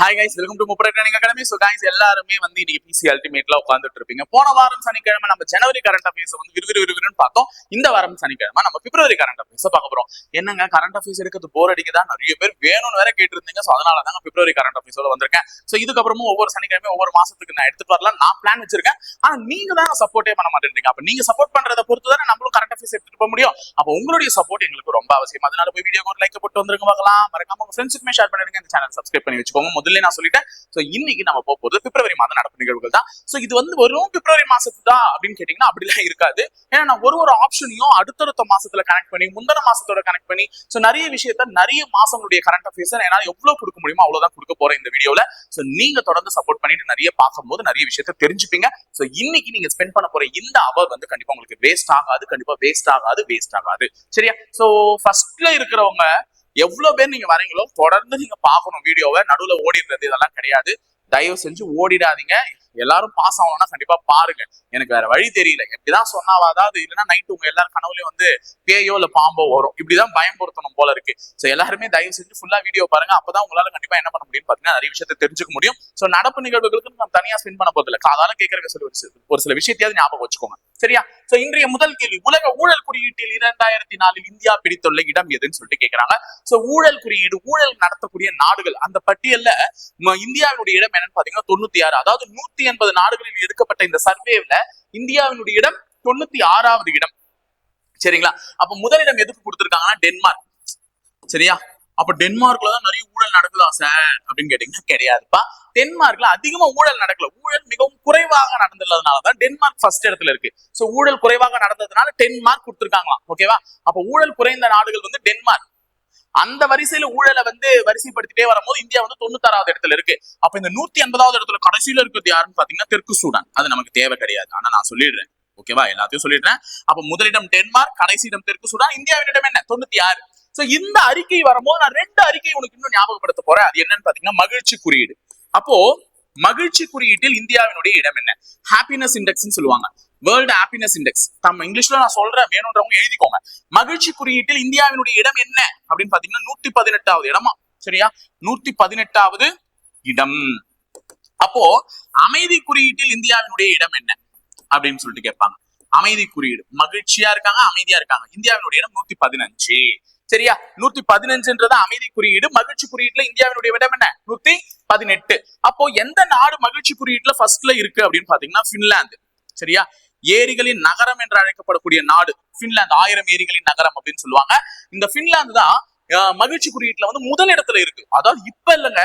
Hi guys, welcome to முப்படை training academy. So guys, எல்லாருமே வந்து இன்னைக்கு பிசி அல்டிமேட்ல உட்காந்துட்டு இருப்பீங்க. போன வாரம் சனிக்கிழமை நம்ம ஜனவரி கரண்ட் அஃபேர்ஸ் வந்து விறுவிறுன்னு பார்த்தோம். இந்த வாரம் சனிக்கிழமை நம்ம பிப்ரவரி கரண்ட் அஃபேர்ஸ் பார்க்க போறோம். என்னங்க கரண்ட் அஃபேர்ஸ் எடுக்கிறது போர் அடிக்குதா? நிறைய பேர் வேணும்னு வேற கேட்டு இருந்தீங்க. ஸோ அதனால தாங்க பிப்ரவரி கரண்ட் அஃபேர்ஸோட வந்திருக்கேன். ஸோ இதுக்கப்புறமும் ஒவ்வொரு சனிக்கிழமையும் ஒவ்வொரு மாசத்துக்கு நான் எடுத்துட்டு வரலாம் நான் பிளான் வச்சிருக்கேன். ஆனா நீங்க தான் சப்போர்ட்டே பண்ண மாட்டேன்றீங்க. அப்ப நீங்க சப்போர்ட் பண்றதை பொறுத்து தானே நம்மளும் கரண்ட் அஃபேர்ஸ் எடுத்துட்டு போக முடியும். அப்போ உங்களுடைய சப்போர்ட் எங்களுக்கு ரொம்ப அவசியம். அதனால போய் வீடியோ ஒரு லைக் போட்டு வந்துருங்க பார்க்கலாம். மறக்காம உங்க ஃப்ரெண்ட்ஸுக்குமே ஷேர் பண்ணிடுங்க. இந்த சேனல் சப்ஸ்கிரைப் பண்ணி வச்சுக்கோங்க. முதல்ல நான் சொல்லிட்டேன். சோ இன்னைக்கு நம்ம போறது பிப்ரவரி மாதம் நடப்பு நிகழ்வுகள் தான். சோ இது வந்து வெறும் பிப்ரவரி மாசத்துக்கு தான் அப்படின்னு கேட்டீங்கன்னா அப்படிலாம் இருக்காது. ஏன்னா நான் ஒரு ஆப்ஷனையும் அடுத்தடுத்த மாசத்துல கனெக்ட் பண்ணி முந்தின மாசத்தோட கனெக்ட் பண்ணி சோ நிறைய விஷயத்த நிறைய மாசங்களுடைய கரண்ட் அஃபேர்ஸ் என்னால எவ்வளவு கொடுக்க முடியுமோ அவ்வளவுதான் கொடுக்க போறேன் இந்த வீடியோல. சோ நீங்க தொடர்ந்து சப்போர்ட் பண்ணிட்டு நிறைய பார்க்கும்போது நிறைய விஷயத்த தெரிஞ்சுப்பீங்க. சோ இன்னைக்கு நீங்க ஸ்பெண்ட் பண்ண போற இந்த அவர் வந்து கண்டிப்பா உங்களுக்கு வேஸ்ட் ஆகாது. கண்டிப்பா வேஸ்ட் ஆகாது. சரியா? சோ ஃபர்ஸ்ட்ல இருக்கிறவங்க எவ்வளவு பேர் நீங்க வரீங்களோ தொடர்ந்து நீங்க பாக்கணும் வீடியோவை. நடுவுல ஓடிடுறது இதெல்லாம் கிடையாது. தயவு செஞ்சு ஓடிடாதீங்க. எல்லாரும் பாஸ் ஆகணும்னா கண்டிப்பா பாருங்க. எனக்கு வேற வழி தெரியல. எப்படிதான் சொன்னாவா, அதாவது இல்லைன்னா நைட்டு உங்க எல்லாரும் கனவுலயும் வந்து பேயோ இல்ல பாம்போ வரும். இப்படிதான் பயம்படுத்தணும் போல இருக்கு. சோ எல்லாருமே தயவு செஞ்சு ஃபுல்லா வீடியோ பாருங்க. அப்பதான் உங்களால கண்டிப்பா என்ன பண்ண முடியும் பாத்தீங்கன்னா நிறைய விஷயத்தை தெரிஞ்சுக்க முடியும். சோ நடப்பு நிகழ்வுகளுக்கு நம்ம தனியா ஸ்பெண்ட் பண்ண போதில்லை. காதால கேட்கற ஒரு சில விஷயத்தையாவது ஞாபகம் வச்சுக்கோங்க. சரியா? சோ இன்றைய முதல் கேள்வி, உலக ஊழல் குறியீட்டில் 2004 இந்தியா பிடித்துள்ள இடம் எதுன்னு சொல்லிட்டு கேட்கிறாங்க. சோ ஊழல் குறியீடு, ஊழல் நடத்தக்கூடிய நாடுகள், அந்த பட்டியல்ல இந்தியாவினுடைய இடம் என்னன்னு பாத்தீங்கன்னா 96. அதாவது 180 நாடுகளில் எடுக்கப்பட்ட இந்த சர்வேல இந்தியாவினுடைய இடம் 96வது இடம். சரிங்களா? அப்ப முதலிடம் எதுக்கு கொடுத்திருக்காங்கன்னா டென்மார்க். சரியா? அப்ப டென்மார்க்ல தான் நிறைய ஊழல் நடக்குதா சார் அப்படின்னு கேட்டீங்கன்னா கிடையாதுப்பா. டென்மார்க்ல அதிகமா ஊழல் நடக்கல. ஊழல் மிகவும் குறைவாக நடந்துள்ளதுனாலதான் டென்மார்க் ஃபர்ஸ்ட் இடத்துல இருக்கு. சோ ஊழல் குறைவாக நடந்ததுனால டென்மார்க் கொடுத்திருக்காங்களாம். ஓகேவா? அப்ப ஊழல் குறைந்த நாடுகள் வந்து டென்மார்க். அந்த வரிசையில ஊழலை வந்து வரிசைப்படுத்திட்டே வரும்போது இந்தியா வந்து 96வது இடத்துல இருக்கு. அப்ப இந்த 180வது இடத்துல கடைசியில இருக்கிறது யாருன்னு பாத்தீங்கன்னா தெற்கு சூடான். அது நமக்கு தேவை கிடையாது. ஆனா நான் சொல்லிடுறேன். ஓகேவா? எல்லாத்தையும் சொல்லிடுறேன். அப்ப முதலிடம் டென்மார்க், கடைசி இடம் தெற்கு சூடான். இந்தியாவின் இடம் என்ன? 96. சோ இந்த அறிக்கை வரும்போது நான் 2 அறிக்கை உனக்கு இன்னும் ஞாபகப்படுத்த போறேன். அது என்னன்னு பாத்தீங்கன்னா மகிழ்ச்சி குறியீடு. அப்போ மகிழ்ச்சி குறியீட்டில் இந்தியாவினுடைய இடம் என்ன? ஹாப்பினஸ் இண்டெக்ஸ் சொல்லுவாங்க. World happiness index. நம்ம இங்கிலீஷ்ல நான் சொல்றேன், வேணும்ன்றவங்க எழுதிக்கோங்க. மகிழ்ச்சி குறியீட்டில் இந்தியாவினுடைய இடம் என்ன அப்படின்னு பாத்தீங்கன்னா 118வது இடமா. சரியா? 118வது இடம். அப்போ அமைதி குறியீட்டில் இந்தியாவினுடைய இடம் என்ன அப்படின்னு சொல்லிட்டு கேட்பாங்க. அமைதி குறியீடு, மகிழ்ச்சியா இருக்காங்க, அமைதியா இருக்காங்க. இந்தியாவினுடைய இடம் 115. சரியா? 115ன்றது அமைதி குறியீடு. மகிழ்ச்சி குறியீட்டுல இந்தியாவினுடைய இடம் என்ன? 118. அப்போ எந்த நாடு மகிழ்ச்சி குறியீட்டுல ஃபர்ஸ்ட்ல இருக்கு அப்படின்னு பாத்தீங்கன்னா பின்லாந்து. சரியா? ஏரிகளின் நகரம் என்று அழைக்கப்படக்கூடிய நாடு பின்லாந்து. 1000 ஏரிகளின் நகரம் அப்படின்னு சொல்லுவாங்க. இந்த பின்லாந்து தான் மகிழ்ச்சி குறியீட்டுல வந்து முதல் இடத்துல இருக்கு. அதாவது இப்ப இல்லைங்க,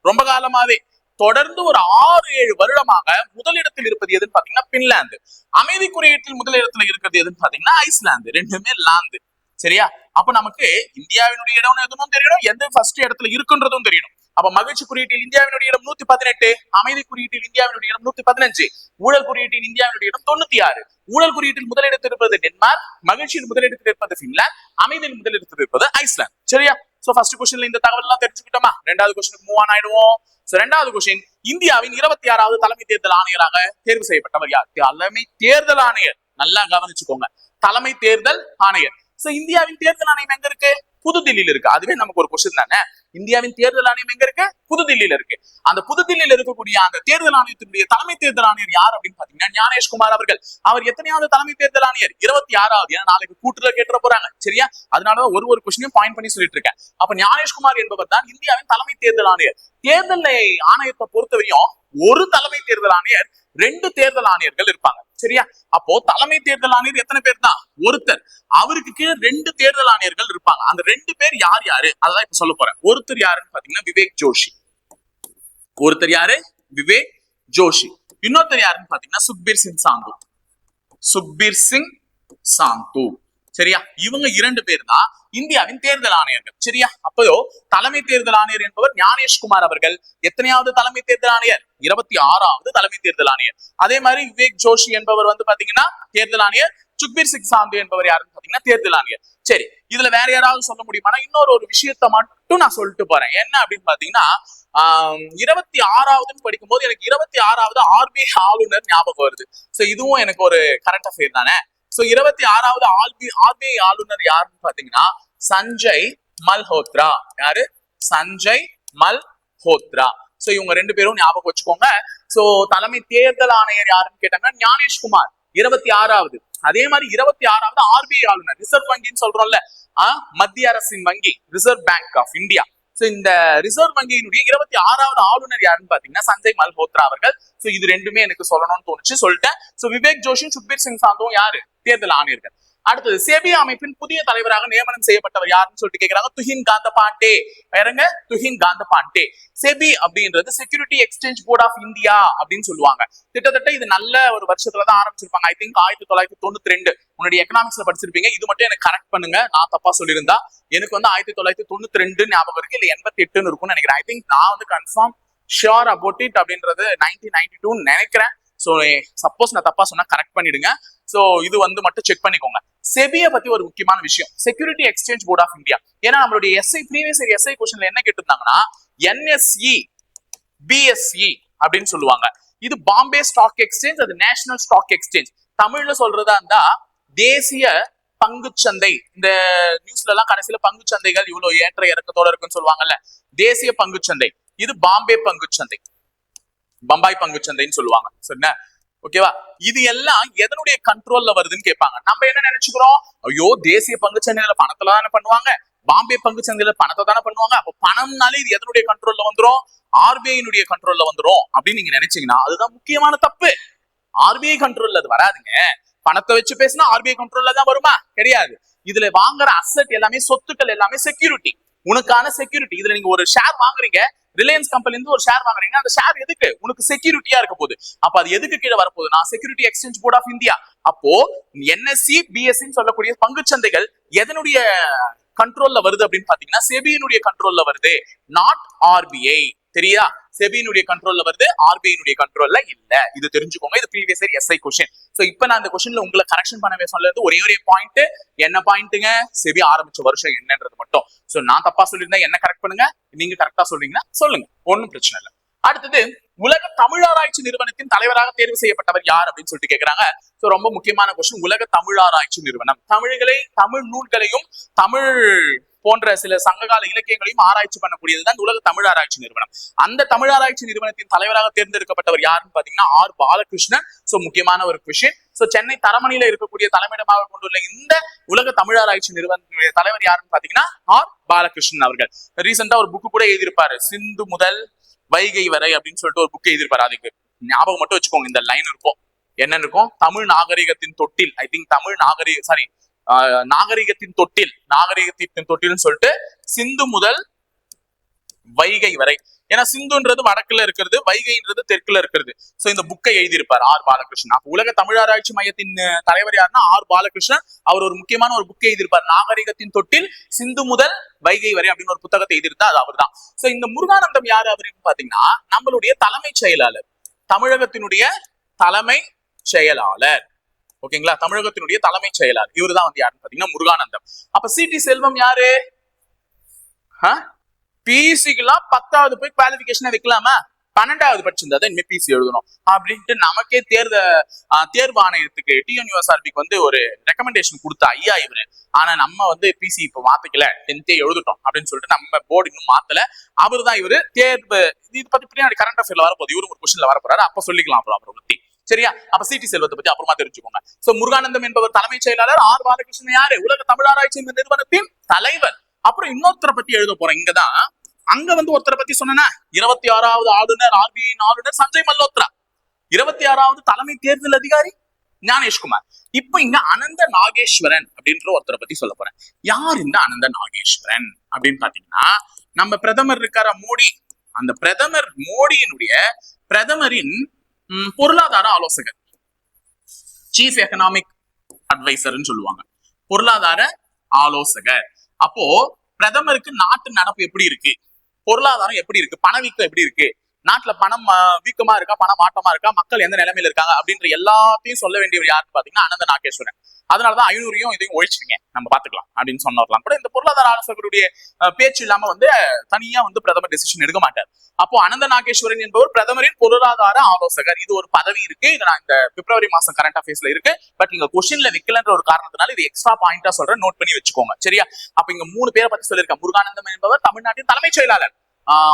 ரொம்ப காலமாவே தொடர்ந்து ஒரு 6-7 வருடமாக முதலிடத்தில் இருப்பது எதுன்னு பாத்தீங்கன்னா பின்லாந்து. அமைதி குறியீட்டில் முதலிடத்துல இருக்கிறது எதுன்னு பாத்தீங்கன்னா ஐஸ்லாந்து. ரெண்டுமே லாந்து. சரியா? அப்ப நமக்கு இந்தியாவினுடைய இடம் எதுவும் தெரியணும், எந்த ஃபர்ஸ்ட் இடத்துல இருக்குன்றதும் தெரியணும். அப்ப மகிழ்ச்சி குறியீட்டில் இந்தியாவினுடைய இடம் 118, அமைதி குறியீட்டில் இந்தியாவினுடைய இடம் 115, ஊழல் குறியீட்டில் இந்தியாவினுடைய இடம் 96. ஊழல் குறியீட்டில் முதலிடத்தில் இருப்பது டென்மார்க், மகிழ்ச்சியில் முதலிடத்தில் இருப்பது பின்லாந்து, அமைதியில் முதலிடத்தில் இருப்பது ஐஸ்லாந்து. சரியா? சோ ஃபர்ஸ்ட் क्वेश्चनல இந்த தகவல் எல்லாம் தெரிஞ்சுக்கிட்டோமா? ரெண்டாவது क्वेश्चனுக்கு மூவ் ஆன் ஆயிடுவோம். சோ ரெண்டாவது क्वेश्चन, இந்தியாவின் 26வது தலைமை தேர்தல் ஆணையராக தேர்வு செய்யப்பட்டவர் யார்? தலைமை தேர்தல் ஆணையர். நல்லா கவனிச்சுக்கோங்க, தலைமை தேர்தல் ஆணையர். சோ இந்தியாவின் தேர்தல் ஆணையம் எங்க இருக்கு? புதுதில்லியில இருக்கு. அதுவே நமக்கு ஒரு क्वेश्चन தானே. இந்தியாவின் தேர்தல் ஆணையம் எங்க இருக்கு? புதுதில்லியில இருக்கு. அந்த புதுதில்லியில இருக்கக்கூடிய அந்த தேர்தல் ஆணையத்தினுடைய தலைமை தேர்தல் ஆணையர் யார் அப்படின்னு பாத்தீங்கன்னா ஞானேஷ்குமார் அவர்கள். அவர் எத்தனையாவது தலைமை தேர்தல் ஆணையர்? 26வது. ஏன்னா நாளைக்கு கூட்டுல கேட்டுற போறாங்க. சரியா? அதனாலதான் ஒரு क्वेश्चனையும் பாயிண்ட் பண்ணி சொல்லிட்டு இருக்கேன். அப்ப ஞானேஷ்குமார் என்பவர் தான் இந்தியாவின் தலைமை தேர்தல் ஆணையர். தேர்தல் ஆணையத்தை பொறுத்தவரையும் ஒரு தலைமை தேர்தல் ஆணையர், 2 தேர்தல் ஆணையர்கள் இருப்பாங்க. சரியா? அப்போ தலைமை தேர்தல் ஆணையர் எத்தனை பேர் தான்? ஒருத்தர். அவருக்கு கீழே 2 தேர்தல் ஆணையர்கள் இருப்பாங்க. அந்த 2 பேர் யார் யாரு அதான் இப்ப சொல்ல போறேன். ஒருத்தர் யாருன்னு பாத்தீங்கன்னா விவேக் ஜோஷி. ஒருத்தர் யாரு? விவேக் ஜோஷி. இன்னொருத்தர் யாருன்னு பாத்தீங்கன்னா சுக்பீர் சிங் சாந்து. சுக்பீர் சிங் சாந்து. சரியா? இவங்க 2 பேர் தான் இந்தியாவின் தேர்தல் ஆணையர்கள். சரியா? அப்போ தலைமை தேர்தல் ஆணையர் என்பவர் ஞானேஷ்குமார் அவர்கள். எத்தனையாவது தலைமை தேர்தல் ஆணையர்? 26வது தலைமை தேர்தல் ஆணையர். அதே மாதிரி விவேக் ஜோஷி என்பவர் வந்து பாத்தீங்கன்னா தேர்தல் ஆணையர். சுக்பீர் சிங் சாந்து என்பவர் யாருன்னு பாத்தீங்கன்னா தேர்தல் ஆணையர். சரி, இதுல வேற யாராவது சொல்ல முடியுமா? இன்னொரு விஷயத்த மட்டும் நான் சொல்லிட்டு போறேன். என்ன அப்படின்னு பாத்தீங்கன்னா 26வது படிக்கும் போது எனக்கு 26வது RBI ஆளுநர் ஞாபகம் வருது. சோ இதுவும் எனக்கு ஒரு கரண்ட் அஃபேர் தானே. சோ 26வது RBI ஆளுநர் யாருன்னு பாத்தீங்கன்னா சஞ்சய் மல்ஹோத்ரா. யாரு? சஞ்சய் மல்ஹோத்ரா. சோ இவங்க 2 பேரும் ஞாபகம் வச்சுக்கோங்க. சோ தலைமை தேர்தல் ஆணையர் யாருன்னு கேட்டாங்கன்னா ஞானேஷ்குமார் 26வது. அதே மாதிரி 26வது RBI ஆளுநர், ரிசர்வ் வங்கின்னு சொல்றோம்ல, மத்திய அரசின் வங்கி, reserve bank of India. So இந்த ரிசர்வ் வங்கியினுடைய 26வது ஆளுநர் யாருன்னு பாத்தீங்கன்னா சஞ்சய் மல்ஹோத்ரா அவர்கள். சோ இது ரெண்டுமே எனக்கு சொல்லணும்னு தோணுச்சு, சொல்லிட்டேன். சோ விவேக் ஜோஷி, சுக்பீர் சிங் சாந்தும் யாரு? தேர்தல் ஆணையர்கள். அடுத்தது செபி அமைப்பின் புதிய தலைவராக நியமனம் செய்யப்பட்டவர் யாருன்னு சொல்லிட்டு கேக்குறாங்க. துஹின் காந்த பாண்டே. வேறங்க? துஹின் காந்த பாண்டே. செபி அப்படின்றது security exchange board of India அப்படின்னு சொல்லுவாங்க. கிட்டத்தட்ட இது நல்ல ஒரு வருஷத்துலதான் ஆரம்பிச்சிருப்பாங்க. I think 1992. உன்னுடைய எக்கனாமிக்ஸ்ல படிச்சிருப்பீங்க. இது மட்டும் எனக்கு கரெக்ட் பண்ணுங்க நான் தப்பா சொல்லியிருந்தா. எனக்கு வந்து 1992 ஞாபகம் இருக்கு, இல்ல 88 இருக்கும்னு நினைக்கிறேன். ஐ திங்க் நான் வந்து கன்ஃபார்ம் ஷியோர் அபவுட் இட் அப்படின்றது 1992 நினைக்கிறேன். சோ சப்போஸ் நான் தப்பா சொன்னா கரெக்ட் பண்ணிடுங்க. சோ இது வந்து மட்டும் செக் பண்ணிக்கோங்க. செபியை பத்தி ஒரு முக்கியமான விஷயம், security exchange board of India. ஏன்னா நம்மளுடைய எஸ்ஐ ப்ரீவியஸ் எஸ்ஐ கொஸ்டின்ல என்ன கேட்டிருந்தாங்கன்னா NSE BSE அப்படின்னு சொல்லுவாங்க. இது பாம்பே ஸ்டாக் எக்ஸ்சேஞ்ச், அது நேஷனல் ஸ்டாக் எக்ஸ்சேஞ்ச். தமிழ்ல சொல்றதா இருந்தா தேசிய பங்குச்சந்தை. இந்த நியூஸ்ல எல்லாம் கடைசியில பங்குச்சந்தைகள் இவ்வளவு ஏற்ற இறக்கத்தோட இருக்குன்னு சொல்லுவாங்கல்ல, தேசிய பங்குச்சந்தை. இது பாம்பே பங்குச்சந்தை, பம்பாய் பங்குச்சந்தைன்னு சொல்லுவாங்க. சரிண்ணா? ஓகேவா? இது எல்லாம் எதனுடைய கண்ட்ரோல்ல வருதுன்னு கேட்பாங்க. நம்ம என்ன நினைச்சுக்கிறோம், ஐயோ தேசிய பங்குச்சந்தையில பணத்துல தானே பண்ணுவாங்க, பாம்பே பங்குச்சந்தையில பணத்தை தானே பண்ணுவாங்க, அப்ப பணம்னாலே இது எதனுடைய கண்ட்ரோல்ல வந்துரும்? RBI கண்ட்ரோல்ல வந்துரும் அப்படின்னு நீங்க நினைச்சீங்கன்னா அதுதான் முக்கியமான தப்பு. RBI கண்ட்ரோல்ல அது வராதுங்க. பணத்தை வச்சு பேசினா RBI கண்ட்ரோல்ல தான் வருமா? கிடையாது. இதுல வாங்குற அசெட் எல்லாமே, சொத்துக்கள் எல்லாமே செக்யூரிட்டி, உனக்கான செக்யூரிட்டி. இதுல நீங்க ஒரு ஷேர் வாங்குறீங்க, ரிலையன்ஸ் கம்பெனில இருந்து ஒரு ஷேர் வாங்குறீங்க, அந்த ஷேர் எதுக்கு? உனக்கு செக்யூரிட்டியா இருக்க போகுது. அப்ப அது எதுக்கு கீழே வரப்போகுது? நான் security exchange board of India. அப்போ NSE BSE சொல்லக்கூடிய பங்குச்சந்தைகள் எதனுடைய கண்ட்ரோல்ல வருது அப்படின்னு பாத்தீங்கன்னா செபியினுடைய கண்ட்ரோல்ல வருது, நாட் RBI. சரியா? செபியினுடைய கண்ட்ரோல்ல வருது, RBI கண்ட்ரோல்ல இல்ல. இது தெரிஞ்சுக்கோங்க. இது previous year SI question. So இப்போ நான் அந்த क्वेश्चनல உங்களை கரெக்ஷன் பண்ணவே சொல்றது ஒரே பாயிண்ட். என்ன பாயிண்ட்ங்க? செபி ஆரம்பிச்ச வருஷம் என்னன்றது மட்டும். சோ நான் தப்பா சொல்லியிருந்தா என்ன கரெக்ட் பண்ணுங்க, நீங்க கரெக்டா சொல்றீங்கன்னா சொல்லுங்க, ஒண்ணும் பிரச்சனை இல்லை. அடுத்தது உலக தமிழாராய்ச்சி நிறுவனத்தின் தலைவராக தேர்வு செய்யப்பட்டவர் யார் அப்படின்னு சொல்லிட்டு கேக்குறாங்க. சோ ரொம்ப முக்கியமான क्वेश्चन. உலக தமிழாராய்ச்சி நிறுவனம் தமிழ் நூல்களையும் தமிழ் போன்ற சில சங்ககால இலக்கியங்களையும் ஆராய்ச்சி பண்ணக்கூடியதுதான் உலக தமிழாராய்ச்சி நிறுவனம். அந்த தமிழாராய்ச்சி நிறுவனத்தின் தலைவராக தேர்ந்தெடுக்கப்பட்டவர் யாருன்னு பாத்தீங்கன்னா பாலகிருஷ்ணன். சோ முக்கியமான ஒரு கொஸ்டின். சோ சென்னை தரமணியில இருக்கக்கூடிய தலைமையிடமாக கொண்டுள்ள இந்த உலக தமிழாராய்ச்சி நிறுவனத்தினுடைய தலைவர் யாருன்னு பாத்தீங்கன்னா பாலகிருஷ்ணன் அவர்கள். ரீசெண்டா ஒரு புக்கு கூட எழுதியிருப்பாரு, சிந்து முதல் வைகை வரை அப்படின்னு சொல்லிட்டு ஒரு புக் எழுதியிருப்பாரு. அதுக்கு ஞாபகம் மட்டும் வச்சுக்கோங்க, இந்த லைன் இருக்கும். என்ன இருக்கும்? தமிழ் நாகரிகத்தின் தொட்டில். ஐ திங்க் தமிழ் நாகரிகத்தின் தொட்டில்னு சொல்லிட்டு சிந்து முதல் வைகை வரை. ஏன்னா சிந்துன்றது வடக்குல இருக்கிறது, வைகைன்றது தெற்குல இருக்கிறது. சோ இந்த புக்கை எழுதியிருப்பார் பாலகிருஷ்ணன். அப்ப உலக தமிழாராய்ச்சி மையத்தின் தலைவர் யாருன்னா பாலகிருஷ்ணன். அவர் ஒரு முக்கியமான ஒரு புக்கை எழுதியிருப்பார், நாகரிகத்தின் தொட்டில் சிந்து முதல் வைகை வரை அப்படின்னு ஒரு புத்தகத்தை எழுதியிருந்தா அது அவர் தான். சோ இந்த முருகானந்தம் யாரு அப்படின்னு பாத்தீங்கன்னா நம்மளுடைய தலைமைச் செயலாளர், தமிழகத்தினுடைய தலைமை செயலாளர். ஓகேங்களா? தமிழகத்தினுடைய தலைமைச் செயலாளர் இவரு தான் வந்து யாருன்னு பாத்தீங்கன்னா முருகானந்தம். அப்ப சிடி செல்வம் யாரு? பிசிக்கெல்லாம் 10வது போய் குவாலிபிகேஷன் வைக்கலாமா? 12வது படிச்சிருந்தா இனிமே பிசி எழுதணும் அப்படின்ட்டு நமக்கே தேர்வு ஆணையத்துக்கு TNUSRBக்கு வந்து ஒரு ரெக்கமெண்டேஷன் கொடுத்த ஐயா இவரு. ஆனா நம்ம வந்து பிசி இப்ப மாத்திக்கல, 10th எழுதட்டும் அப்படின்னு சொல்லிட்டு நம்ம போர்டு இன்னும் மாத்தல. அவரு தான் இவரு தேர்வு. இது பத்தி பின்னாடி கரண்ட் அஃபேர்ல வரப்போகுது, இவரும் ஒரு கொஸ்டின்ல வரப்போறாரு, அப்ப சொல்லிக்கலாம் அப்புறம் அவரை பத்தி. சரியா? அப்ப சிடி செல்வத்தை பத்தி அப்புறமா தெரிஞ்சுக்கோங்க. சோ முருகானந்தம் என்பவர் தலைமைச் செயலாளர். பாலகிருஷ்ணன் யாரு? உலக தமிழாராய்ச்சி நிறுவனத்தின் தலைவர். அப்புறம் இன்னொருத்தரை பத்தி எழுத போறேன். இங்கதான் அங்க வந்து ஒருத்தரை பத்தி சொன்னா 26வது ஆளுநர், RBI ஆளுநர் சஞ்சய் மல்ஹோத்ரா. 26வது தலைமை தேர்தல் அதிகாரி ஞானேஷ்குமார். இப்ப இங்க அனந்த நாகேஸ்வரன் அப்படின்ற ஒருத்தரை பத்தி சொல்ல போறேன். யார் இந்த அனந்த நாகேஸ்வரன் அப்படின்னு பாத்தீங்கன்னா நம்ம பிரதமர் இருக்கார மோடி, அந்த பிரதமர் பிரதமரின் பொருளாதார ஆலோசகர், சீஃப் எக்கனாமிக் அட்வைசர்னு சொல்லுவாங்க, பொருளாதார ஆலோசகர். அப்போ பிரதமருக்கு நாட்டு நடப்பு எப்படி இருக்கு, பொருளாதாரம் எப்படி இருக்கு, பணவீக்கம் எப்படி இருக்கு, நாட்டுல பணம் வீக்கமா இருக்கா, பணம் மாட்டமா இருக்கா, மக்கள் எந்த நிலைமையில இருக்காங்க அப்படின்ற எல்லாத்தையும் சொல்ல வேண்டியவர் யாருன்னு பாத்தீங்கன்னா அனந்த நாகேஸ்வரன். அதனாலதான் 500 இதையும் ஒழிச்சிருங்க, நம்ம பாத்துக்கலாம் அப்படின்னு சொன்னவர்களாம் கூட இந்த பொருளாதார ஆலோசகருடைய பேச்சு இல்லாம வந்து தனியா வந்து பிரதமர் டெசிஷன் எடுக்க மாட்டார். அப்போ அனந்த நாகேஸ்வரன் என்பவர் பிரதமரின் பொருளாதார ஆலோசகர். இது ஒரு பதவி இருக்கு. இது நான் இந்த பிப்ரவரி மாசம் கரண்ட் அஃபேர்ஸ்ல இருக்கு. பட் இங்க கொஸ்டின்ல வைக்கலன்ற ஒரு காரணத்தினால இது எக்ஸ்ட்ரா பாயிண்டா சொல்றேன், நோட் பண்ணி வச்சுக்கோங்க. சரியா? அப்ப இங்க 3 பேரை பத்தி சொல்லியிருக்கேன். முருகானந்தம் என்பவர் தமிழ்நாட்டின் தலைமைச் செயலாளர்.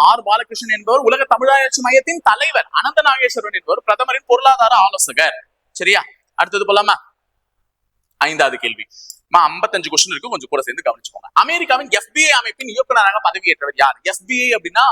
ஆர் பாலகிருஷ்ணன் என்பவர் உலக தமிழாராய்ச்சி மையத்தின் தலைவர், அனந்த நாகேஸ்வரன் என்பவர் பிரதமரின் பொருளாதார ஆலோசகர். சரியா, அடுத்தது போலாமா? 5வது கேள்வி. 55 கொஸ்டின் இருக்கு, கொஞ்சம் கூட சேர்ந்து கவனிச்சுக்கோங்க. அமெரிக்காவின் FBI அமைப்பின் இயக்குநராக பதவியேற்றவர் யார்? FBI அப்படின்னா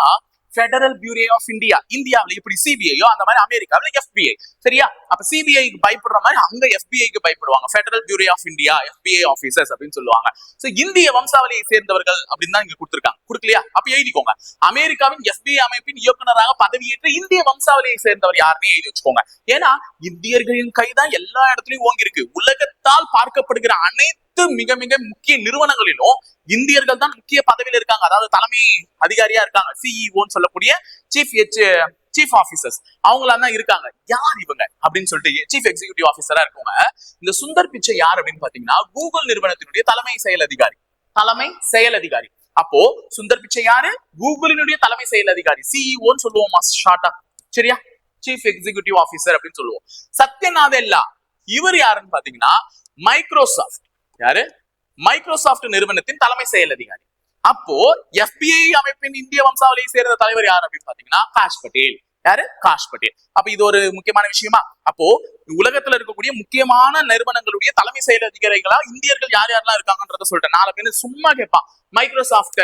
ஃபெடரல் பியூரோ ஆஃப் இந்தியா. இந்தியாவில் எப்படி சிபிஐயோ அந்த மாதிரி அமெரிக்காவில் FBI. சரியா, அப்ப சிபிஐக்கு பயப்படுற மாதிரி அங்க FBIக்கு பயப்படுவாங்க. Federal bureau of India, FBI officers அப்படின்னு சொல்லுவாங்க. சோ இந்திய வம்சாவளியை சேர்ந்தவர்கள் அப்படின்னு தான் இங்க கொடுத்திருக்காங்க. கொடுக்கலையா? அப்ப எழுதிக்கோங்க. அமெரிக்காவின் FBI அமைப்பின் இயக்குநராக பதவியேற்ற இந்திய வம்சாவளியை சேர்ந்தவர் யாருன்னு எழுதி வச்சுக்கோங்க. ஏன்னா இந்தியர்களின் கைதான் எல்லா இடத்துலயும் ஓங்கி இருக்கு. உலகத்தால் பார்க்கப்படுகிற அனைத்து மிக மிக முக்கிய நிறுவனங்களிலும் இந்தியர்கள் தான் முக்கிய பதவியில் இருக்காங்க. அதாவது தலைமை அதிகாரியா இருக்காங்க. சிஇஓன்னு சொல்லக்கூடிய சீஃப் ஆபீசர்ஸ் அவங்களா தான் இருக்காங்க. யார் இவங்க அப்படின்னு சொல்லிட்டு சீஃப் எக்ஸிகியூட்டிவ் ஆபீசரா இருக்கவங்க இந்த சுந்தர் பிச்சை யார் அப்படின்னு பாத்தீங்கன்னா கூகுள் நிறுவனத்தினுடைய தலைமை செயல் அதிகாரி. அப்போ சுந்தர் பிச்சை யாரு? கூகுளினுடைய தலைமை செயல் அதிகாரி, சிஇஓன்னு சொல்லுவோம் ஷார்ட்டா. சரியா, சீஃப் எக்ஸிகியூட்டிவ் ஆபீசர் அப்படின்னு சொல்லுவோம். சத்ய நாதெல்லா இவர் யாருன்னு பாத்தீங்கன்னா மைக்ரோசாஃப்ட். யாரு? மைக்ரோசாஃப்ட் நிறுவனத்தின் தலைமை செயல் அதிகாரி. அப்போ FBI அமைப்பின் இந்திய வம்சாவளியை சேர்ந்த தலைவர் யார் அப்படின்னு பாத்தீங்கன்னா காஷ் பட்டேல். யாரு? காஷ் பட்டேல். அப்ப இது ஒரு முக்கியமான விஷயமா? அப்போ உலகத்துல இருக்கக்கூடிய முக்கியமான நிறுவனங்களுடைய தலைமை செயல் அதிகாரிகளா இந்தியர்கள் யார் யாரெல்லாம் இருக்காங்கன்றத சொல்லிட்டேன். 4 பேர் சும்மா கேட்பான். மைக்ரோசாஃப்ட்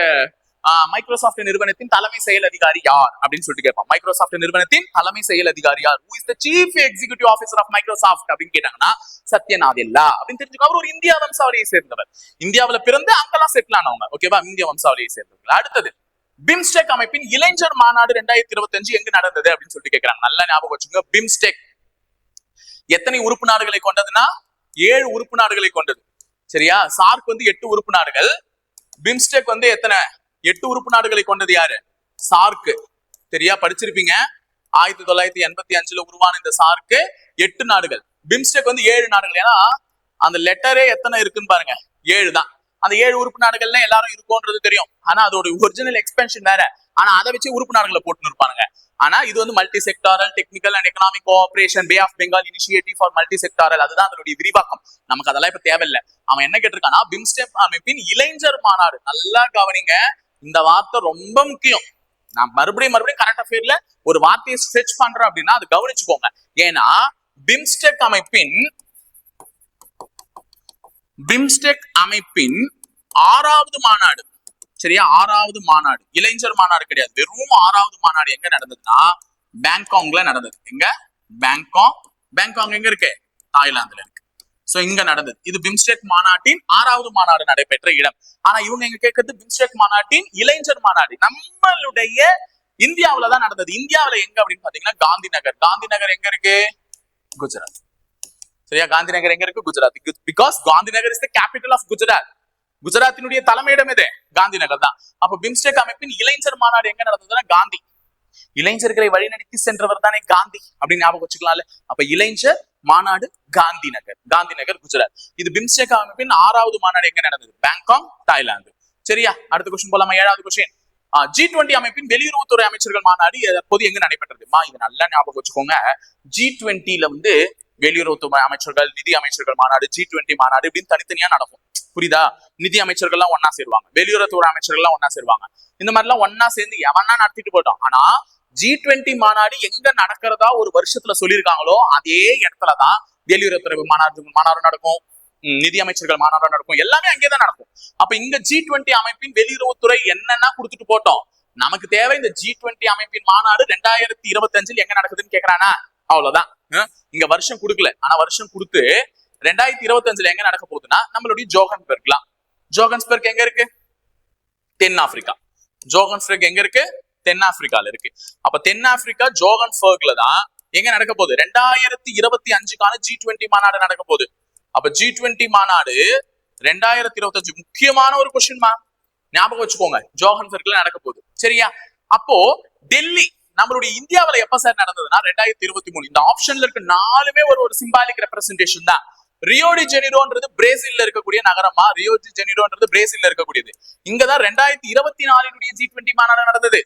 நிறுவனத்தின் தலைமை செயல் அதிகாரி யார் அப்படின்னு சொல்லிட்டு கேட்பான். மைக்ரோசாஃப்ட் நிறுவனத்தின் தலைமை செயல் அதிகாரி யார்? Who is the chief executive officer of Microsoft அப்படின்னு கேட்டாங்கன்னா சத்ய நாதெல்லா அப்படின்னு தெரிஞ்சுக்கோ. அவர் ஒரு இந்தியா வம்சாவளியை சேர்ந்தவர். இந்தியாவில பிறந்து அங்கெல்லாம் செட்டில் ஆனவங்க. ஓகேவா, இந்திய வம்சாவளியை சேர்ந்தவர்கள். அடுத்தது பிம்ஸ்டெக் அமைப்பின் இளைஞர் மாநாடு 2025 எங்க நடந்தது அப்படின்னு சொல்லிட்டு கேட்கிறாங்க. நல்லா ஞாபகம் வச்சுங்க. பிம்ஸ்டெக் எத்தனை உறுப்பு நாடுகளை கொண்டதுன்னா 7 உறுப்பு நாடுகளை கொண்டது. சரியா, சார்க் 8 உறுப்பு நாடுகள். பிம்ஸ்டெக் எத்தனை? 8 உறுப்பு நாடுகளை கொண்டது. யாரு? சார்க். சரியா, படிச்சிருப்பீங்க. 1985 உருவான இந்த சார்க் 8 நாடுகள். பிம்ஸ்டெக் 7 நாடுகள். ஏன்னா அந்த லெட்டரே எத்தனை இருக்குன்னு பாருங்க, 7 தான். அந்த 7 உறுப்பு நாடுகள்ல எல்லாரும் இருக்கும்ன்றது தெரியும். ஆனா அதோட ஒரிஜினல் எக்ஸ்பென்ஷன் வேற. ஆனா அதை வச்சு உறுப்பு நாடுகளை போட்டு இருப்பாங்க. ஆனா இது multi sectoral technical and economic cooperation bay of Bengal initiative for multi sectoral. அதுதான் அதனுடைய விரிவாக்கம். நமக்கு அதெல்லாம் இப்ப தேவையில்லை. அவன் என்ன கேட்டிருக்கானா பிம்ஸ்டெக் அமைப்பின் இளைஞர் மாநாடு. நல்லா கவனிங்க, இந்த வார்த்தை ரொம்ப முக்கியம். நான் மறுபடியும் கரண்ட் அஃபேர்ல ஒரு வார்த்தையை ஸ்ட்ரெச் பண்றேன் அப்படின்னா அது கவனிச்சுக்கோங்க. ஏன்னா பிம்ஸ்டெக் அமைப்பின் 6வது மாநாடு. சரியா, 6வது மாநாடு இளைஞர் மாநாடு கிடையாது, வெறும் 6வது மாநாடு எங்க நடந்ததுன்னா பேங்காங்ல நடந்தது. எங்க? பேங்காங் எங்க இருக்கு? தாய்லாந்துல இருக்கு. சோ இங்க நடந்தது. இது பிம்ஸ்டெக் மாநாட்டின் 6வது மாநாடு நடைபெற்ற இடம். ஆனா இவங்க எங்க கேட்கறது பிம்ஸ்டெக் மாநாட்டின் இளைஞர் மாநாடு நம்மளுடைய இந்தியாவில தான் நடந்தது. இந்தியாவில எங்க அப்படின்னு பாத்தீங்கன்னா காந்தி நகர். காந்தி நகர் எங்க இருக்கு? குஜராத். சரியா, காந்தி நகர் எங்க இருக்கு? Gujarat. Because Gandhi Nagar is the capital of Gujarat. குஜராத்தினுடைய தலைமையிடம் இது காந்தி நகர் தான். அப்ப பிம்ஸ்டெக் அமைப்பின் இளைஞர் மாநாடு எங்க நடந்ததுன்னா காந்தி. இளைஞர்களை வழிநடத்தி சென்றவர் தானே காந்தி அப்படின்னு ஞாபகம் வச்சுக்கலாம்ல. அப்ப இளைஞர் மாநாடு காந்தி நகர் குஜராத். இது பிம்ஸ்டெக் அமைப்பின் 6வது மாநாடு எங்க நடந்தது? Bangkok, Thailand. சரியா, அடுத்த கொஸ்டின் போலாமா? 7வது கொஸ்டின். G20 அமைப்பின் வெளியுறவுத்துறை அமைச்சர்கள் மாநாடு எப்போது எங்க நடைபெற்றதுமா? இது நல்லா ஞாபகம் வச்சுக்கோங்க. G20ல வெளியுறவுத்துறை அமைச்சர்கள், நிதி அமைச்சர்கள் மாநாடு, G20 மாநாடு இப்படின்னு தனித்தனியா நடக்கும். புரியுதா? நிதி அமைச்சர்கள்லாம் ஒன்னா சேருவாங்க, வெளியுறவுத்துறை அமைச்சர்கள்லாம் ஒன்னா சேருவாங்க. இந்த மாதிரிலாம் ஒன்னா சேர்ந்து எவனா நடத்திட்டு போட்டோம். ஆனா G20 மாநாடு எங்க நடக்கிறதா ஒரு வருஷத்துல சொல்லியிருக்காங்களோ அதே இடத்துலதான் வெளியுறவுத்துறை மாநாடு நடக்கும், நிதி அமைச்சர்கள் மாநாடு நடக்கும், எல்லாமே அங்கேதான் நடக்கும். அப்ப இங்க G20 அமைப்பின் வெளியுறவுத்துறை என்னன்னா கொடுத்துட்டு போட்டோம். நமக்கு தேவை இந்த G20 அமைப்பின் மாநாடு 2025 எங்க நடக்குதுன்னு கேக்குறானா? அவ்வளவுதான். இங்க வருஷம் கொடுக்கல, ஆனா வருஷம் கொடுத்து 2025 எங்க நடக்க போகுதுன்னா நம்மளுடைய ஜோகன்ஸ்பர்க் எங்க இருக்கு? தென்னாப்பிரிக்கா. ஜோகன்ஸ்பர்க் எங்க இருக்கு? தென்னாப்பிரிக்கால இருக்கு. அப்ப தென்னாப்பிரிக்கா ஜோகன்ஸ்பர்க்ல தான் எங்க நடக்க போகுது? 2025க்கான G20 மாநாடு நடக்க போகுது. அப்ப G20 மாநாடு 2025 முக்கியமான ஒரு கொஸ்டின்மா, ஞாபகம் வச்சுக்கோங்க. ஜோகன்ஸ்பர்க்ல நடக்க போகுது. சரியா, அப்போ டெல்லி நம்மளுடைய இந்தியாவில எப்ப சார் நடந்ததுன்னா 2023. இந்த ஆப்ஷன்ல இருக்க 4மே ஒரு சிம்பாலிக் ரெப்ரசன்டேஷன் தான். ரியோ டி ஜெனிரோன்றது பிரேசில்ல இருக்கக்கூடிய நகரமா, ரியோ டி ஜெனிரோன்றது பிரேசில்ல இருக்கக்கூடியது. இங்கதான் 2024 G20 மாநாடு நடந்தது.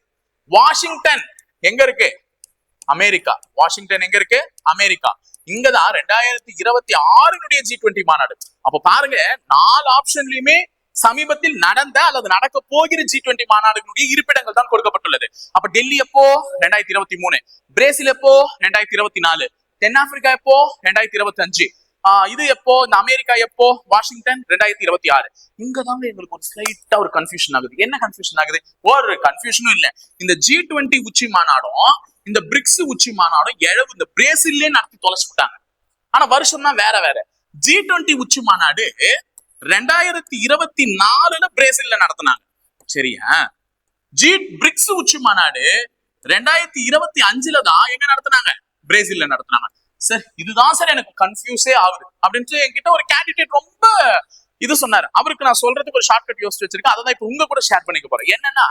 வாஷிங்டன் எங்க இருக்கு? அமெரிக்கா. வாஷிங்டன் எங்க இருக்கு? அமெரிக்கா. இங்கதான் 2026 G20 மாநாடு. அப்ப பாருங்க, 4 ஆப்ஷன்லயுமே சமீபத்தில் நடந்த அல்லது நடக்க போகிற G20 மாநாடுகளுடைய இருப்பிடங்கள் தான் கொடுக்கப்பட்டுள்ளது. அப்ப டெல்லி எப்போ 2023, பிரேசில் எப்போ 2024, தென்னாப்பிரிக்கா எப்போ 2025, இது எப்போ இந்த அமெரிக்கா எப்போ வாஷிங்டன் 2026. இங்கதாங்க எங்களுக்கு ஒரு ஸ்லைட்டா ஒரு கன்ஃபியூஷன் ஆகுது. என்ன கன்ஃபியூஷன் ஆகுது? ஒரு கன்ஃபியூஷனும் இல்ல. இந்த G20 உச்சி மாநாடும் இந்த பிரிக்ஸ் உச்சி மாநாடும் இந்த பிரேசில்லே நடத்தி தொலைச்சுட்டாங்க. ஆனா வருஷம் தான் வேற வேற. G20 உச்சி மாநாடு 2024 பிரேசில்ல நடத்தினாங்க. சரியா? பிரிக்ஸ் உச்சி மாநாடு 2025 தான் எங்க நடத்தினாங்க? பிரேசில்ல நடத்தினாங்க. சார் இதுதான் சார் எனக்கு கன்ஃபியூஸே ஆகுது அப்படின்னு என்கிட்ட ஒரு கேண்டிடேட் ரொம்ப இது சொன்னாரு. அவருக்கு நான் சொல்றதுக்கு ஒரு ஷார்ட்கட் யோசிச்சு வச்சிருக்கேன். அதை தான் இப்ப உங்க கூட ஷேர் பண்ணிக்க போறேன். என்னன்னா,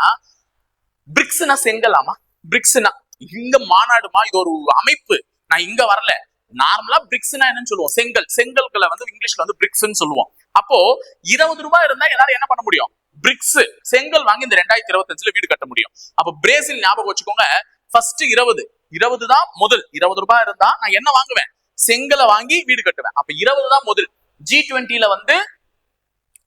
பிரிக்ஸ்னா செங்கலாமா? பிரிக்ஸ்னா இங்க மாநாடுமா? இது ஒரு அமைப்பு. நான் இங்க வரல. நார்மலா பிரிக்ஸ்னா என்னன்னு சொல்லுவோம்? செங்கல்களை இங்கிலீஷ்ல பிரிக்ஸ்ன்னு சொல்லுவோம். அப்போ 20 ரூபாய் இருந்தா எல்லாரும் என்ன பண்ண முடியும்? பிரிக்ஸ் செங்கல் வாங்கி இந்த 2025 வீடு கட்ட முடியும். அப்ப பிரேசில் ஞாபகம் வச்சுக்கோங்க. ஃபர்ஸ்ட் 20 தான் முதல். 20 ரூபாய் இருந்தா நான் என்ன வாங்குவேன்? செங்கலை வாங்கி வீடு கட்டுவேன். அப்ப 20 தான் முதல். G20ல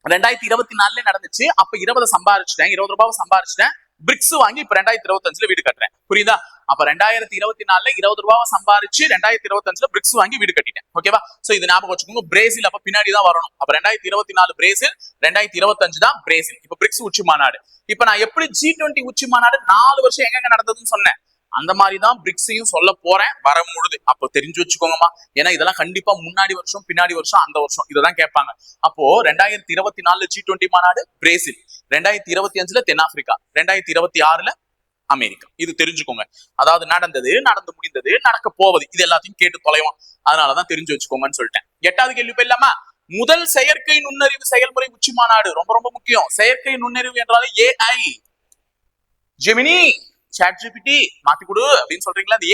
2024 நடந்துச்சு. அப்ப 20 சம்பாரிச்சிட்டேன், 20 ரூபாய் சம்பாரிச்சிட்டேன். பிரிக்ஸ் வாங்கி இப்ப 2025 வீடு கட்டுறேன். புரியுதா? அப்ப 2024 20 ரூபாய் சம்பாரிச்சு 2025 பிரிக்ஸ் வாங்கி வீடு கட்டிட்டேன். ஓகேவா? சோ இது ஞாபகம் வச்சுக்கோங்க. பிரேசில் அப்ப பின்னாடி தான் வரணும். அப்ப 2024 பிரேசில், 2025 தான் பிரேசில். இப்ப பிரிக்ஸ் உச்சி மாநாடு. இப்ப நான் எப்படி G20 உச்சி மாநாடு 4 வருஷம் எங்க நடந்ததுன்னு சொன்னேன், அந்த மாதிரிதான் பிரிக்ஸையும் சொல்ல போறேன் வரும்பொழுது. அப்போ தெரிஞ்சு வச்சுக்கோங்கம்மா. ஏன்னா இதெல்லாம் கண்டிப்பா முன்னாடி வருஷம், பின்னாடி வருஷம், அந்த வருஷம் இததான் கேட்பாங்க. அப்போ 2024 G20 மாநாடு பிரேசில், 2025 தென்னாப்பிரிக்கா, 2026 அமெரிக்கா. இது தெரிஞ்சுக்கோங்க. அதாவது நடந்தது, நடந்து முடிந்தது, நடக்க போவது, இது எல்லாத்தையும் கேட்டு தொலைவோம். அதனாலதான் தெரிஞ்சு வச்சுக்கோங்கன்னு சொல்லிட்டேன். 8வது கேள்வி போயிடலாமா? முதல் செயற்கை நுண்ணறிவு செயல்முறை உச்சி மாநாடு ரொம்ப ரொம்ப முக்கியம். செயற்கை நுண்ணறிவு என்றாலே AI, ஜெமினி, ChatGPT மாத்தி கொடு அப்படின்னு சொல்றீங்களா? அது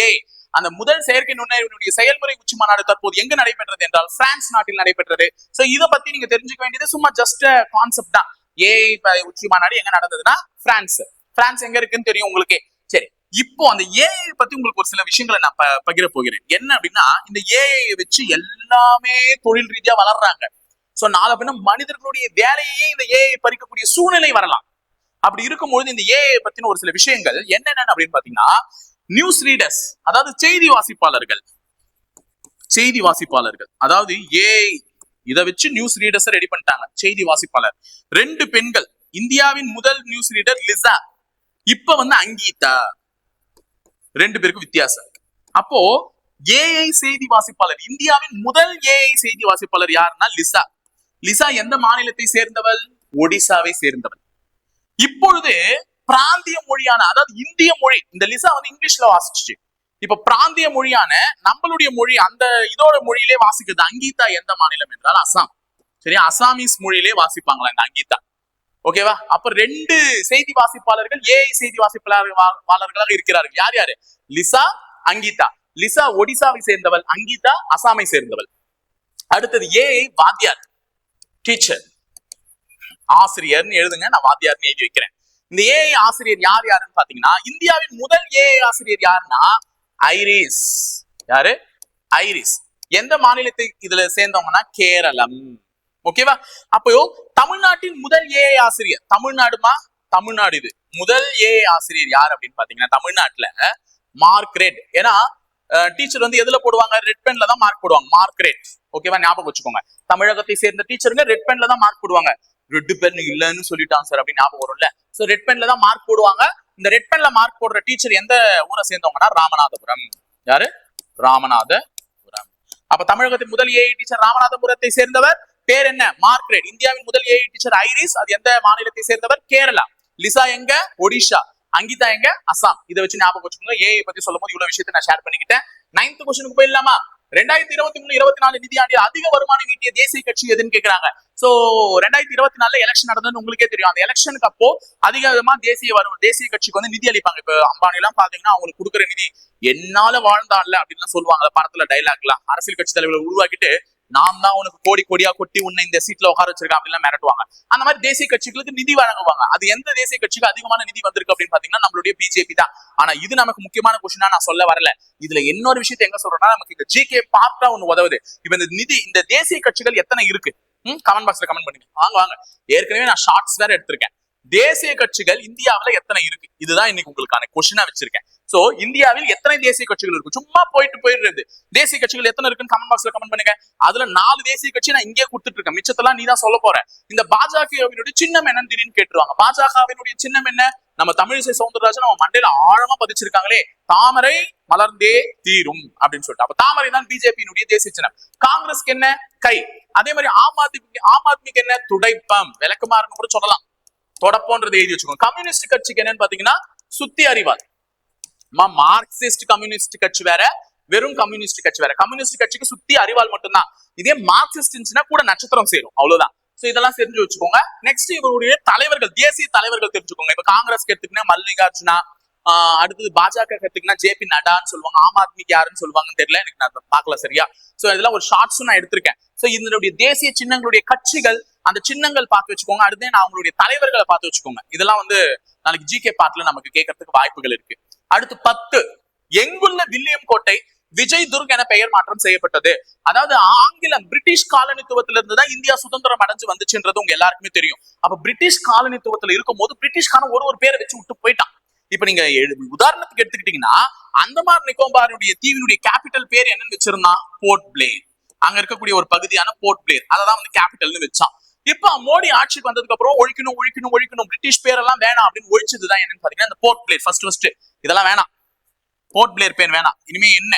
அந்த முதல் செயற்கை நுண்ணறிவினுடைய செயல்முறை உச்சி மாநாடு தற்போது எங்க நடைபெற்றது என்றால் பிரான்ஸ் நாட்டில் நடைபெற்றது. சோ இத பத்தி நீங்க தெரிஞ்சுக்க வேண்டியது சும்மா ஜஸ்ட் கான்செப்ட் தான். AI உச்சி மாநாடு எங்க நடந்ததுன்னா பிரான்ஸ் எங்க இருக்குன்னு தெரியும் உங்களுக்கே. சரி, இப்போ அந்த AI பத்தி உங்களுக்கு ஒரு சில விஷயங்களை நான் பகிர போகிறேன். என்ன அப்படின்னா, இந்த AI வச்சு எல்லாமே தொழில் ரீதியா வளர்றாங்க. சோ நாளை பின்ன மனிதர்களுடைய வேலையே இந்த AI பறிக்கக்கூடிய சூழ்நிலை வரலாம். அப்படி இருக்கும்போது இந்த AI பத்தின ஒரு சில விஷயங்கள் என்னென்ன அப்படின்னு பாத்தீங்கன்னா, நியூஸ் ரீடர்ஸ், அதாவது செய்தி வாசிப்பாளர்கள், அதாவது AI இதை வச்சு நியூஸ் ரீடர்ஸ் ரெடி பண்ணிட்டாங்க. செய்தி வாசிப்பாளர் 2 பெண்கள். இந்தியாவின் முதல் நியூஸ் ரீடர் லிசா, இப்ப அங்கீதா. 2 பேருக்கு வித்தியாசம். அப்போ AI செய்தி வாசிப்பாளர், இந்தியாவின் முதல் AI செய்தி வாசிப்பாளர் யாருன்னா லிசா எந்த மாநிலத்தை சேர்ந்தவள்? ஒடிசாவை சேர்ந்தவள். இப்பொழுது பிராந்திய மொழியான, அதாவது இந்திய மொழி, இந்த லிசா இங்கிலீஷ்ல வாசிச்சு, இப்ப பிராந்திய மொழியான நம்மளுடைய மொழி, அந்த இதோட மொழியிலே வாசிக்குது. அங்கீதா எந்த மாநிலம் என்றால் அசாம். சரியா? அசாமீஸ் மொழியிலே வாசிப்பாங்களா இந்த அங்கீதா. ஓகேவா? அப்ப 2 செய்தி வாசிப்பாளர்கள் AI செய்தி வாசிப்பாளர்களாக இருக்கிறார்கள். யாரு? லிசா, அங்கீதா. லிசா ஒடிசாவை சேர்ந்தவள், அங்கீதா அசாமை சேர்ந்தவள். அடுத்தது AI வாத்தியார், டீச்சர், ஆசிரியர்னு எழுதுங்க, நான் வாத்தியார்னு எழுதி வைக்கிறேன். இந்த AI ஆசிரியர் யாருன்னு பாத்தீங்கன்னா, இந்தியாவின் முதல் AI ஆசிரியர் யாருன்னா ஐரிஸ். யாரு? ஐரிஸ். எந்த மாநிலத்தை இதுல சேர்ந்தவங்கன்னா கேரளம். ஓகேவா? அப்போ தமிழ்நாட்டின் முதல் AI ஆசிரியர், தமிழ்நாடு இது முதல் AI ஆசிரியர் யார் அப்படின்னு பாத்தீங்கன்னா, தமிழ்நாட்டுல மார்க்ரெட். ஏன்னா டீச்சர் எதுல போடுவாங்க? ரெட் பென்ல தான் மார்க் போடுவாங்க. மார்க்ரெட். ஓகேவா? ஞாபகம் வச்சுக்கோங்க. தமிழகத்தை சேர்ந்த டீச்சருங்க ரெட் பென்ல தான் மார்க் போடுவாங்க. ரெட் பென் இல்லன்னு சொல்லிட்டாங்க சார் அப்படின்னு ஞாபகம் வரும்ல. சோ ரெட் பென்ல தான் மார்க் போடுவாங்க. இந்த ரெட் பென்ல மார்க் போடுற டீச்சர் எந்த ஊரை சேர்ந்தவங்கன்னா ராமநாதபுரம். யாரு? ராமநாதபுரம். அப்ப தமிழகத்தின் முதல் AI டீச்சர் ராமநாதபுரத்தை சேர்ந்தவர். பேர் என்ன? மார்க்ரெட். இந்தியாவின் முதல் AI டீச்சர் ஐரிஸ். அது எந்த மாநிலத்தை சேர்ந்தவர்? கேரளா. லிசா எங்க? ஒடிஷா. அங்கீதா எங்க? அசாம். இதை வச்சு ஞாபகம் வச்சுக்கோங்க. AI பத்தி சொல்லும் போது இவ்வளவு விஷயத்தை நான் ஷேர் பண்ணிக்கிட்டேன். 9th கொஸ்டினுக்கு போயிடலாமா? 2023-24 நிதியாண்டில் அதிக வருமானம் ஈட்டிய தேசிய கட்சி எதுன்னு கேக்குறாங்க. சோ 2024 எலெக்ஷன் நடந்ததுன்னு உங்களுக்கே தெரியும். அந்த எலெக்ஷனுக்கு அப்போ அதிகமா தேசிய கட்சிக்கு நிதி அளிப்பாங்க. இப்ப அம்பானி எல்லாம் பாத்தீங்கன்னா அவங்களுக்கு கொடுக்குற நிதி என்னால வாழ்ந்தான்ல அப்படின்னு சொல்லுவாங்க படத்துல டைலாக்லாம். அரசியல் கட்சி தலைவர்களை உருவாக்கிட்டு நாம் தான் உனக்கு கோடி கோடியா கொட்டி உன்னை இந்த சீட்ல உட்கார வச்சிருக்கேன் அப்படிலாம் மிரட்டுவாங்க. அந்த மாதிரி தேசிய கட்சிகளுக்கு நிதி வழங்குவாங்க. அது எந்த தேசிய கட்சிக்கு அதிகமான நிதி வந்திருக்கு அப்படின்னு பாத்தீங்கன்னா நம்மளுடைய பிஜேபி தான். ஆனா இது நமக்கு முக்கியமான கொஸ்டினா நான் சொல்ல வரல. இதுல இன்னொரு விஷயத்தை எங்க சொல்றேன்னா, நமக்கு இந்த ஜிகே பார்ட்டா ஒண்ணு உதவுது. இப்ப இந்த தேசிய கட்சிகள் எத்தனை இருக்கு? கமெண்ட் பாக்ஸ்ல கமெண்ட் பண்ணுங்க. வாங்க வாங்க. ஏற்கனவே நான் ஷார்ட்ஸ் வேற எடுத்திருக்கேன். தேசிய கட்சிகள் இந்தியாவில் எத்தனை இருக்கு? இதுதான் இன்னைக்கு உங்களுக்கான கொஸ்டினா வச்சிருக்கேன். சோ இந்தியாவில் எத்தனை தேசிய கட்சிகள் இருக்கு? சும்மா போயிடுறது. தேசிய கட்சிகள் எத்தனை இருக்குன்னு கமெண்ட் பாக்ஸ்ல கமெண்ட் பண்ணுங்க. அதுல 4 தேசிய கட்சி நான் இங்கே கொடுத்துட்டு இருக்கேன். மிச்சத்தெல்லாம் நீ தான் சொல்ல போற. இந்த பாஜகவினுடைய சின்னம் என்னன்னு திடீர்னு கேட்டுருவாங்க. பாஜகவினுடைய சின்னம் என்ன? நம்ம தமிழிசை சவுந்தரராஜன் நம்ம மண்டையில ஆழமா பதிச்சிருக்காங்களே, தாமரை மலர்ந்தே தீரும் அப்படின்னு சொல்லிட்டு. அப்ப தாமரை தான் பிஜேபியினுடைய தேசிய சின்னம். காங்கிரஸ்க்கு என்ன? கை. அதே மாதிரி ஆம் ஆத்மிக்கு என்ன? துடைப்பம். விளக்குமாறுன்னு கூட சொல்லலாம். தொடப்போன்றது எழுதி வச்சுக்கோங்க. கம்யூனிஸ்ட் கட்சிக்கு என்னன்னு பாத்தீங்கன்னா சுத்தி அறிவால். மார்க்சிஸ்ட் கம்யூனிஸ்ட் கட்சி வேற, வெறும் கம்யூனிஸ்ட் கட்சி வேற. கம்யூனிஸ்ட் கட்சிக்கு சுத்தி அறிவால் மட்டும்தான். இதே மார்க்சிஸ்ட் கூட நட்சத்திரம் சேரும், அவ்வளவுதான். சோ இதெல்லாம் தெரிஞ்சு வச்சுக்கோங்க. நெக்ஸ்ட் இவருடைய தலைவர்கள், தேசிய தலைவர்கள் தெரிஞ்சுக்கோங்க. இப்ப காங்கிரஸ் எடுத்துக்கினா மல்லிகார்ஜுனா, அடுத்தது பாஜக எடுத்துக்கினா ஜேபி நட்டான்னு சொல்லுவாங்க. ஆம் ஆத்மிக்கு யாருன்னு சொல்லுவாங்கன்னு தெரியல, எனக்கு நான் பார்க்கல சரியா. சோ இதெல்லாம் ஒரு ஷார்ட்ஸும் நான் எடுத்திருக்கேன். சோ இதனுடைய தேசிய சின்னங்களுடைய கட்சிகள், அந்த சின்னங்கள் பார்த்து வச்சுக்கோங்க. அடுத்து நான் அவங்களுடைய தலைவர்களை பார்த்து வச்சுக்கோங்க. இதெல்லாம் வந்து நாளைக்கு ஜிகே பார்ட்ல நமக்கு கேட்கறதுக்கு வாய்ப்புகள் இருக்கு. அடுத்து 10, எங்குள்ள வில்லியம் கோட்டை விஜய் துர்க் என பெயர் மாற்றம் செய்யப்பட்டது. அதாவது ஆங்கிலம் பிரிட்டிஷ் காலனித்துவத்திலிருந்து தான் இந்தியா சுதந்திரம் அடைஞ்சு வந்துச்சுன்றது உங்க எல்லாருக்குமே தெரியும். அப்ப பிரிட்டிஷ் காலனித்துவத்துல இருக்கும் போது பிரிட்டிஷ்கான ஒரு பேரை வச்சு விட்டு போயிட்டான். இப்ப நீங்க உதாரணத்துக்கு எடுத்துக்கிட்டீங்கன்னா, அந்தமான் நிக்கோபாருடைய தீவினுடைய கேபிட்டல் பேர் என்னன்னு வச்சிருந்தான்? போர்ட் பிளேர். அங்க இருக்கக்கூடிய ஒரு பகுதியான போர்ட் பிளேர், அததான் வந்து கேபிட்டல்னு வச்சான். இப்ப மோடி ஆட்சிக்கு வந்ததுக்கு அப்புறம் ஒழிக்கணும் பிரிட்டிஷ் பேரெல்லாம் வேணாம் அப்படின்னு ஒழிச்சதுதான் என்னன்னு பாத்தீங்கன்னா இந்த போர்ட் பிளேர். ஃபர்ஸ்ட் இதெல்லாம் வேணாம், போர்ட் பிளேர் பேர் வேணாம், இனிமே என்ன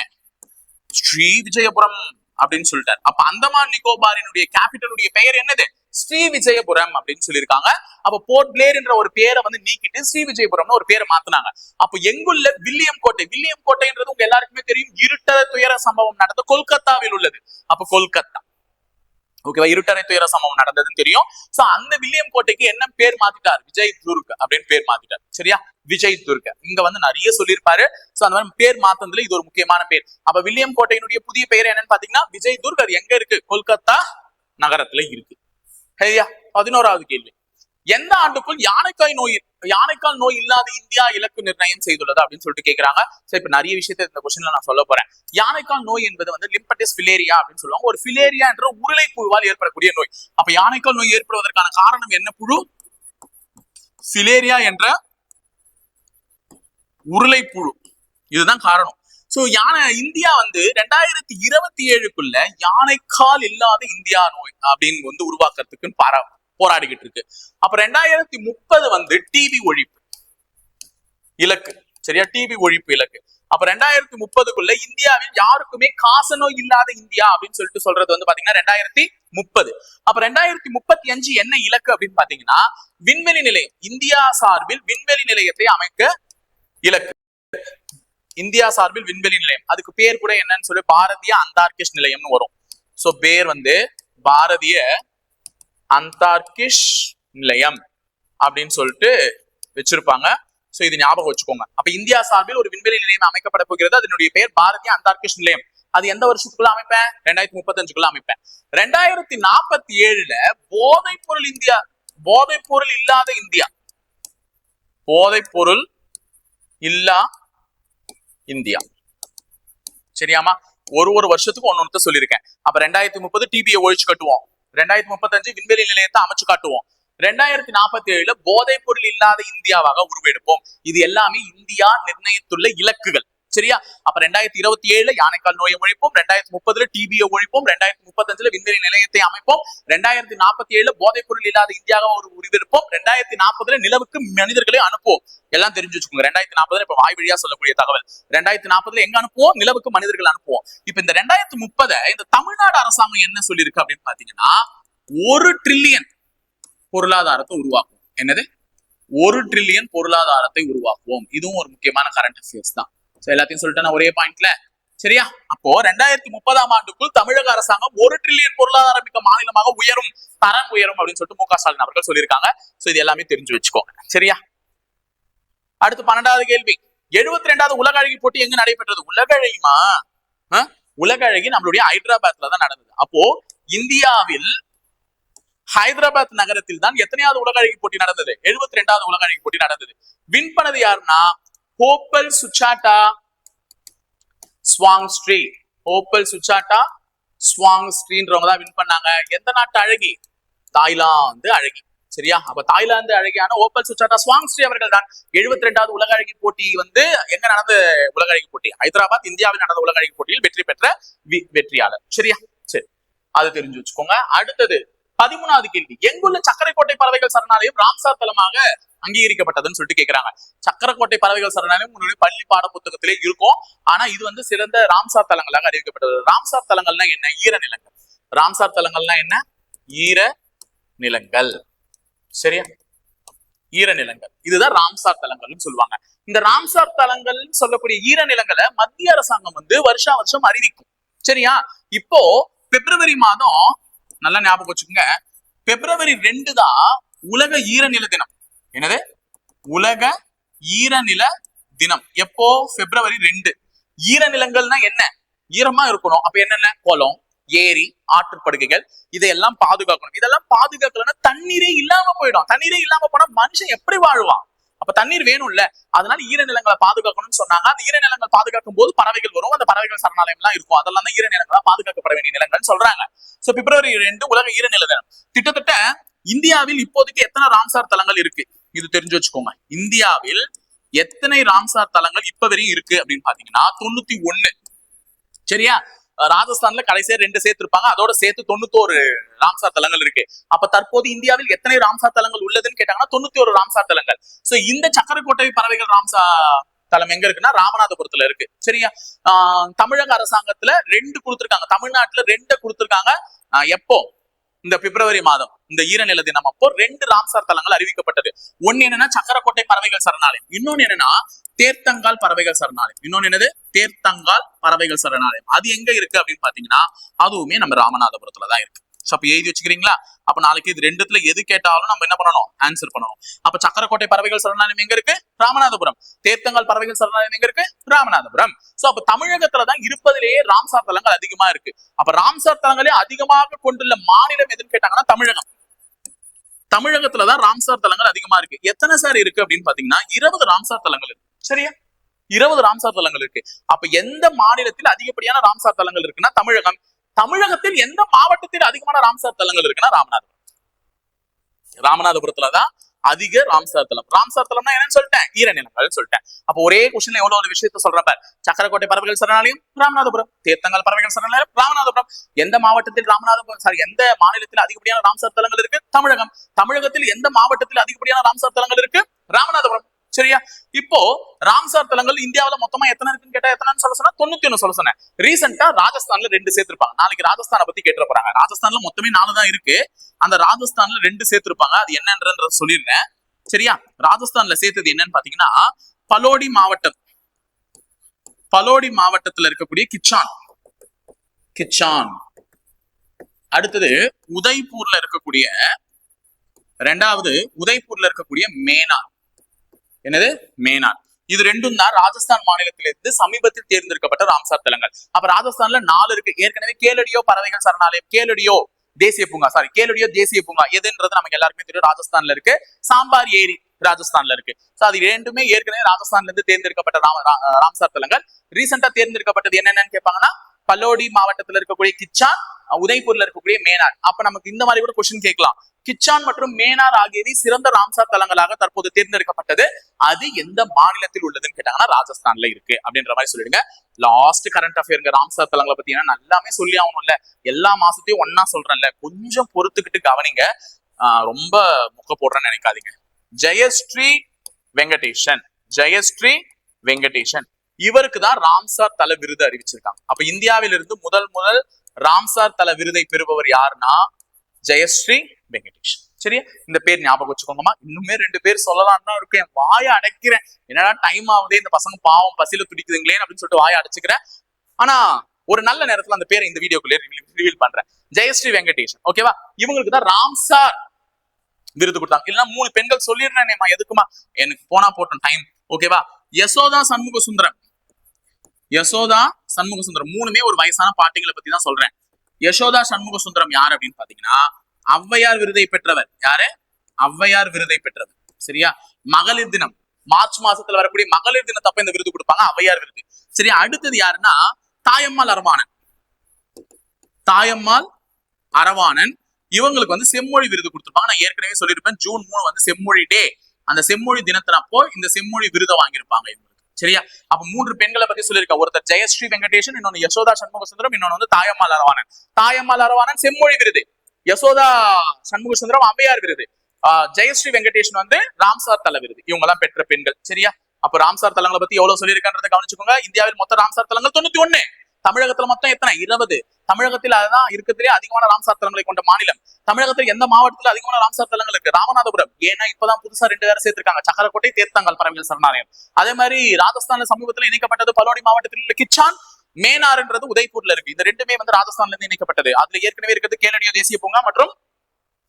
ஸ்ரீ விஜயபுரம் அப்படின்னு சொல்லிட்டார். அப்ப அந்தமான் நிக்கோபாரினுடைய கேபிட்டலுடைய பெயர் என்னது? ஸ்ரீ விஜயபுரம் அப்படின்னு சொல்லியிருக்காங்க. அப்ப போர்ட் பிளேர் என்ற ஒரு பேரை வந்து நீக்கிட்டு ஸ்ரீ விஜயபுரம்னு ஒரு பேரை மாத்தினாங்க. அப்ப எங்குள்ள வில்லியம் கோட்டைன்றது உங்க எல்லாருக்குமே தெரியும். இருட்டற துயர சம்பவம் நடந்த கொல்கத்தாவில் உள்ளது. அப்ப கொல்கத்தா, ஓகேவா? இருட்டறை துயர சம்பவம் நடந்ததுன்னு தெரியும். சோ அந்த வில்லியம் கோட்டைக்கு என்ன பேர் மாத்திட்டார்? விஜய் துர்க் அப்படின்னு பேர் மாத்திட்டார். சரியா? விஜய் துர்க் இங்க வந்து நிறைய சொல்லியிருப்பாரு. சோ அந்த மாதிரி பேர் மாத்ததுல இது ஒரு முக்கியமான பேர். அப்ப வில்லியம் கோட்டையினுடைய புதிய பெயர் என்னன்னு பாத்தீங்கன்னா விஜய் துர்க். அது எங்க இருக்கு? கொல்கத்தா நகரத்துல இருக்கு. சரியா? 11வது கேள்வி, எந்த ஆண்டுக்குள் யானைக்கால் நோய் இல்லாத இந்தியா இலக்கு நிர்ணயம் செய்துள்ளது அப்படின்னு சொல்லிட்டு கேக்குறாங்க. சோ இப்ப நிறைய விஷயத்தை இந்த கொஸ்டின்ல நான் சொல்ல போறேன். யானைக்கால் நோய் என்பது வந்து லிம்பட்டிஸ் ஃபிலேரியா அப்படின்னு சொல்லுவாங்க. ஒரு ஃபிலேரியா என்ற உருளை புழுவால் ஏற்படக்கூடிய நோய். அப்ப யானைக்கால் நோய் ஏற்படுவதற்கான காரணம் என்ன புழு? ஃபிலேரியா என்ற உருளை புழு, இதுதான் காரணம். சோ இந்தியா வந்து 2027க்குள்ள யானைக்கால் இல்லாத இந்தியா நோய் அப்படின்னு வந்து உருவாக்குறதுக்கு போராடிக்கிட்டு இருக்கு. அப்ப 2030 வந்து டிபி ஒழிப்பு இலக்கு. சரியா? டிபி ஒழிப்பு இலக்கு. அப்ப 2030க்குள்ள இந்தியாவில் யாருக்குமே காசநோய் இல்லாத இந்தியா அப்படின்னு சொல்லிட்டு சொல்றது வந்து பாத்தீங்கன்னா 2030. அப்ப 2035 என்ன இலக்கு அப்படின்னு பாத்தீங்கன்னா விண்வெளி நிலையம், இந்தியா சார்பில் விண்வெளி நிலையத்தை அமைக்க இலக்கு. இந்தியா சார்பில் விண்வெளி நிலையம், அதுக்கு பேர் கூட என்னன்னு சொல்லி பாரதிய அந்தார்கிஷ் நிலையம்னு வரும். சோ பேர் வந்து பாரதிய அந்தார்கிஷ் நிலையம் அப்படின்னு சொல்லிட்டு வச்சிருப்பாங்க. சோ இது ஞாபகம் வச்சுக்கோங்க. அப்ப இந்தியா சார்பில் ஒரு விண்வெளி நிலையம் அமைக்கப்பட போகிறது. அதனுடைய பெயர் பாரதிய அந்தார்கிஷ் நிலையம். அது எந்த வருஷத்துக்குள்ள அமைப்பேன்? 2035க்குள்ள அமைப்பேன். 2047ல போதைப் பொருள் இல்லாத இந்தியா, போதைப் பொருள் இல்லா இந்தியா. சரியாமா? ஒரு வருஷத்துக்கு ஒன்னொன்னு சொல்லியிருக்கேன். அப்ப 2030 டிபியை ஒழிச்சு கட்டுவோம். 2035 விண்வெளி நிலையத்தை அமைச்சு காட்டுவோம். 2047ல போதைப் பொருள் இல்லாத இந்தியாவாக உருவெடுப்போம். இது எல்லாமே இந்தியா நிர்ணயித்துள்ள இலக்குகள். சரியா? அப்ப 2027ல யானைக்கால் நோயை ஒழிப்போம், 2030ல டிபியை ஒழிப்போம், 2035ல விண்வெளி நிலையத்தை அமைப்போம், 2047ல போதைப் பொருள் இல்லாத இந்தியாவை ஒரு உருவெடுப்போம், 2040ல நிலவுக்கு மனிதர்களை அனுப்புவோம். எல்லாம் தெரிஞ்சு வச்சுக்கோங்க. 2040 இப்ப வாய் வழியா சொல்லக்கூடிய தகவல். 2040ல எங்க அனுப்புவோம்? நிலவுக்கு மனிதர்கள் அனுப்புவோம். இப்ப இந்த 2030 இந்த தமிழ்நாடு அரசாங்கம் என்ன சொல்லியிருக்கு அப்படின்னு பாத்தீங்கன்னா 1 ட்ரில்லியன் பொருளாதாரத்தை உருவாக்கும். என்னது? 1 ட்ரில்லியன் பொருளாதாரத்தை உருவாக்குவோம். இதுவும் ஒரு முக்கியமான கரண்ட் அஃபேர்ஸ் தான். எல்லாத்தையும் சொல்லிட்டேன் ஒரே பாயிண்ட்ல. சரியா? அப்போ 2030ஆம் ஆண்டுக்குள் தமிழக அரசாங்கம் 1 ட்ரில்லியன் பொருளாதார மிக்க மாநிலமாக தரம் உயரும் அப்படின்னு சொல்லிட்டு மு க ஸ்டாலின் அவர்கள் சொல்லியிருக்காங்க. சோ இது எல்லாமே தெரிஞ்சு வச்சுக்கோங்க. சரியா? அடுத்து 12வது கேள்வி, 72வது உலக அழகி போட்டி எங்க நடைபெற்றது? உலக அழகி நம்மளுடைய ஹைதராபாத்ல தான் நடந்தது. அப்போ இந்தியாவில் ஹைதராபாத் நகரத்தில் தான் எத்தனையாவது உலக அழகி போட்டி நடந்தது? 72வது உலக அழகி போட்டி நடந்தது. வின் பண்ணது யாருன்னா ஹோப்பல் சுச்சாட்டா ஸ்வாங்ஸ்ட்ரீட். ஹோப்பல் சுச்சாட்டா ஸ்வாங் ஸ்ரீன்றவங்க தான் வின் பண்ணாங்க. எந்த நாட்டு அழகி? தாய்லாந்து அழகி. சரியா? அப்ப தாய்லாந்து அழகியான ஓபல் சுஜாதா ஸ்வாங்ஸ்ரீ அவர்கள் தான் 72வது உலக அழகி போட்டி வந்து எங்க நடந்த உலக அழகி போட்டி? ஹைதராபாத், இந்தியாவில் நடந்த உலக அழகி போட்டியில் வெற்றி பெற்ற வெற்றியாளர். சரியா? சரி, அது தெரிஞ்சு வச்சுக்கோங்க. அடுத்தது 13வது கேள்வி. எங்குள்ள சக்கரைக்கோட்டை பறவைகள் சரணாலயம் ராம்சார் தலமாக அங்கீகரிக்கப்பட்டதுன்னு சொல்லிட்டு கேக்குறாங்க. சக்கரக்கோட்டை பறவைகள் சரணாலயம் உங்களுடைய பள்ளி பாட புத்தகத்திலே இருக்கும். ஆனா இது வந்து சிறந்த ராம்சார் தலங்களாக அறிவிக்கப்பட்டது. ராம்சார் தலங்கள்னா என்ன? ஈர நிலங்கள். ராம்சார் தலங்கள்னா என்ன? ஈர நிலங்கள். சரியா? ஈர நிலங்கள், இதுதான் ராம்சார் தலங்கள்னு சொல்லுவாங்க. இந்த ராம்சார் தலங்கள் சொல்லக்கூடிய ஈர நிலங்களை மத்திய அரசாங்கம் வந்து வருஷா வருஷம் அறிவிக்கும். சரியா? இப்போ பிப்ரவரி மாதம் நல்லா ஞாபகம் வச்சுக்கோங்க, பிப்ரவரி 2 தான் உலக ஈரநில தினம். என்னது? உலக ஈரநில தினம். எப்போ? பிப்ரவரி 2. ஈரநிலங்கள்னா என்ன? ஈரமா இருக்கணும். அப்ப என்னென்ன? குளம், ஏரி, ஆற்றுப்படுகைகள், இதையெல்லாம் பாதுகாக்கணும். இதெல்லாம் பாதுகாக்கலன்னா தண்ணீரே இல்லாம போயிடும். தண்ணீரே இல்லாம போனா மனுஷன் எப்படி வாழ்வான்? அப்ப தண்ணீர் வேணும்ல, அதனால ஈரநிலங்களை பாதுகாக்கணும்னு சொன்னாங்க. அந்த ஈரநிலங்கள் பாதுகாக்கும் போது பறவைகள் வரும், அந்த பறவைகள் சரணாலயம் எல்லாம் இருக்கும். அதெல்லாம் தான் ஈரநிலங்களா பாதுகாக்கப்பட வேண்டிய நிலங்கள் சொல்றாங்க. சோ பிப்ரவரி 2 உலக ஈரநில தினம். கிட்டத்தட்ட இந்தியாவில் இப்போதைக்கு எத்தனை ராம்சார் தலங்கள் இருக்கு? இது தெரிஞ்சு வச்சுக்கோங்க. இந்தியாவில் எத்தனை ராம்சார் தலங்கள் இப்ப வரையும் இருக்கு அப்படின்னு பாத்தீங்கன்னா 91. சரியா? ராஜஸ்தான்ல கடைசியா 2 சேர்த்து இருப்பாங்க, அதோட சேர்த்து 91 ராம்சார் தலங்கள் இருக்கு. அப்ப தற்போது இந்தியாவில் எத்தனை ராம்சார் தலங்கள் உள்ளதுன்னு கேட்டாங்கன்னா 91 ராம்சார் தலங்கள். சோ இந்த சக்கரக்கோட்டை பறவைகள் ராம்சார் தலம் எங்க இருக்குன்னா ராமநாதபுரத்துல இருக்கு. சரியா? தமிழக அரசாங்கத்துல 2 கொடுத்திருக்காங்க, தமிழ்நாட்டுல 2 கொடுத்திருக்காங்க. எப்போ? இந்த பிப்ரவரி மாதம் இந்த ஈரநில தினம் அப்போ 2 ராம்சார் தலங்கள் அறிவிக்கப்பட்டது. ஒன்னு என்னன்னா சக்கரக்கோட்டை பறவைகள் சரணாலயம், இன்னொன்னு என்னன்னா தேர்த்தங்கால் பறவைகள் சரணாலயம். இன்னொன்னு என்னது? தேர்த்தங்கால் பறவைகள் சரணாலயம். அது எங்க இருக்கு அப்படின்னு பாத்தீங்கன்னா அதுவுமே நம்ம ராமநாதபுரத்துலதான் இருக்கு. அப்ப எழுதி வச்சுக்கிறீங்களா? அப்ப நாளைக்கு இது 2த்துல எது கேட்டாலும் நம்ம என்ன பண்ணணும்? ஆன்சர் பண்ணணும். அப்ப சக்கரக்கோட்டை பறவைகள் சரணாலயம் எங்க இருக்கு? ராமநாதபுரம். தேர்த்தங்கால் பறவைகள் சரணாலயம் எங்க இருக்கு? ராமநாதபுரம். சோ அப்ப தமிழகத்துலதான் இருப்பதிலேயே ராம்சார் தலங்கள் அதிகமா இருக்கு. அப்ப ராம்சார் தலங்களே அதிகமாக கொண்டுள்ள மாநிலம் எதுன்னு கேட்டாங்கன்னா தமிழகம். தமிழகத்துலதான் ராம்சார் தலங்கள் அதிகமா இருக்கு. எத்தனை சார் இருக்கு அப்படின்னு பாத்தீங்கன்னா 20 ராம்சார் தலங்கள் இருக்கு. சரியா? 20 ராம்சார் தலங்கள் இருக்கு. அப்ப எந்த மாநிலத்தில் அதிகப்படியான ராம்சார் தலங்கள் இருக்குன்னா தமிழகம். தமிழகத்தில் எந்த மாவட்டத்தில் அதிகமான ராம்சார் தலங்கள் இருக்குன்னா ராமநாதபுரம். ராமநாதபுரத்துலதான் அதிக ராம்சார் தலம். ராம்சார் தலம்னா என்னன்னு சொல்லிட்டேன்? ஈரநிலங்கள் சொல்லிட்டேன். அப்ப ஒரே கொஸ்டின்ல எவ்வளவு ஒரு விஷயத்த சொல்றப்ப சக்கரக்கோட்டை பறவைகள் சரணாலயம் ராமநாதபுரம், தேர்த்தங்கால் பறவைகள் சரணாலயம் ராமநாதபுரம். எந்த மாவட்டத்தில் எந்த மாநிலத்தில் அதிகப்படியான ராம்சார் தலங்கள் இருக்கு? தமிழகம். தமிழகத்தில் எந்த மாவட்டத்தில் அதிகப்படியான ராம்சார் தலங்கள் இருக்கு? ராமநாதபுரம். சரியா? இப்போ ராம்சார் தலங்கள் இந்தியாவில மொத்தமா எத்தனை இருக்குன்னு கேட்டா எத்தனைன்னு சொல்ல சொன்னா 91 சொல்ல சொன்னேன். ரீசெண்டா ராஜஸ்தான்ல 2 சேர்த்திருப்பாங்க. நாளைக்கு ராஜஸ்தானை பத்தி கேட்டு போறாங்க. ராஜஸ்தான்ல மொத்தமே 4 தான் இருக்கு. அந்த ராஜஸ்தான்ல 2 சேர்த்திருப்பாங்க. அது என்னன்றத சொல்லிருந்தேன். சரியா? ராஜஸ்தான்ல சேர்த்தது என்னன்னு பாத்தீங்கன்னா பலோடி மாவட்டம். பலோடி மாவட்டத்துல இருக்கக்கூடிய கிச்சான். அடுத்தது உதய்பூர்ல இருக்கக்கூடிய 2வது உதய்பூர்ல இருக்கக்கூடிய மேனார். என்னது? மேனார். இது 2ம் தான் ராஜஸ்தான் மாநிலத்திலிருந்து சமீபத்தில் தேர்ந்தெடுக்கப்பட்ட ராம்சார் தலங்கள். அப்ப ராஜஸ்தான்ல 4 இருக்கு. ஏற்கனவே கேலடியோ பறவைகள் சரணாலயம், கேலடியோ தேசிய பூங்கா எதுன்றது நமக்கு எல்லாருமே தெரியும். ராஜஸ்தான்ல இருக்கு. சாம்பார் ஏரி ராஜஸ்தான்ல இருக்கு. சோ அது 2மே ஏற்கனவே ராஜஸ்தான்ல இருந்து தேர்ந்தெடுக்கப்பட்ட ராம்சார் தலங்கள். ரீசெண்டா தேர்ந்தெடுக்கப்பட்டது என்னென்னு கேட்பாங்கன்னா பலோடி மாவட்டத்தில் இருக்கக்கூடிய கிச்சான், உதய்பூர்ல இருக்கக்கூடிய மேனார். அப்ப நமக்கு இந்த மாதிரி கூட கொஸ்டின் கேட்கலாம். கிச்சான் மற்றும் மேனார் ஆகியவை சிறந்த ராம்சார் தலங்களாக தற்போது தேர்ந்தெடுக்கப்பட்டது. அது எந்த மாநிலத்தில் உள்ளதுன்னு கேட்டாங்கன்னா ராஜஸ்தான்ல இருக்கு அப்படின்ற மாதிரி சொல்லிடுங்க. லாஸ்ட் கரண்ட் அஃபேருங்க ராம்சார் தலங்களை பத்தி எல்லாமே சொல்லி ஆகணும்ல. எல்லா மாசத்தையும் ஒன்னா சொல்றேன்ல, கொஞ்சம் பொறுத்துக்கிட்டு கவனிங்க. ரொம்ப முக்க போடுறேன்னு நினைக்காதீங்க. ஜெயஸ்ரீ வெங்கடேஷன் இவருக்கு தான் ராம்சார் தல விருது அறிவிச்சிருக்காங்க. அப்ப இந்தியாவிலிருந்து முதல் ராம்சார் தல விருதை பெறுபவர் யாருன்னா ஜெயஸ்ரீ வெங்கடேஷன். சரியா? இந்த பேர் ஞாபகம் வச்சுக்கோங்கம்மா. இன்னுமே 2 பேர் சொல்லலாம்னு தான் இருக்கேன். வாயை அடைக்கிறேன். என்னடா டைம் ஆகுதே, இந்த பசங்க பாவம் பசியில துடிக்குதுங்களே அப்படின்னு சொல்லிட்டு வாயை அடைச்சுக்கிறேன். ஆனா ஒரு நல்ல நேரத்துல அந்த பேரை இந்த வீடியோக்குள்ளே ரிவீல் பண்றேன். ஜெயஸ்ரீ வெங்கடேஷன். ஓகேவா? இவங்களுக்கு தான் ராம்சார் விருது கொடுத்தாங்க. இல்லைன்னா 3 பெண்கள் சொல்லிடுறேன்மா, எதுக்குமா எனக்கு போனா போட்டோம் டைம். ஓகேவா? யசோதா சண்முக சுந்தரம் 3மே ஒரு வயசான பாட்டிகளை பத்தி தான் சொல்றேன். யசோதா சண்முக சுந்தரம் யார் அப்படின்னு பாத்தீங்கன்னா ஔவையார் விருதை பெற்றவர். யாரு? ஔவையார் விருதை பெற்றவர். சரியா? மகளிர் தினம் மார்ச் மாசத்துல வரக்கூடிய மகளிர் தினத்தப்ப இந்த விருது கொடுப்பாங்க, ஔவையார் விருது. சரியா? அடுத்தது யாருன்னா தாயம்மாள் அர்மானன். தாயம்மாள் அரவாணன் இவங்களுக்கு வந்து செம்மொழி விருது கொடுத்திருப்பாங்க. நான் ஏற்கனவே சொல்லியிருப்பேன், ஜூன் 3 வந்து செம்மொழி டே. அந்த செம்மொழி தினத்தினப்போ இந்த செம்மொழி விருதை வாங்கியிருப்பாங்க இவங்களுக்கு. சரியா? அப்ப 3 பெண்களை பத்தி சொல்லியிருக்கேன். ஒருத்தர் ஜெயஸ்ரீ வெங்கடேஷன், இன்னொன்னு யசோதா சண்முக சுந்தரம், இன்னொன்னு வந்து தாயம்மாள் அரவாணன். தாயம்மாள் அரவாணன் செம்மொழி விருது, யசோதா சண்முக சுந்தரம் அம்மையார் விருது, ஜெயஸ்ரீ வெங்கடேஷன் வந்து ராம்சார் தல விருது. இவங்க எல்லாம் பெற்ற பெண்கள். சரியா? அப்ப ராம்சார் தலங்களை பத்தி எவ்வளவு சொல்லியிருக்கான்றதை கவனிச்சுக்கோங்க. இந்தியாவில் மொத்த ராம்சார் தலங்கள் 91. தமிழகத்துல மொத்தம் எத்தனை? 20. தமிழகத்தில் அதுதான் இருக்கிறதுலே அதிகமான ராம்சார் தலங்களை கொண்ட மாநிலம். தமிழகத்தில் எந்த மாவட்டத்தில் அதிகமான ராம்சார் தலங்கள் இருக்கு? ராமநாதபுரம். ஏன்னா இப்பதான் புதுசா 2 வேற சேர்த்திருக்காங்க, சக்கரக்கோட்டை, தேர்த்தங்கல் பறவைகள் சரணாலயம். அதே மாதிரி ராஜஸ்தான்ல சமீபத்தில் இணைக்கப்பட்டது பலோனி மாவட்டத்தில் உள்ள கிச்சான், மேனார்ன்றது உதய்பூர்ல இருக்கு. இந்த 2மே வந்து ராஜஸ்தான்ல இருந்து இணைக்கப்பட்டது. அதுல ஏற்கனவே இருக்கிறது கேலடியோ தேசிய பூங்கா மற்றும்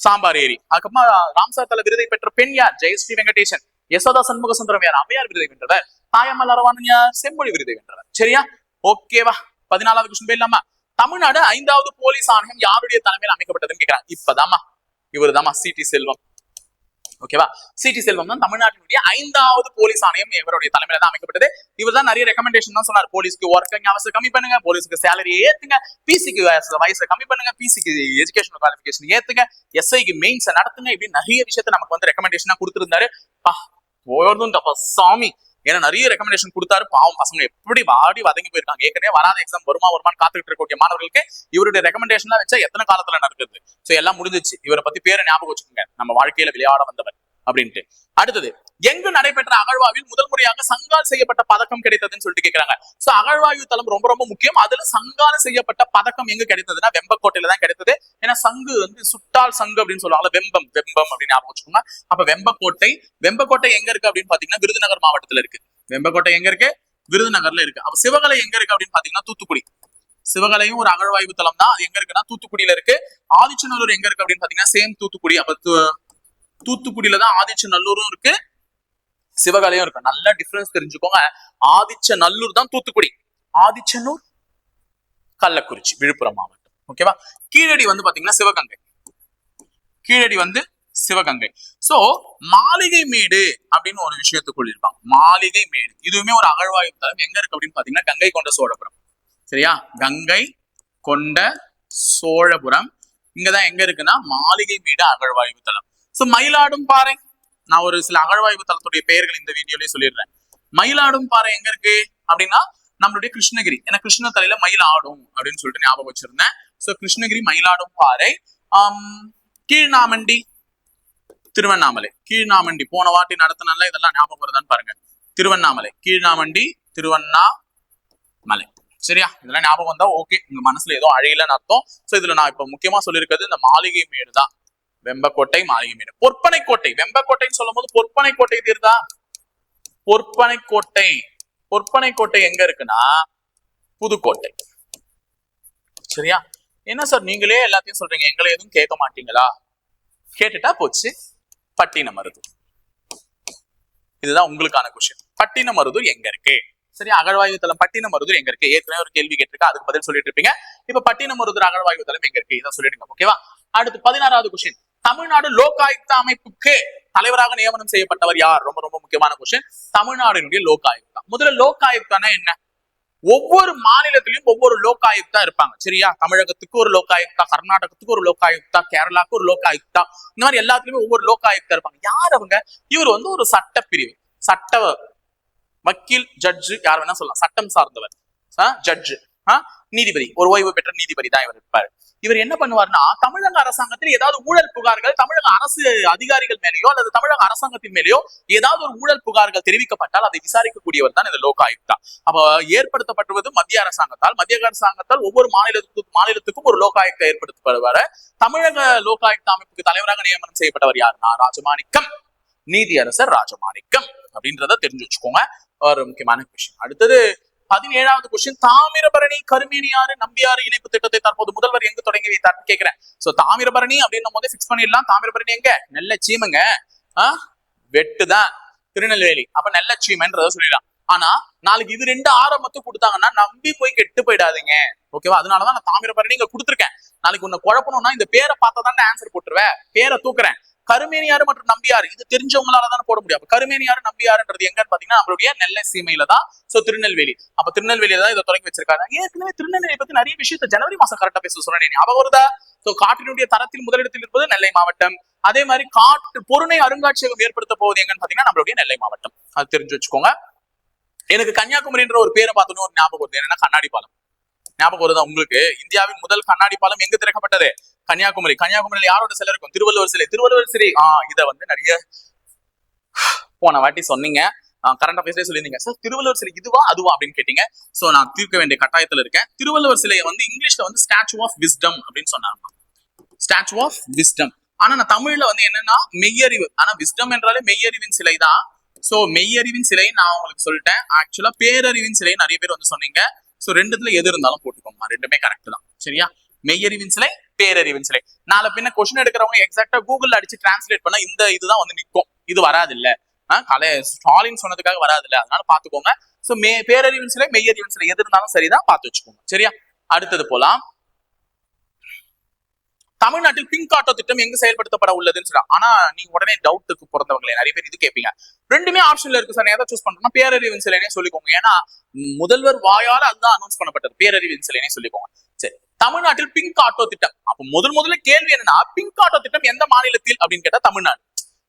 சாம்பார் ஏரி. அதுக்கப்புறமா ராம்சார் தல விருதை பெற்ற பெண் யார்? ஜெயஸ்ரீ வெங்கடேசன். யசோதா சண்முக சுந்தரம் யார்? அம்மையார் விருதை வென்றவர். தாயம்மாள் அரவாணன் யார்? செம்மொழி விருதை வென்றவர். சரியா? ஓகேவா? 14வது கொஸ்டின் போயிடலாமா? தமிழ்நாடு 5வது போலீஸ் ஆணையம் யாருடைய தலைமையில் அமைக்கப்பட்டதுன்னு கேட்கிறாங்க. இப்பதாமா இவர் தாமா சிடி செல்வம். ஓகேவா? சிடி செல்வம் தான் தமிழ்நாட்டினுடைய 5வது போலீஸ் ஆணையம் இவருடைய தலைமையில தான் அமைக்கப்பட்டது. இவர் தான் நிறைய ரெக்கமெண்டேஷன் தான் சொன்னார். போலீஸ்க்கு ஒர்க்கிங் அவர்ஸ் கம்மி பண்ணுங்க, போலீஸ்க்கு சேலரி ஏத்துங்க, பிசிக்கு வயசை கம்மி பண்ணுங்க, பிசிக்கு எஜுகேஷன் குவாலிஃபிகேஷன் ஏத்துங்க, எஸ்ஐக்கு மெயின்ஸ் நடத்துங்க, இப்படி நிறைய விஷயத்த நமக்கு வந்து ரெக்கமெண்டேஷனா கொடுத்திருந்தாரு. போதும் தப்பா சாமி. ஏன்னா நிறைய ரெக்கமெண்டேஷன் கொடுத்தாரு. பாவம் பசங்க எப்படி வாடி வதங்கி போயிருக்காங்க. ஏற்கனவே வராத எக்ஸாம் வருமானு காத்துக்கிட்டு இருக்கக்கூடிய மாணவர்களுக்கு இவருடைய ரெக்கமெண்டேஷன் வச்சா எத்தனை காலத்துல நடக்குது. சோ எல்லாம் முடிஞ்சிச்சு. இவரை பத்தி பேரை ஞாபகம் வச்சுக்கோங்க, நம்ம வாழ்க்கையில விளையாட வந்தவர் அப்படின்ட்டு. அடுத்தது, எங்கு நடைபெற்ற அகழ்வாய்வில் முதல் முறையாக சங்கால் செய்யப்பட்ட பதக்கம் கிடைத்ததுன்னு சொல்லிட்டு கேட்கிறாங்க. சோ அகழ்வாய்வு தளம் ரொம்ப ரொம்ப முக்கியம். அதுல சங்கால செய்யப்பட்ட பதக்கம் எங்க கிடைத்ததுன்னா வெம்பக்கோட்டையில தான் கிடைத்தது. ஏன்னா சங்கு வந்து சுட்டால் சங்கு அப்படின்னு சொல்லுவாங்க, வெம்பம் வெம்பம் அப்படின்னு ஞாபகம் வச்சுக்கோங்க. அப்ப வெம்பக்கோட்டை எங்க இருக்கு அப்படின்னு பாத்தீங்கன்னா விருதுநகர் மாவட்டத்துல இருக்கு. வெம்பக்கோட்டை எங்க இருக்கு? விருதுநகர்ல இருக்கு. அப்ப சிவகலை எங்க இருக்கு அப்படின்னு பாத்தீங்கன்னா தூத்துக்குடி. சிவகலையும் ஒரு அகழ்வாய்வு தளம் தான். அது எங்க இருக்குன்னா தூத்துக்குடியில இருக்கு. ஆதிச்சநல்லூர் எங்க இருக்கு அப்படின்னு பாத்தீங்கன்னா சேம் தூத்துக்குடி. அப்ப தூத்துக்குடியில தான் ஆதிச்சநல்லூரும் இருக்கு, சிவகலையும் இருக்கு. நல்ல டிஃபரன்ஸ் தெரிஞ்சுக்கோங்க. ஆதிச்சநல்லூர் தான் தூத்துக்குடி, ஆதிச்சநல்லூர் கள்ளக்குறிச்சி, விழுப்புரம் மாவட்டம். ஓகேவா? கீழடி வந்து பாத்தீங்கன்னா சிவகங்கை. கீழடி வந்து சிவகங்கை. சோ மாளிகை மேடு அப்படின்னு ஒரு விஷயத்துக்குள் இருப்பாங்க. மாளிகை மேடு இதுவுமே ஒரு அகழ்வாய்வு தளம். எங்க இருக்கு அப்படின்னு பாத்தீங்கன்னா கங்கை கொண்ட சோழபுரம். சரியா? கங்கை கொண்ட சோழபுரம். இங்கதான் எங்க இருக்குன்னா மாளிகை மேடு அகழ்வாய்வு தளம். சோ மயிலாடும் பாறை, நான் ஒரு சில அகழ்வாய்வு தளத்துடைய பெயர்கள் இந்த வீடியோலயே சொல்லிடுறேன். மயிலாடும் பாறை எங்க இருக்கு அப்படின்னா நம்மளுடைய கிருஷ்ணகிரி. ஏன்னா கிருஷ்ண தலையில மயில் ஆடும் அப்படின்னு சொல்லிட்டு ஞாபகம் வச்சிருந்தேன். சோ கிருஷ்ணகிரி மயிலாடும் பாறை. கீழ்நாமண்டி திருவண்ணாமலை. கீழ்நாமண்டி போன வாட்டி நடத்தினால இதெல்லாம் ஞாபகம் வருதான்னு பாருங்க. திருவண்ணாமலை, கீழ்நாமண்டி, திருவண்ணாமலை. சரியா? இதெல்லாம் ஞாபகம் வந்தா ஓகே, உங்க மனசுல ஏதோ அழையிலன்னு அர்த்தம். சோ இதுல நான் இப்ப முக்கியமா சொல்லியிருக்கிறது இந்த மாளிகை மேடு தான். வெம்பக்கோட்டை, மாளிகை மேடு. பொற்பனை கோட்டை, வெம்பக்கோட்டைன்னு சொல்லும் போது பொற்பனை கோட்டை தீர்த்தா. பொற்பனை கோட்டை, பொற்பனை கோட்டை எங்க இருக்குன்னா புதுக்கோட்டை. சரியா? என்ன சார் நீங்களே எல்லாத்தையும் சொல்றீங்க, எங்களை எதுவும் கேட்க மாட்டீங்களா? கேட்டுட்டா போச்சு. பட்டினமருதூர். இதுதான் உங்களுக்கான கொஸ்டின். பட்டினமருதூர் எங்க இருக்கு? சரி, அகழ்வாய்வு தளம் பட்டினமருதூர் எங்க இருக்கு? ஏற்கனவே ஒரு கேள்வி கேட்டிருக்கா, அதுக்கு பதில் சொல்லிட்டு இருப்பீங்க. இப்ப பட்டினமருதூர் அகழ்வாய்வு தளம் எங்க இருக்கு? இதை சொல்லிடுங்க. ஓகேவா? அடுத்து 16வது கொஸ்டின். தமிழ்நாடு லோகாயுக்தா அமைப்புக்கு தலைவராக நியமனம் செய்யப்பட்டவர் யார்? ரொம்ப ரொம்ப முக்கியமான கொஸ்டின். தமிழ்நாடுடைய லோகாயுக்தா. முதல்ல லோகாயுக்தானா என்ன? ஒவ்வொரு மாநிலத்திலும் ஒவ்வொரு லோகாயுக்தா இருப்பாங்க. சரியா? தமிழகத்துக்கு ஒரு லோகாயுக்தா, கர்நாடகத்துக்கு ஒரு லோகாயுக்தா, கேரளாவுக்கு ஒரு லோகாயுக்தா, இந்த மாதிரி எல்லாத்துலயுமே ஒவ்வொரு லோகாயுக்தா இருப்பாங்க. யார் அவங்க? இவர் வந்து ஒரு சட்டப்பிரிவு, சட்ட வக்கீல், ஜட்ஜு, யார் வேணா சொல்லலாம், சட்டம் சார்ந்தவர், ஜட்ஜு, நீதிபதி, ஒரு ஓய்வு பெற்ற நீதிபதி தான் இவர் இருப்பாரு. இவர் என்ன பண்ணுவார்னா தமிழக அரசாங்கத்தில் ஏதாவது ஊழல் புகார்கள் தமிழக அரசு அதிகாரிகள் மேலேயோ அல்லது தமிழக அரசாங்கத்தின் மேலேயோ ஏதாவது ஒரு ஊழல் புகார்கள் தெரிவிக்கப்பட்டால் அதை விசாரிக்கக்கூடியவர் தான் இந்த லோகாயுக்தா. அப்ப ஏற்படுத்தப்பட்டுவது மத்திய அரசாங்கத்தால் ஒவ்வொரு மாநிலத்துக்கும் ஒரு லோகாயுக்தா ஏற்படுத்தப்படுவாரு. தமிழக லோகாயுக்தா அமைப்புக்கு தலைவராக நியமனம் செய்யப்பட்டவர் யாருன்னா ராஜமாணிக்கம், நீதியரசர் ராஜமாணிக்கம் அப்படின்றத தெரிஞ்சு வச்சுக்கோங்க. ஒரு முக்கியமான விஷயம். அடுத்தது 17வது கொஸ்டின். தாமிரபரணி கருமேனியாறு நம்பியாறு இணைப்பு திட்டத்தை தற்போது முதல்வர் எங்கு தொடங்கி வைத்தார்னு கேட்கிறேன். சோ தாமிரபரணி அப்படின்னும் போதே பிக்ஸ் பண்ணிடலாம். தாமிரபரணி எங்க? நெல்லச்சீமைங்க. வெட்டுதான் திருநெல்வேலி. அப்ப நெல்லச்சீமைன்றத சொல்லிடலாம். ஆனா நாளைக்கு இது 2 ஆரம்பத்தை கொடுத்தாங்கன்னா நம்பி போய் கெட்டு போயிடாதீங்க. ஓகேவா? அதனாலதான் நான் தாமிரபரணி இங்க கொடுத்துருக்கேன். நாளைக்கு உன்னை குழப்பணும்னா இந்த பேரை பார்த்தா தான் ஆன்சர் போட்டுருவேன். பேரை தூக்குறேன். கருமேனியாறு மற்றும் நம்பியாறு இது தெரிஞ்சவங்களால தான் போட முடியும். கருமேனியாறு நம்பியாறுன்றது எங்கன்னு பாத்தீங்கன்னா நம்மளுடைய நெல்லை சீமையில தான். சோ திருநெல்வேலி. அப்ப திருநெல்வேலியில தான் இதை தொடங்கி வச்சிருக்காங்க. ஏற்கனவே திருநெல்வேலி பத்தி நிறைய விஷயத்த ஜனவரி மாசம் கரெக்டா பேச சொன்னேன். ஞாபகம் வருதா? சோ காற்றினுடைய தரத்தில் முதலிடத்தில் இருப்பது நெல்லை மாவட்டம். அதே மாதிரி காற்று பொருணை அருங்காட்சியகம் ஏற்படுத்த போவது எங்கன்னு பாத்தீங்கன்னா நம்மளுடைய நெல்லை மாவட்டம். அது தெரிஞ்சு வச்சுக்கோங்க. எனக்கு கன்னியாகுமரின்ற ஒரு பேரை பார்த்தோன்னு ஒரு ஞாபகம் வருது. என்னன்னா கண்ணாடி பாலம். ஞாபகம் வருதா உங்களுக்கு? இந்தியாவின் முதல் கண்ணாடி பாலம் எங்க திறக்கப்பட்டது? கன்னியாகுமரி. கன்னியாகுமரியில யாரோட சிலை இருக்கும்? திருவள்ளுவர் சிலை. திருவள்ளுவர் சிலை. இத வந்து நிறைய போன வாட்டி சொன்னீங்க, கரண்ட் அஃபேர்ஸ்ல சொல்லியிருந்தீங்க. சார் திருவள்ளுவர் சிலை இதுவா அதுவா அப்படின்னு கேட்டீங்க. சோ நான் தீர்க்க வேண்டிய கட்டாயத்துல இருக்கேன். திருவள்ளுவர் சிலையை வந்து இங்கிலீஷ்ல வந்து ஸ்டாச்சு ஆஃப் விஸ்டம் அப்படின்னு சொன்னாங்க. Statue of wisdom. ஆனா நான் தமிழ்ல வந்து என்னன்னா மெய்யறிவு. ஆனா விஸ்டம் என்றாலே மெய்யறிவின் சிலை தான். சோ மெய்யறிவின் சிலை நான் உங்களுக்கு சொல்லிட்டேன். ஆக்சுவலா பேரறிவின் சிலை நிறைய பேர் வந்து சொன்னீங்க. சோ ரெண்டுத்துல எது இருந்தாலும் போட்டுக்கோங்க, ரெண்டுமே கரெக்ட் தான். சரியா? மெய்யறிவின் சிலை, பேரறிவின் சிலை. நாளை பின்ன கொஸ்டின் எடுக்கிறவங்க எக்ஸாக்டா கூகுள்ல அடிச்சு டிரான்ஸ்லேட் பண்ணா இந்த இதுதான் வந்து நிற்கும். இது வராது இல்ல, ஸ்டாலின் சொன்னதுக்காக வராது இல்ல, அதனால பாத்துக்கோங்க. சோ பேரறிவின் சிலை, மெய்யறிவின் சிலை எது இருந்தாலும் சரிதான், பார்த்து வச்சுக்கோங்க. சரியா? அடுத்தது போலாம். தமிழ்நாட்டில் பிங்க் ஆட்டோ திட்டம் எங்க செயல்படுத்தப்பட உள்ளதுன்னு சொல்றாங்க. ஆனா நீங்க உடனே டவுட்டுக்கு பிறந்தவங்களே நிறைய பேர் இது கேட்பீங்க. ரெண்டுமே ஆப்ஷன்ல இருக்கு சார், எதை சூஸ் பண்றோம்னா பேரறிவின் சிலைனே சொல்லிக்கோங்க. ஏன்னா முதல்வர் வாயால அதுதான் அனௌன்ஸ் பண்ணப்பட்டது, பேரறிவின் சிலைனே சொல்லிக்கோங்க. சரி, தமிழ்நாட்டில் பிங்க் ஆட்டோ திட்டம். அப்ப முதல்ல கேள்வி என்னன்னா பிங்க் ஆட்டோ திட்டம் எந்த மாநிலத்தில் அப்படின்னு கேட்டா தமிழ்நாடு.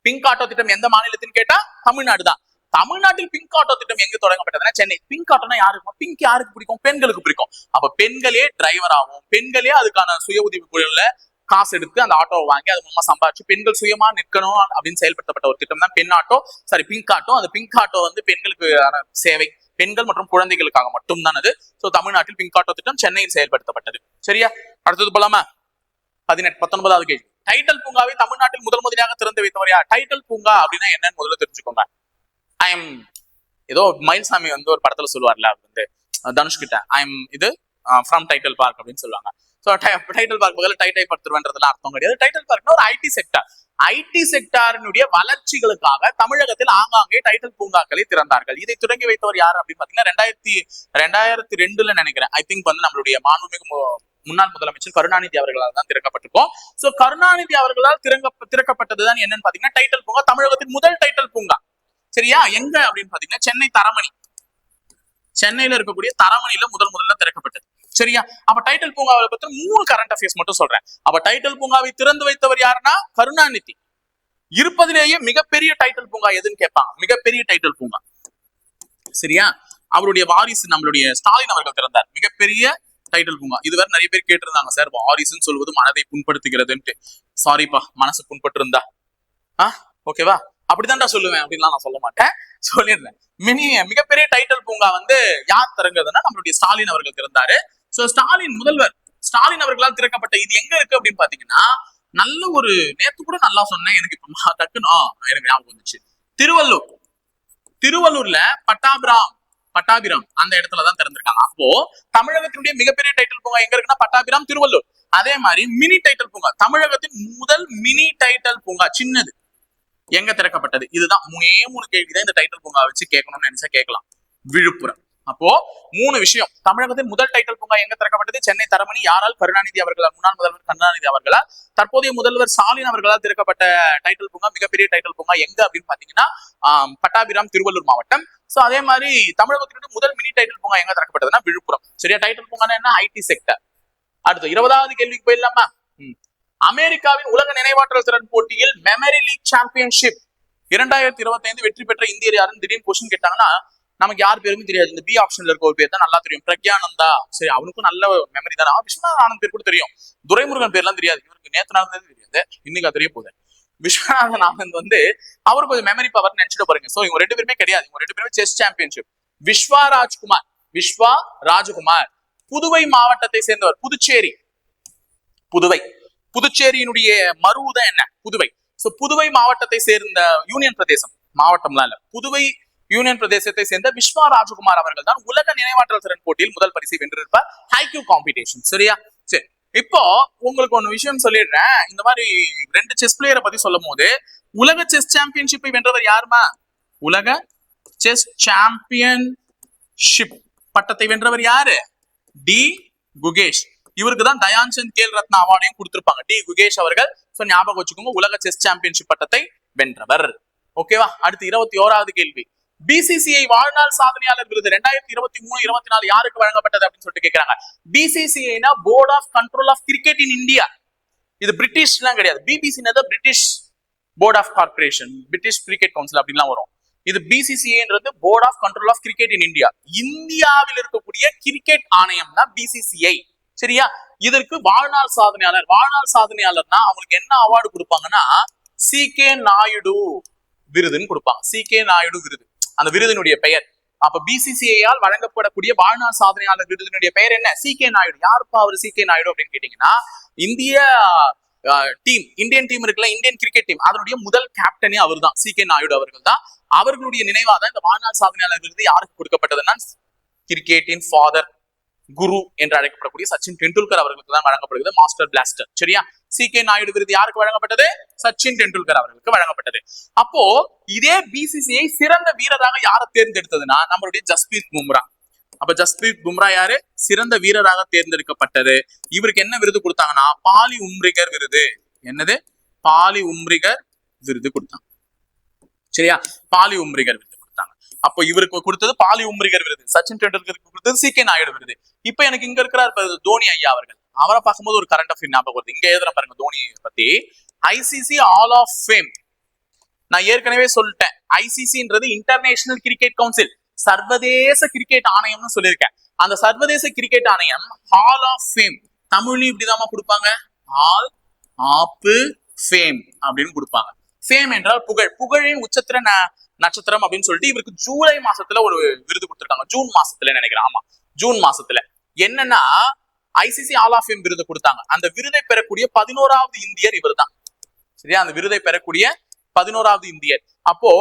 பிங்க் ஆட்டோ திட்டம் எந்த மாநிலத்தில் கேட்டா தமிழ்நாடு தான். தமிழ்நாட்டில் பிங்க் ஆட்டோ திட்டம் எங்க தொடங்கப்பட்டதுன்னா சென்னை. பிங்க் ஆட்டோனா யாருக்கு? பிங்க் யாருக்கு பிடிக்கும்? பெண்களுக்கு பிடிக்கும். அப்ப பெண்களே டிரைவர் ஆகும், பெண்களே அதுக்கான சுய உதவி குழுல காசு எடுத்து அந்த ஆட்டோவை வாங்கி அது மூலமா சம்பாதிச்சு பெண்கள் சுயமா நிற்கணும் அப்படின்னு செயல்படுத்தப்பட்ட ஒரு திட்டம் தான் பெண் ஆட்டோ, சாரி பிங்க் ஆட்டோ. அந்த பிங்க் ஆட்டோ வந்து பெண்களுக்கு சேவை, பெண்கள் மற்றும் குழந்தைகளுக்காக மட்டும் தான் அது. சோ தமிழ்நாட்டில் பிங்க் ஆட்டோ திட்டம் சென்னையில் செயல்படுத்தப்பட்டது. சரியா? அடுத்தது போலாமா? 19வது கேள்வி. டைட்டல் பூங்காவை தமிழ்நாட்டில் முதலியாக திறந்து வைத்தவர் யார்? டைட்டல் பூங்கா அப்படின்னா என்னன்னு முதல்ல தெரிஞ்சுக்கோங்க. ஏதோ மயில்சாமி வந்து ஒரு படத்துல சொல்லுவார்ல, வந்து தனுஷ் கிட்ட இது ஃப்ரம் டைட்டல் பார்க் அப்படின்னு சொல்லுவாங்க. டைட்டல் பார்க் பதில் டைட்டை படுத்துருவன்றதுலாம் அர்த்தம் கிடையாது. டைட்டல் பார்க்னா ஒரு ஐடி செக்டார். ஐடி செக்டாரினுடைய வளர்ச்சிகளுக்காக தமிழகத்தில் ஆங்காங்கே டைட்டல் பூங்காக்களை திறந்தார்கள். இதை தொடங்கி வைத்தவர் யார் அப்படின்னு பாத்தீங்கன்னா 2002 நினைக்கிறேன். ஐ திங்க் வந்து நம்மளுடைய மாண்புமிகு முன்னாள் முதலமைச்சர் கருணாநிதி அவர்களால் தான் திறக்கப்பட்டிருக்கும். சோ கருணாநிதி அவர்களால் திறக்கப்பட்டதுதான் என்னன்னு பாத்தீங்கன்னா டைட்டல் பூங்கா. தமிழகத்தின் முதல் டைட்டல் பூங்கா. சரியா? எங்க அப்படின்னு பாத்தீங்கன்னா சென்னை தரமணி. சென்னையில இருக்கக்கூடிய தரமணியில முதல்ல திறக்கப்பட்டது. சரியா? அப்ப டைட்டல் பூங்காவை பத்தி 3 கரண்ட் அஃபேர்ஸ் மட்டும் சொல்றேன். அப்ப டைட்டல் பூங்காவை திறந்து வைத்தவர் யாருன்னா கருணாநிதி. இருப்பதிலேயே மிகப்பெரிய டைட்டல் பூங்கா எதுன்னு கேட்பாங்க. மிகப்பெரிய டைட்டல் பூங்கா. சரியா? அவருடைய வாரிசு நம்மளுடைய ஸ்டாலின் அவர்கள் திறந்தார் மிகப்பெரிய டைட்டில் பூங்கா. இதுவரை நிறைய பேர் கேட்டிருந்தாங்க, சார் வாரிசுன்னு சொல்வது மனதை புண்படுத்துகிறதுன்ட்டு. சாரிப்பா, மனசு புண்பட்டு இருந்தா ஓகேவா, அப்படிதான்டா சொல்லுவேன் அப்படின்லாம் நான் சொல்ல மாட்டேன், சொல்லிடுறேன். மிகப்பெரிய டைட்டில் பூங்கா வந்து யார் திறங்குறதுன்னா நம்மளுடைய ஸ்டாலின் அவர்கள் திறந்தாரு. சோ ஸ்டாலின் முதல்வர் ஸ்டாலின் அவர்களால் திறக்கப்பட்ட இது எங்க இருக்கு அப்படின்னு பாத்தீங்கன்னா, நல்ல ஒரு நேத்து கூட நல்லா சொன்னேன், எனக்கு இப்ப டக்குன்னு எனக்கு ஞாபகம் வந்துச்சு. திருவள்ளூர்ல பட்டாபிராம் அந்த இடத்துலதான் திறந்திருக்காங்க. அப்போ தமிழகத்தினுடைய மிகப்பெரிய டைட்டில் பூங்கா எங்க இருக்குன்னா பட்டாபிராம், திருவள்ளூர். அதே மாதிரி மினி டைட்டில் பூங்கா, தமிழகத்தின் முதல் மினி டைட்டில் பூங்கா சின்னது எங்க திறக்கப்பட்டது? இதுதான் 3 கேள்விதான் இந்த டைட்டில் பூங்கா வச்சு கேட்கணும்னு நினைச்சா கேட்கலாம். விழுப்புரம். அப்போ 3 விஷயம். தமிழகத்தின் முதல் டைட்டில் பூங்கா எங்க திறக்கப்பட்டது? சென்னை தரமணி. யாரால்? கருணாநிதி அவர்களால், முன்னாள் முதல்வர் கருணாநிதி அவர்களால். தற்போதைய முதல்வர் ஸ்டாலின் அவர்களால் திறக்கப்பட்ட டைட்டில் பூங்கா, மிகப்பெரிய டைட்டில் பூங்கா எங்க அப்படின்னு பாத்தீங்கன்னா பட்டாபிராம், திருவள்ளூர் மாவட்டம். சோ அதே மாதிரி தமிழகத்தினுடைய முதல் மினி டைட்டில் பூங்கா எங்க திறக்கப்பட்டதுன்னா விழுப்புரம். சரியா? டைட்டில் பூங்கா என்ன? IT sector. அடுத்து 20வது கேள்விக்கு போயிடலாமா? அமெரிக்காவின் உலக நினைவாற்றல் திறன் போட்டியில் மெமரி லீக் சாம்பியன்ஷிப் 2025 வெற்றி பெற்ற இந்தியர் யாருன்னு திடீர்னு கொஸ்டின் கேட்டாங்கன்னா நமக்கு யார் பேருமே தெரியாது. இந்த பி ஆப்ஷன்ல இருக்க ஒரு பேர் தான் நல்லா தெரியும், பிரக்யானந்தா. சரி, அவனுக்கும் நல்ல மெமரி தானே. விஸ்வநாத ஆனந்த் பேர் கூட தெரியும், துரைமுருகன் பேர்லாம் தெரியாது. இவருக்கு நேத்து நடந்தது தெரியாது, இன்னைக்கு தெரிய போகுது. விஸ்வநாதன் ஆனந்த் வந்து அவரு கொஞ்சம் மெமரி பவர் நினைச்சிட்டு பாருங்க. சோ இவங்க 2 பேருமே கிடையாது, இவங்க 2 பேருமே செஸ் சாம்பியன்ஷிப். விஸ்வா ராஜ்குமார் புதுவை மாவட்டத்தை சேர்ந்தவர். புதுச்சேரியினுடைய மருவுதான் என்ன? புதுவை. சோ புதுவை மாவட்டத்தை சேர்ந்த யூனியன் பிரதேசம், மாவட்டம்லாம் இல்ல, புதுவை யூனியன் பிரதேசத்தை சேர்ந்த விஸ்வா ராஜ்குமார் அவர்கள் தான் உலக நினைவாற்றல் திறன் போட்டியில் முதல் பரிசை வென்றிருப்பார், ஹைக்யூ காம்படிஷன். சரியா? சரி, இப்போ உங்களுக்கு ஒன்னு விஷயம் சொல்லிடுறேன். இந்த மாதிரி 2 செஸ் பிளேயரை பத்தி சொல்லும் போது உலக செஸ் சாம்பியன்ஷிப்பை வென்றவர் யாருமா? உலக செஸ் சாம்பியன்ஷிப் பட்டத்தை வென்றவர் யாரு? டி குகேஷ். இவருக்கு தான் தயான் சந்த் கேல் ரத்னா அவார்டையும் கொடுத்திருப்பாங்க. டி குகேஷ் அவர்கள். சோ ஞாபகம் வச்சுக்கோங்க, உலக செஸ் சாம்பியன்ஷிப் பட்டத்தை வென்றவர். ஓகேவா? அடுத்து 21வது கேள்வி. பிசிசிஐ வாழ்நாள் சாதனையாளர் விருது 2023-24 யாருக்கு வழங்கப்பட்டது அப்படின்னு சொல்லிட்டு கேக்குறாங்க. பிசிசிஐனா board of control of cricket in India. இது பிரிட்டிஷ்லாம் கிடையாது. பிபிசினா British board of corporation, British cricket council அப்படின்லாம் வரும். இது பிசிசிஐன்றது board of control of cricket in India. இந்தியாவில் இருக்கக்கூடிய கிரிக்கெட் ஆணையம் தான் பிசிசிஐ. சரியா? இதற்கு வாழ்நாள் சாதனையாளர், வாழ்நாள் சாதனையாளர்னா அவங்களுக்கு என்ன அவார்டு கொடுப்பாங்கன்னா சி.கே. நாயுடு விருதுன்னு கொடுப்பாங்க. சி.கே. நாயுடு விருது அந்த விருதினுடைய பெயர். அப்ப பிசிசிஐயால் வழங்கப்படக்கூடிய வாழ்நாள் சாதனையாளர் விருதினுடைய பெயர் என்ன? சி.கே. நாயுடு. யாருப்பா அவர் சி.கே. நாயுடு அப்படின்னு கேட்டீங்கன்னா, இந்திய டீம், இந்தியன் டீம் இருக்குல்ல, இந்தியன் கிரிக்கெட் டீம், அதனுடைய முதல் கேப்டனே அவர் தான், சி.கே. நாயுடு அவர்கள் தான். அவர்களுடைய நினைவாக தான் இந்த வாழ்நாள் சாதனையாளர் விருது யாருக்கு கொடுக்கப்பட்டதுன்னா கிரிக்கெட்டின் ஃபாதர், குரு என்று அழைக்கப்படக்கூடிய சச்சின் டெண்டுல்கர் அவர்களுக்கு தான் வழங்கப்படுகிறது. Master plaster. சரியா? சி.கே. நாயுடு விருது யாருக்கு வழங்கப்பட்டது? சச்சின் டெண்டுல்கர் அவர்களுக்கு வழங்கப்பட்டது. அப்போ இதே பிசிசிஐ சிறந்த வீரராக யாரை தேர்ந்தெடுத்ததுன்னா நம்மளுடைய ஜஸ்பிரீத் பும்ரா. அப்ப ஜஸ்பிரீத் பும்ரா யாரு? சிறந்த வீரராக தேர்ந்தெடுக்கப்பட்டது. இவருக்கு என்ன விருது கொடுத்தாங்கன்னா பாலி உம்ரிகர் விருது. என்னது? பாலி உம்ரிகர் விருது கொடுத்தாங்க. சரியா? பாலி உம்ரிகர் விருது கொடுத்தாங்க. அப்போ இவருக்கு கொடுத்தது பாலி உம்ரிகர் விருது, சச்சின் டெண்டுல்கருக்கு கொடுத்தது சி.கே. நாயுடு விருது. இப்ப எனக்கு இங்க இருக்கிறார் தோனி ஐயா அவர்கள். அவரை பார்க்கும்போது ஒரு கரண்ட் அஃபேர் ஞாபகம் வருது. இங்க எழுதுற பாருங்க தோனி பத்தி. ICC hall of fame. நான் ஏற்கனவே சொல்லிட்டேன், ஐசிசின்றது இன்டர்நேஷனல் கிரிக்கெட் கவுன்சில், சர்வதேச கிரிக்கெட் ஆணையம்னு சொல்லியிருக்கேன். அந்த சர்வதேச கிரிக்கெட் ஆணையம் ஹால் ஆஃப் ஃபேம், தமிழ்லயும் இப்படிதாமா கொடுப்பாங்க, ஹால் ஆஃப் ஃபேம் அப்படின்னு கொடுப்பாங்க. ஃபேம் என்றால் புகழ், புகழின் உச்சத்திர நட்சத்திரம் அப்படின்னு சொல்லிட்டு இவருக்கு ஜூலை மாசத்துல ஒரு விருது கொடுத்திருக்காங்க. ஜூன் மாசத்துல நினைக்கிறேன். ஆமா, ஜூன் மாசத்துல. என்னன்னா ஐசிசி ஆல் ஆஃப் ஃபேம் விருது கொடுத்தாங்க. அந்த விருதை பெறக்கூடிய 11வது இந்தியர் இவர் தான். சரியா? அந்த விருதை பெறக்கூடிய 11வது இந்தியர். அப்போ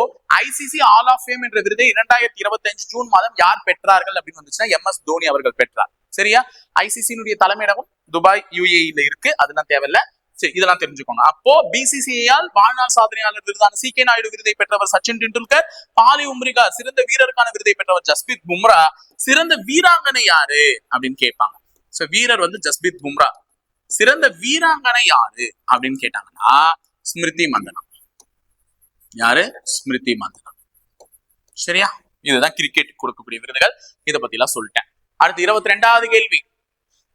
ஐசிசி ஆல் ஆஃப் ஃபேம் என்ற விருதை 2025 ஜூன் மாதம் யார் பெற்றார்கள் அப்படின்னு வந்துச்சுன்னா MS தோனி அவர்கள் பெற்றார். சரியா? ஐசிசியினுடைய தலைமையகம் துபாய் UAE-ல இருக்கு. அதெல்லாம் தேவையில்லை. சரி, இதெல்லாம் தெரிஞ்சுக்கோங்க. அப்போ பிசிசிஐயால் வாழ்நாள் சாதனையாளர் விருதான சி.கே. நாயுடு விருதை பெற்றவர் சச்சின் டெண்டுல்கர். பாலி உம்ரிகா சிறந்த வீரருக்கான விருதை பெற்றவர் ஜஸ்பிரீத் பும்ரா. சிறந்த வீராங்கனை யாரு அப்படின்னு கேட்பாங்க. சோ வீரர் வந்து ஜஸ்பிரீத் பும்ரா. சிறந்த வீராங்கனை யாரு அப்படின்னு கேட்டாங்கன்னா ஸ்மிருதி மந்தனா. யாரு? ஸ்மிருதி மந்தனா. சரியா? இதுதான் கிரிக்கெட் கொடுக்கக்கூடிய விருதுகள். இதை பத்தி எல்லாம் சொல்லிட்டேன். அடுத்து 22வது கேள்வி.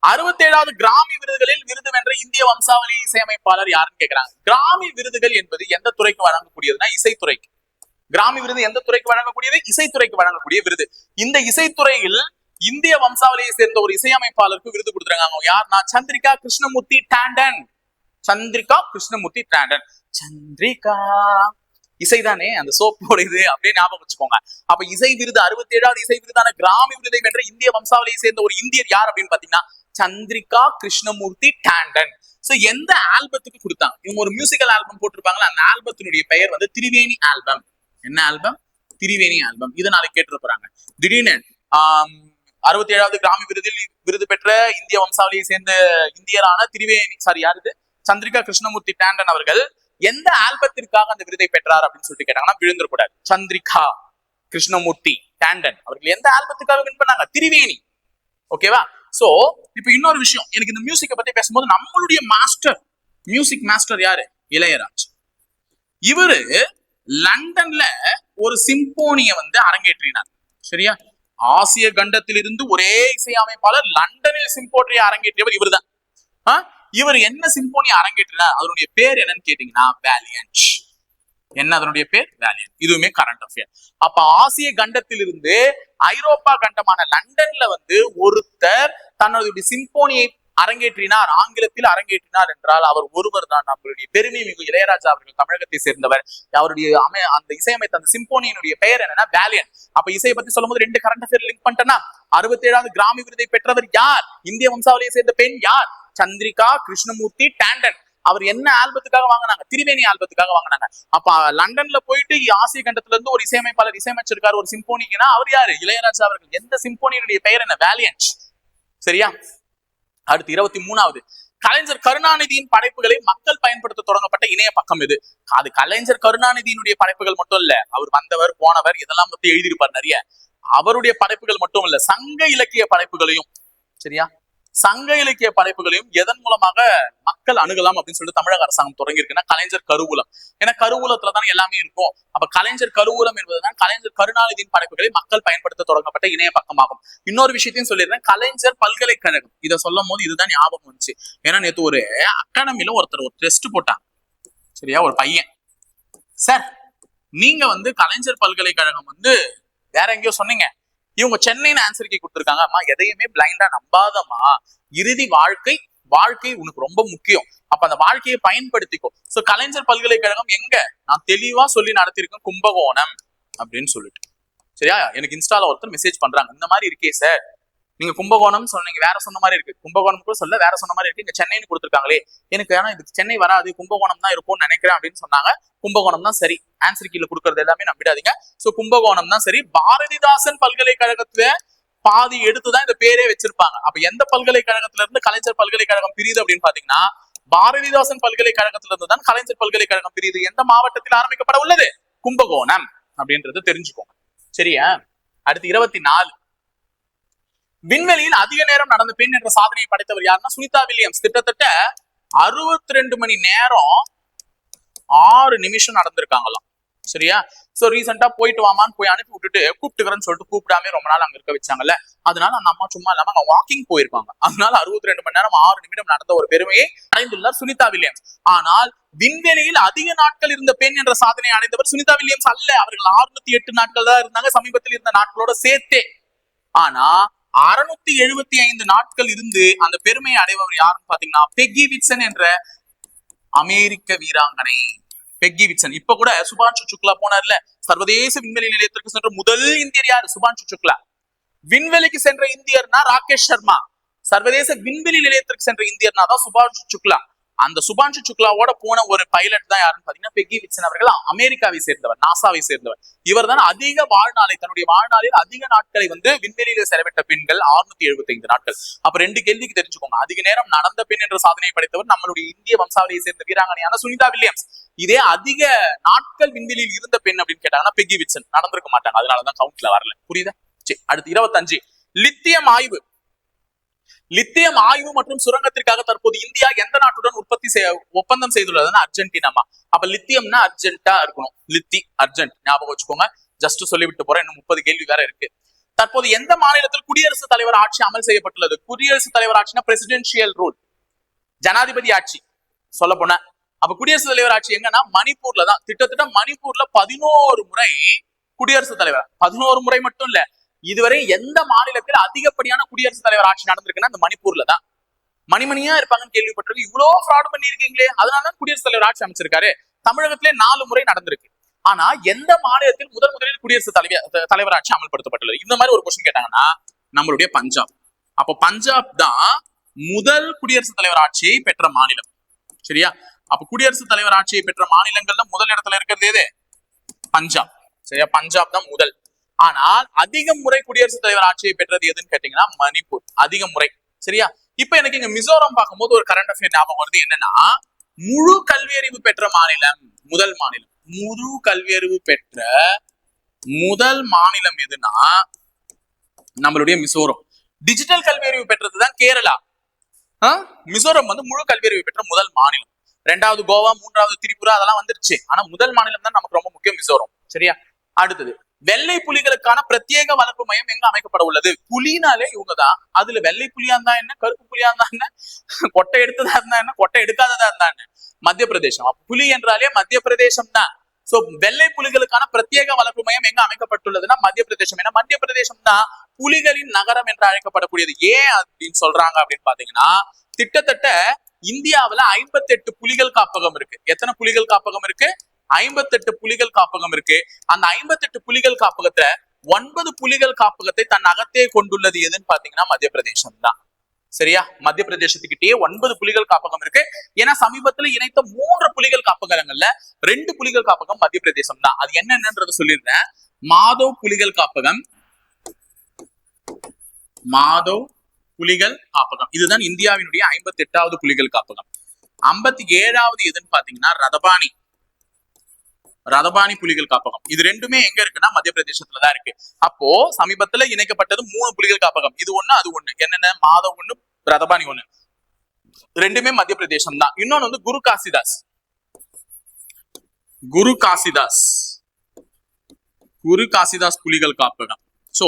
67வது கிராமி விருதுகளில் விருது வென்ற இந்திய வம்சாவளி இசையமைப்பாளர் யாருன்னு கேட்கிறாங்க. கிராமி விருதுகள் என்பது எந்த துறைக்கு வழங்கக்கூடியதுன்னா இசைத்துறைக்கு. கிராமி விருது எந்த துறைக்கு வழங்கக்கூடியது? இசைத்துறைக்கு வழங்கக்கூடிய விருது. இந்த இசைத்துறையில் இந்திய வம்சாவளியை சேர்ந்த ஒரு இசையமைப்பாளருக்கு விருது கொடுத்துருக்காங்க. யாருன்னா சந்திரிகா கிருஷ்ணமூர்த்தி டாண்டன். சந்திரிகா கிருஷ்ணமூர்த்தி டாண்டன். சந்திரிகா இசைதானே, அந்த சோப்போட இது அப்படியே ஞாபகம் வச்சுக்கோங்க. அப்ப இசை விருது 67வது இசை விருதான கிராமி விருதை வென்ற இந்திய வம்சாவளியை சேர்ந்த ஒரு இந்தியர் யார் அப்படின்னு பாத்தீங்கன்னா சந்திரிகா கிருஷ்ணமூர்த்தி டாண்டன். சோ எந்த ஆல்பத்துக்கு கொடுத்தாங்க? இவங்க ஒரு மியூசிக்கல் ஆல்பம் போட்டிருப்பாங்களா, அந்த ஆல்பத்தினுடைய பெயர் வந்து திரிவேணி ஆல்பம். என்ன ஆல்பம்? திரிவேணி ஆல்பம். இதை நாளைக்கு கேட்டிருப்பாங்க. திடீர்னு 67வது கிராமி விருதில் விருது பெற்ற இந்திய வம்சாவளியை சேர்ந்த இந்தியரான யாரு? சந்திரிகா கிருஷ்ணமூர்த்தி டாண்டன் அவர்கள் எந்த ஆல்பத்திற்காக அந்த விருதை பெற்றார் அப்படின்னு சொல்லிட்டு கேட்டாங்கன்னா விழுந்துடக்கூடாது. சந்திரிகா கிருஷ்ணமூர்த்தி டாண்டன் அவர்கள் எந்த ஆல்பத்துக்காக வின் பண்ணாங்க? திரிவேணி. ஓகேவா? சோ இப்ப இன்னொரு விஷயம், எனக்கு இந்த மியூசிக்கை பத்தி பேசும்போது நம்மளுடைய மாஸ்டர், மியூசிக் மாஸ்டர் யாரு? இளையராஜ். இவரு லண்டன்ல ஒரு சிம்போனிய வந்து அரங்கேற்றினார். சரியா? ஆசிய கண்டத்தில் இருந்து ஒரே இசையமைப்பாளர் லண்டனில் சிம்போனியை அரங்கேற்றியவர் இவர் தான். இவர் என்ன சிம்போனி அரங்கேற்றினார்? அதனுடைய பேர் என்னன்னு கேட்டீங்கன்னா வேலியன்ட். என்ன அதனுடைய பேர்? வேலியன்ட். இதுவுமே கரண்ட் அஃபேர். அப்ப ஆசிய கண்டத்தில் இருந்து ஐரோப்பா கண்டமான லண்டன்ல வந்து ஒருத்தர் தன்னுடைய சிம்போனியை அரங்கேற்றினார், ஆங்கிலத்தில் அரங்கேற்றினார் என்றால் அவர் ஒருவர் தான். நம்மளுடைய பெருமை மிகு இளையராஜா அவர்கள் தமிழகத்தை சேர்ந்தவர். அவருடைய அந்த இசையமைத்த அந்த சிம்போனியினுடைய பெயர் என்னன்னா வேலியன்ட். அப்ப இசையை பத்தி சொல்லும் போது 2 கரண்ட் அஃபேர் லிங்க் பண்ணிட்டேன்னா 67வது கிராமி விருதை பெற்றவர் யார்? இந்திய வம்சாவளியை சேர்ந்த பெண் யார்? சந்திரிகா கிருஷ்ணமூர்த்தி டாண்டன். அவர் என்ன ஆல்பத்துக்காக வாங்கினாங்க? திரிவேணி ஆல்பத்துக்காக வாங்கினாங்க. அப்ப லண்டன்ல போயிட்டு ஆசிய கண்டத்துல இருந்து ஒரு இசையமைப்பாளர் இசையமைச்சிருக்காரு ஒரு சிம்போனிக்குன்னா அவர் யாரு? இளையராஜா அவர்கள். எந்த சிம்போனியினுடைய பெயர் என்ன? வேலியன்ட். சரியா? அடுத்து 23வது. கலைஞர் கருணாநிதியின் படைப்புகளை மக்கள் பயன்படுத்த தொடங்கப்பட்ட இணைய பக்கம் இது. அது கலைஞர் கருணாநிதியினுடைய படைப்புகள் மட்டும் இல்ல, அவர் வந்தவர் போனவர் இதெல்லாம் பத்தி எழுதியிருப்பார் நிறைய. அவருடைய படைப்புகள் மட்டும் இல்ல, சங்க இலக்கிய படைப்புகளையும், சரியா, சங்க இலக்கிய படைப்புகளையும் எதன் மூலமாக மக்கள் அணுகலாம் அப்படின்னு சொல்லிட்டு தமிழக அரசாங்கம் தொடங்கி இருக்குன்னா கலைஞர் கருவூலம். ஏன்னா கருவூலத்துல தானே எல்லாமே இருக்கும். அப்ப கலைஞர் கருவூலம் என்பதுதான் கலைஞர் கருணாநிதியின் படைப்புகளை மக்கள் பயன்படுத்த தொடங்கப்பட்ட இணைய பக்கமாகும். இன்னொரு விஷயத்தையும் சொல்லிடுறேன், கலைஞர் பல்கலைக்கழகம். இதை சொல்லும் போது இதுதான் ஞாபகம் வந்துச்சு. ஏன்னா நேற்று ஒரு அகாடமில ஒருத்தர் ஒரு டெஸ்ட் போட்டாங்க, சரியா? ஒரு பையன், சார் நீங்க கலைஞர் பல்கலைக்கழகம் வேற எங்கேயோ சொன்னீங்க, இவங்க சென்னைன்னு ஆன்சர் கீ கொடுத்துருக்காங்க. அம்மா எதையுமே பிளைண்டா நம்பாதம்மா, இறுதி வாழ்க்கை உனக்கு ரொம்ப முக்கியம். அப்ப அந்த வாழ்க்கையை பயன்படுத்திக்கோ. சோ கலைஞர் பல்கலைக்கழகம் எங்க, நான் தெளிவா சொல்லி நடத்திருக்கேன், கும்பகோணம் அப்படின்னு சொல்லிட்டு. சரியா? எனக்கு இன்ஸ்டால ஒருத்தர் மெசேஜ் பண்றாங்க, இந்த மாதிரி இருக்கே சார், நீங்க கும்பகோணம் சொன்னீங்க, வேற சொன்ன மாதிரி இருக்கு, கும்பகோணம் கூட சொல்ல வேற சொன்ன மாதிரி இருக்கு, இங்க சென்னைன்னு கொடுத்துருக்காங்களே, எனக்கு ஆனா இது சென்னை வராது, கும்பகோணம் தான் இருக்கும்னு நினைக்கிறேன் அப்படின்னு சொன்னாங்க. கும்பகோணம் தான் சரி. ஆன்சர் கீழ கொடுக்கறது எல்லாமே நம்பிடாதீங்க. சோ கும்பகோணம் தான் சரி. பாரதிதாசன் பல்கலைக்கழகத்துல பாதி எடுத்துதான் இந்த பேரே வச்சிருப்பாங்க. அப்ப எந்த பல்கலைக்கழகத்துல இருந்து கலைஞர் பல்கலைக்கழகம் பிரியுது அப்படின்னு பாத்தீங்கன்னா, பாரதிதாசன் பல்கலைக்கழகத்துல இருந்து தான் கலைஞர் பல்கலைக்கழகம் பிரியுது. எந்த மாவட்டத்தில் ஆரம்பிக்கப்பட உள்ளது? கும்பகோணம் அப்படின்றது தெரிஞ்சுக்கோங்க. சரியா? அடுத்து 24. விண்வெளியில் அதிக நேரம் நடந்த பெண் என்ற சாதனையை படைத்தவர் யாருன்னா சுனிதா வில்லியம்ஸ். கிட்டத்தட்ட 62 மணி நேரம் 6 நிமிஷம் நடந்திருக்காங்களாம். சரியா? சோ ரீசெண்டா போயிட்டு வாமான்னு போய் அனுப்பி விட்டுட்டு கூப்பிட்டுக்கிறேன்னு சொல்லிட்டு கூப்பிடாம ரொம்ப நாள் அங்க இருக்க வச்சாங்கல்ல, அதனால அந்த அம்மா சும்மா இல்லாம அங்க வாக்கிங் போயிருப்பாங்க. அதனால 62 மணி நேரம் 6 நிமிடம் நடந்த ஒரு பெருமையை அடைந்துள்ளார் சுனிதா வில்லியம்ஸ். ஆனால் விண்வெளியில் அதிக நாட்கள் இருந்த பெண் என்ற சாதனை அடைந்தவர் சுனிதா வில்லியம்ஸ் அல்ல. அவர்கள் 608 நாட்கள் தான் இருந்தாங்க, சமீபத்தில் இருந்த நாட்களோட சேர்த்தே. ஆனா 675 நாட்கள் இருந்து அந்த பெருமையை அடைபவர் யாருன்னு பாத்தீங்கன்னா பெக்கி விட்சன் என்ற அமெரிக்க வீராங்கனை. Peggy Whitson. இப்ப கூட சுபான்ஷு சுக்லா போனார்ல, சர்வதேச விண்வெளி நிலையத்திற்கு சென்ற முதல் இந்தியர் யாரு? சுபான்ஷு சுக்லா. விண்வெளிக்கு சென்ற இந்தியர்னா ராகேஷ் சர்மா. சர்வதேச விண்வெளி நிலையத்திற்கு சென்ற இந்தியர்னா தான் சுபான்ஷு சுக்லா. அந்த சுபான்ஷு சுக்லாவோட போன ஒரு பைலட் தான் யாருன்னு பாத்தீங்கன்னா பெக்கி விட்சன் அவர்கள். அமெரிக்காவை சேர்ந்தவர், நாசாவை சேர்ந்தவர். இவர் தான் அதிக வாழ்நாளை, தன்னுடைய வாழ்நாளில் அதிக நாட்களை விண்வெளியில செலவிட்ட பெண்கள் 675 நாட்கள். அப்ப 2 கேள்விக்கு தெரிஞ்சுக்கோங்க. அதிக நேரம் நடந்த பெண் என்ற சாதனையை படைத்தவர் நம்மளுடைய இந்திய வம்சாவளியை சேர்ந்த வீராங்கனையான சுனிதா வில்லியம்ஸ். இதே அதிக நாட்கள் விண்வெளியில் இருந்த பெண் அப்படின்னு கேட்டாங்கன்னா பெக்கி விட்சன். நடந்திருக்க மாட்டாங்க, அதனாலதான் கவுண்ட்ல வரல. புரியுதா? சரி, அடுத்து 25. லித்தியம் ஆய்வு. லித்தியம் ஆய்வு மற்றும் சுரங்கத்திற்காக தற்போது இந்தியா எந்த நாட்டுடன் ஒப்பந்தம் செய்துள்ளதுன்னா அர்ஜென்டினாமா. அப்ப லித்தியம்னா அர்ஜென்டா இருக்கணும், லித்தி அர்ஜென்ட் ஞாபகம் வச்சுக்கோங்க. ஜஸ்ட் சொல்லிவிட்டு போறேன், இன்னும் 30 கேள்வி வேற இருக்கு. தற்போது எந்த மாநிலத்தில் குடியரசுத் தலைவர் ஆட்சி அமல் செய்யப்பட்டுள்ளது? குடியரசுத் தலைவர் ஆட்சினா பிரசிடென்சியல் ரூல், ஜனாதிபதி ஆட்சி சொல்ல போன. அப்ப குடியரசுத் தலைவர் ஆட்சி எங்கன்னா மணிப்பூர்ல தான். கிட்டத்தட்ட மணிப்பூர்ல 11 முறை குடியரசுத் தலைவர், 11 முறை மட்டும் இல்ல, இதுவரை எந்த மாநிலத்தில் அதிகப்படியான குடியரசுத் தலைவர் ஆட்சி நடந்திருக்குன்னா அந்த மணிப்பூர்ல தான். மணிமணியா இருப்பாங்கன்னு கேள்விப்பட்டிருக்கு. இவ்வளவு ஃப்ராட் பண்ணிருக்கீங்களே, அதனாலதான் குடியரசுத் தலைவர் ஆட்சி அமைச்சிருக்காரு. தமிழகத்திலே 4 முறை நடந்திருக்கு. ஆனா எந்த மாநிலத்தில் முதலில் குடியரசுத் தலைவர் ஆட்சி அமல்படுத்தப்பட்டுள்ளது? இந்த மாதிரி ஒரு கொஸ்டின் கேட்டாங்கன்னா நம்மளுடைய பஞ்சாப். அப்ப பஞ்சாப் தான் முதல் குடியரசுத் தலைவர் ஆட்சியை பெற்ற மாநிலம். சரியா? அப்ப குடியரசுத் தலைவர் ஆட்சியை பெற்ற மாநிலங்கள்ல முதல் இடத்துல இருக்கிறது எது? பஞ்சாப். சரியா? பஞ்சாப் தான் முதல். ஆனால் அதிக முறை குடியரசுத் தலைவர் ஆட்சியை பெற்றது எதுன்னு கேட்டீங்கன்னா மணிப்பூர், அதிக முறை. சரியா? இப்ப எனக்கு இங்க மிசோரம் பார்க்கும்போது ஒரு கரண்ட் அஃபேர் ஞாபகம் வருது. என்னன்னா, முழு கல்வியறிவு பெற்ற மாநிலம், முதல் மாநிலம், முழு கல்வியறிவு பெற்ற முதல் மாநிலம் எதுனா நம்மளுடைய மிசோரம். டிஜிட்டல் கல்வியறிவு பெற்றதுதான் கேரளா. மிசோரம் முழு கல்வியறிவு பெற்ற முதல் மாநிலம். 2வது கோவா, 3வது திரிபுரா, அதெல்லாம் வந்துருச்சு. ஆனா முதல் மாநிலம் தான் நமக்கு ரொம்ப முக்கியம், மிசோரம். சரியா? அடுத்தது, வெள்ளை புலிகளுக்கான பிரத்யேக வளர்ப்பு மையம் எங்க அமைக்கப்பட உள்ளது? புலினாலே இவங்கதான். அதுல வெள்ளை புலியா இருந்தா என்ன, கருப்பு புலியா இருந்தா என்ன, கொட்டை எடுத்ததா இருந்தா என்ன, கொட்டை எடுக்காததா இருந்தா என்ன, மத்திய பிரதேசம். புலி என்றாலே மத்திய பிரதேசம் தான். சோ வெள்ளை புலிகளுக்கான பிரத்யேக வளர்ப்பு மையம் எங்க அமைக்கப்பட்டுள்ளதுன்னா மத்திய பிரதேசம். ஏன்னா மத்திய பிரதேசம் தான் புலிகளின் நகரம் என்று அழைக்கப்படக்கூடியது. ஏன் அப்படின்னு சொல்றாங்க அப்படின்னு பாத்தீங்கன்னா, கிட்டத்தட்ட இந்தியாவுல 58 புலிகள் காப்பகம் இருக்கு. எத்தனை புலிகள் காப்பகம் இருக்கு? 58 புலிகள் காப்பகம் இருக்கு. அந்த 58 புலிகள் காப்பகத்துல 9 புலிகள் காப்பகத்தை தன் அகத்தே கொண்டுள்ளது எதுன்னு பாத்தீங்கன்னா மத்திய பிரதேசம் தான். சரியா? மத்திய பிரதேசத்துக்கிட்டே 9 புலிகள் காப்பகம் இருக்கு. ஏன்னா சமீபத்துல இணைத்த 3 புலிகள் காப்பகங்கள்ல 2 புலிகள் காப்பகம் மத்திய பிரதேசம் தான். அது என்னன்றத சொல்லிடுறேன். மாதவ் புலிகள் காப்பகம், மாதவ் புலிகள் காப்பகம், இதுதான் இந்தியாவினுடைய 58வது புலிகள் காப்பகம். 57வது எதுன்னு பாத்தீங்கன்னா ரதபானி புலிகள் காப்பகம். இது ரெண்டுமே எங்க இருக்குன்னா மத்திய பிரதேசத்துலதான் இருக்கு. அப்போ சமீபத்துல இணைக்கப்பட்டது 3 புலிகள் காப்பகம். இது ஒண்ணு, அது ஒண்ணு. என்னென்ன? மாதவ் ஒண்ணு, ரதபானி ஒண்ணு, ரெண்டுமே மத்திய பிரதேசம் தான். இன்னொன்னு வந்து குரு காசிதாஸ். குரு காசிதாஸ் குரு காசிதாஸ் புலிகள் காப்பகம். சோ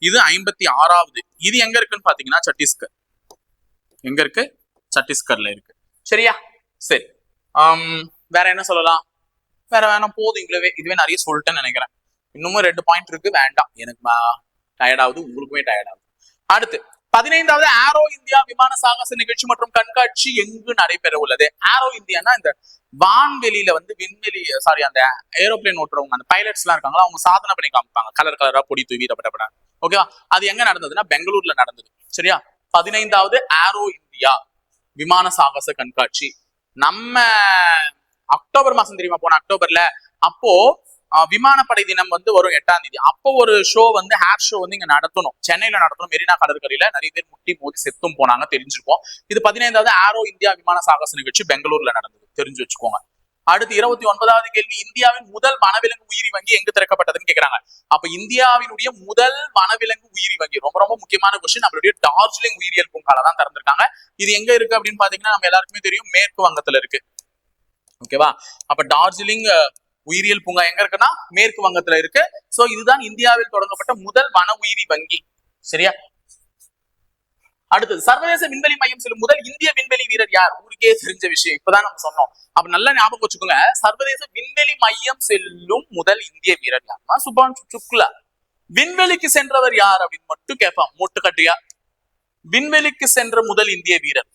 இது 56வது. இது எங்க இருக்குன்னு பாத்தீங்கன்னா சத்தீஸ்கர். எங்க இருக்கு? சத்தீஸ்கர்ல இருக்கு. சரியா? சரி. வேற என்ன சொல்லலாம்? வேற வேணாம், போதும் இதுவே நிறைய சொல்லிட்டேன்னு நினைக்கிறேன். இன்னமும் 2 பாயிண்ட் இருக்கு, வேண்டாம், எனக்கு டயர்டாவது, உங்களுக்குமே டயர்டாகுது. அடுத்து 15வது ஏரோ இந்தியா விமான சாகச நிகழ்ச்சி மற்றும் கண்காட்சி எங்கு நடைபெற உள்ளது? ஏரோ இந்தியானா இந்த வான்வெளியில வந்து விண்வெளி அந்த ஏரோப்ளேன் ஓட்டுறவங்க, அந்த பைலட்ஸ் எல்லாம் இருக்காங்களா, அவங்க சாதனை பண்ணி காமிப்பாங்க, கலர் கலரா பொடி தூவி டப்படப்பட. ஓகேவா? அது எங்க நடந்ததுன்னா பெங்களூர்ல நடந்தது. சரியா? 15வது ஏரோ இந்தியா விமான சாகச கண்காட்சி. நம்ம அக்டோபர் மாசம் தெரியுமா, போன அக்டோபர்ல, அப்போ விமானப்படை தினம் வந்து வரும் 8ஆம் தேதி. அப்போ ஒரு ஷோ வந்து ஹேர் ஷோ வந்து இங்க நடத்தணும், சென்னையில நடத்தணும். மெரினா கடற்கரையில நிறைய பேர் முட்டி மோதி செத்தும் போனாங்க, தெரிஞ்சிருக்கோம். இது 15வது ஏரோ இந்தியா விமான சாகச நிகழ்ச்சி பெங்களூர்ல நடந்தது, தெரிஞ்சு வச்சுக்கோங்க. அடுத்து 29வது கேள்வி, இந்தியாவின் முதல் வனவிலங்கு உயிரி வங்கி எங்கு திறக்கப்பட்டதுன்னு கேக்குறாங்க. அப்ப இந்தியாவினுடைய முதல் வனவிலங்கு உயிரி வங்கி, ரொம்ப ரொம்ப முக்கியமான கொஸ்டின், நம்மளுடைய டார்ஜிலிங் உயிரியல் பூங்கால தான் திறந்திருக்காங்க. இது எங்க இருக்கு அப்படின்னு பாத்தீங்கன்னா நம்ம எல்லாருக்குமே தெரியும், மேற்கு வங்கத்துல இருக்கு. ஓகேவா? அப்ப டார்ஜிலிங் உயிரியல் பூங்கா எங்க இருக்குன்னா மேற்கு வங்கத்துல இருக்கு. சோ இதுதான் இந்தியாவில் தொடங்கப்பட்ட முதல் வன உயிரி வங்கி. சரியா? அடுத்தது, சர்வதேச விண்வெளி மையம் செல்லும் முதல் இந்திய விண்வெளி வீரர் யார்? ஊருக்கே தெரிஞ்ச விஷயம், இப்பதான் நம்ம சொன்னோம். அப்ப நல்லா ஞாபகம் வச்சுக்கோங்க, சர்வதேச விண்வெளி மையம் செல்லும் முதல் இந்திய வீரர் யாருன்னா சுபான்ஷு சுக்லா. விண்வெளிக்கு சென்றவர் யார் அப்படின்னு மட்டும் கேட்பான், மொட்டுக்கட்டியா. விண்வெளிக்கு சென்ற முதல் இந்திய வீரர்,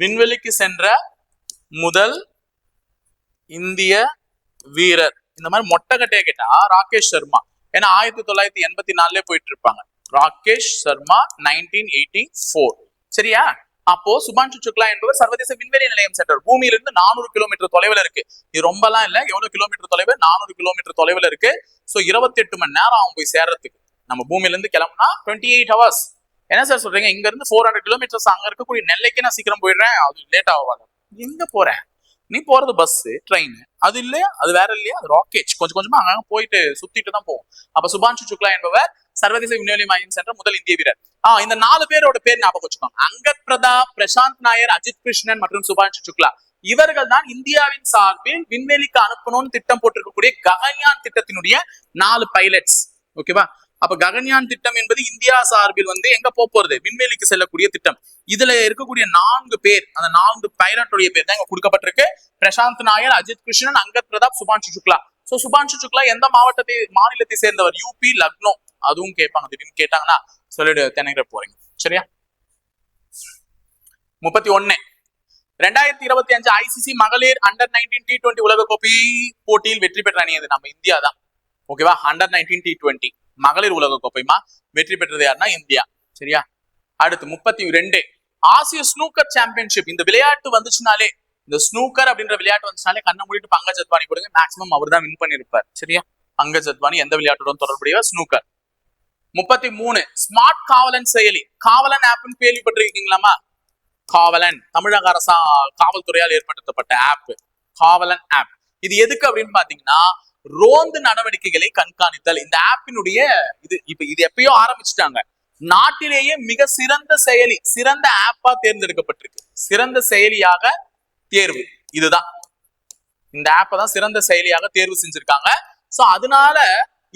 விண்வெளிக்கு சென்ற முதல் இந்திய வீரர், இந்த மாதிரி மொட்டைக்கட்டையை கேட்டா ராகேஷ் சர்மா. ஏன்னா 1984 போயிட்டு இருப்பாங்க. ராகேஷ் சர்மா 1984. சரியா? அப்போ சுபான்ஷு சுக்லா என்பவர் சர்வதேச விண்வெளி நிலையம் சென்றார். பூமியிலிருந்து 400 கிலோமீட்டர் தொலைவில் இருக்கு. இது ரொம்பலாம் இல்ல, எவ்வளவு கிலோமீட்டர் தொலைவு? 400 கிலோமீட்டர் தொலைவில் இருக்கு. சோ 28 மணி நேரம் ஆகும் போய் சேர்றதுக்கு. நம்ம பூமியில இருந்து கிளம்புனா 28 ஹவர்ஸ். என்ன சார் சொல்றீங்க? இங்க இருந்து 400 கிலோமீட்டர்ஸ், அங்க இருக்கக்கூடிய நெல்லைக்கு நான் சீக்கிரம் போயிடுறேன், அது லேட் ஆகாது. எங்க போறேன்? நீ போறது பஸ், ட்ரெயின், அது இல்லையா, அது வேற இல்லையா, அது ராக்கெட். கொஞ்சம் கொஞ்சமா அங்க போயிட்டு சுத்திட்டு தான் போகும். அப்ப சுபான்ஷு சுக்லா என்பவர் சர்வதேச விண்வெளி மையம் சென்ற முதல் இந்திய வீரர். இந்த 4 பேரோட பேர் ஞாபகம் வச்சுக்கோங்க. அங்கத் பிரதாப், பிரசாந்த் நாயர், அஜித் கிருஷ்ணன் மற்றும் சுபான்ஷு சுக்லா. இவர்கள் தான் இந்தியாவின் சார்பில் விண்வெளிக்கு அனுப்பணும்னு திட்டம் போட்டிருக்கக்கூடிய ககன்யான் திட்டத்தினுடைய 4 பைலட்ஸ். ஓகேவா? அப்ப ககன்யான் திட்டம் என்பது இந்தியா சார்பில் வந்து எங்க போறது? விண்வெளிக்கு செல்லக்கூடிய திட்டம். இதுல இருக்கக்கூடிய 4 பேர், அந்த 4 பைலட்டுடைய பேர் தான் இங்க கொடுக்கப்பட்டிருக்கு. பிரசாந்த் நாயர், அஜித் கிருஷ்ணன், அங்கத் பிரதாப், சுபான்ஷு சுக்லா. சோ சுபான்ஷு சுக்லா எந்த மாநிலத்தை சேர்ந்தவர்? யூபி, லக்னோ. அதுவும் கேட்பாங்க, திடீர்னு கேட்டாங்கன்னா சொல்லிடு, தென்னைக்கிற போறீங்க. சரியா? 31 2025 ஐசிசி மகளிர் அண்டர் 19 T20 உலகக்கோப்பை போட்டியில் வெற்றி பெற்ற அணி அது நம்ம இந்தியா தான். ஓகேவா? அண்டர் 19 T20 மகளிர் உலகக்கோப்பைமா வெற்றி பெற்றது யாருன்னா இந்தியா. சரியா? அடுத்து 32 ஆசிய ஸ்னூக்கர் சாம்பியன்ஷிப். இந்த விளையாட்டு வந்துச்சுனாலே, இந்த ஸ்னூக்கர் அப்படின்ற விளையாட்டு வந்துச்சுனாலே கண்ணை மூடிட்டு பங்கஜ் அத்வானி கொடுங்க, மேக்ஸிமம் அவர் தான் வின் பண்ணிருப்பார். சரியா? பங்கஜ் அத்வானி எந்த விளையாட்டுடன் தொடர்புடைய ஸ்னூக்கர். 33 ஸ்மார்ட் காவலன் செயலி. காவலன் ஆப்னு கேள்விப்பட்டிருக்கீங்களாமா? காவலன் தமிழக அரசா காவல்துறையால் ஏற்படுத்தப்பட்ட ஆப், காவலன் ஆப். இது எதுக்கு அப்படின்னு பாத்தீங்கன்னா ரோந்து நடவடிக்கைகளை கண்காணித்தல். இந்த ஆப்பினுடைய இது எப்பயோ ஆரம்பிச்சுட்டாங்க. நாட்டிலேயே மிக சிறந்த செயலி, சிறந்த ஆப்பா தேர்ந்தெடுக்கப்பட்டிருக்கு. சிறந்த செயலியாக தேர்வு இதுதான். இந்த ஆப்பை தான் சிறந்த செயலியாக தேர்வு செஞ்சிருக்காங்க. சோ அதனால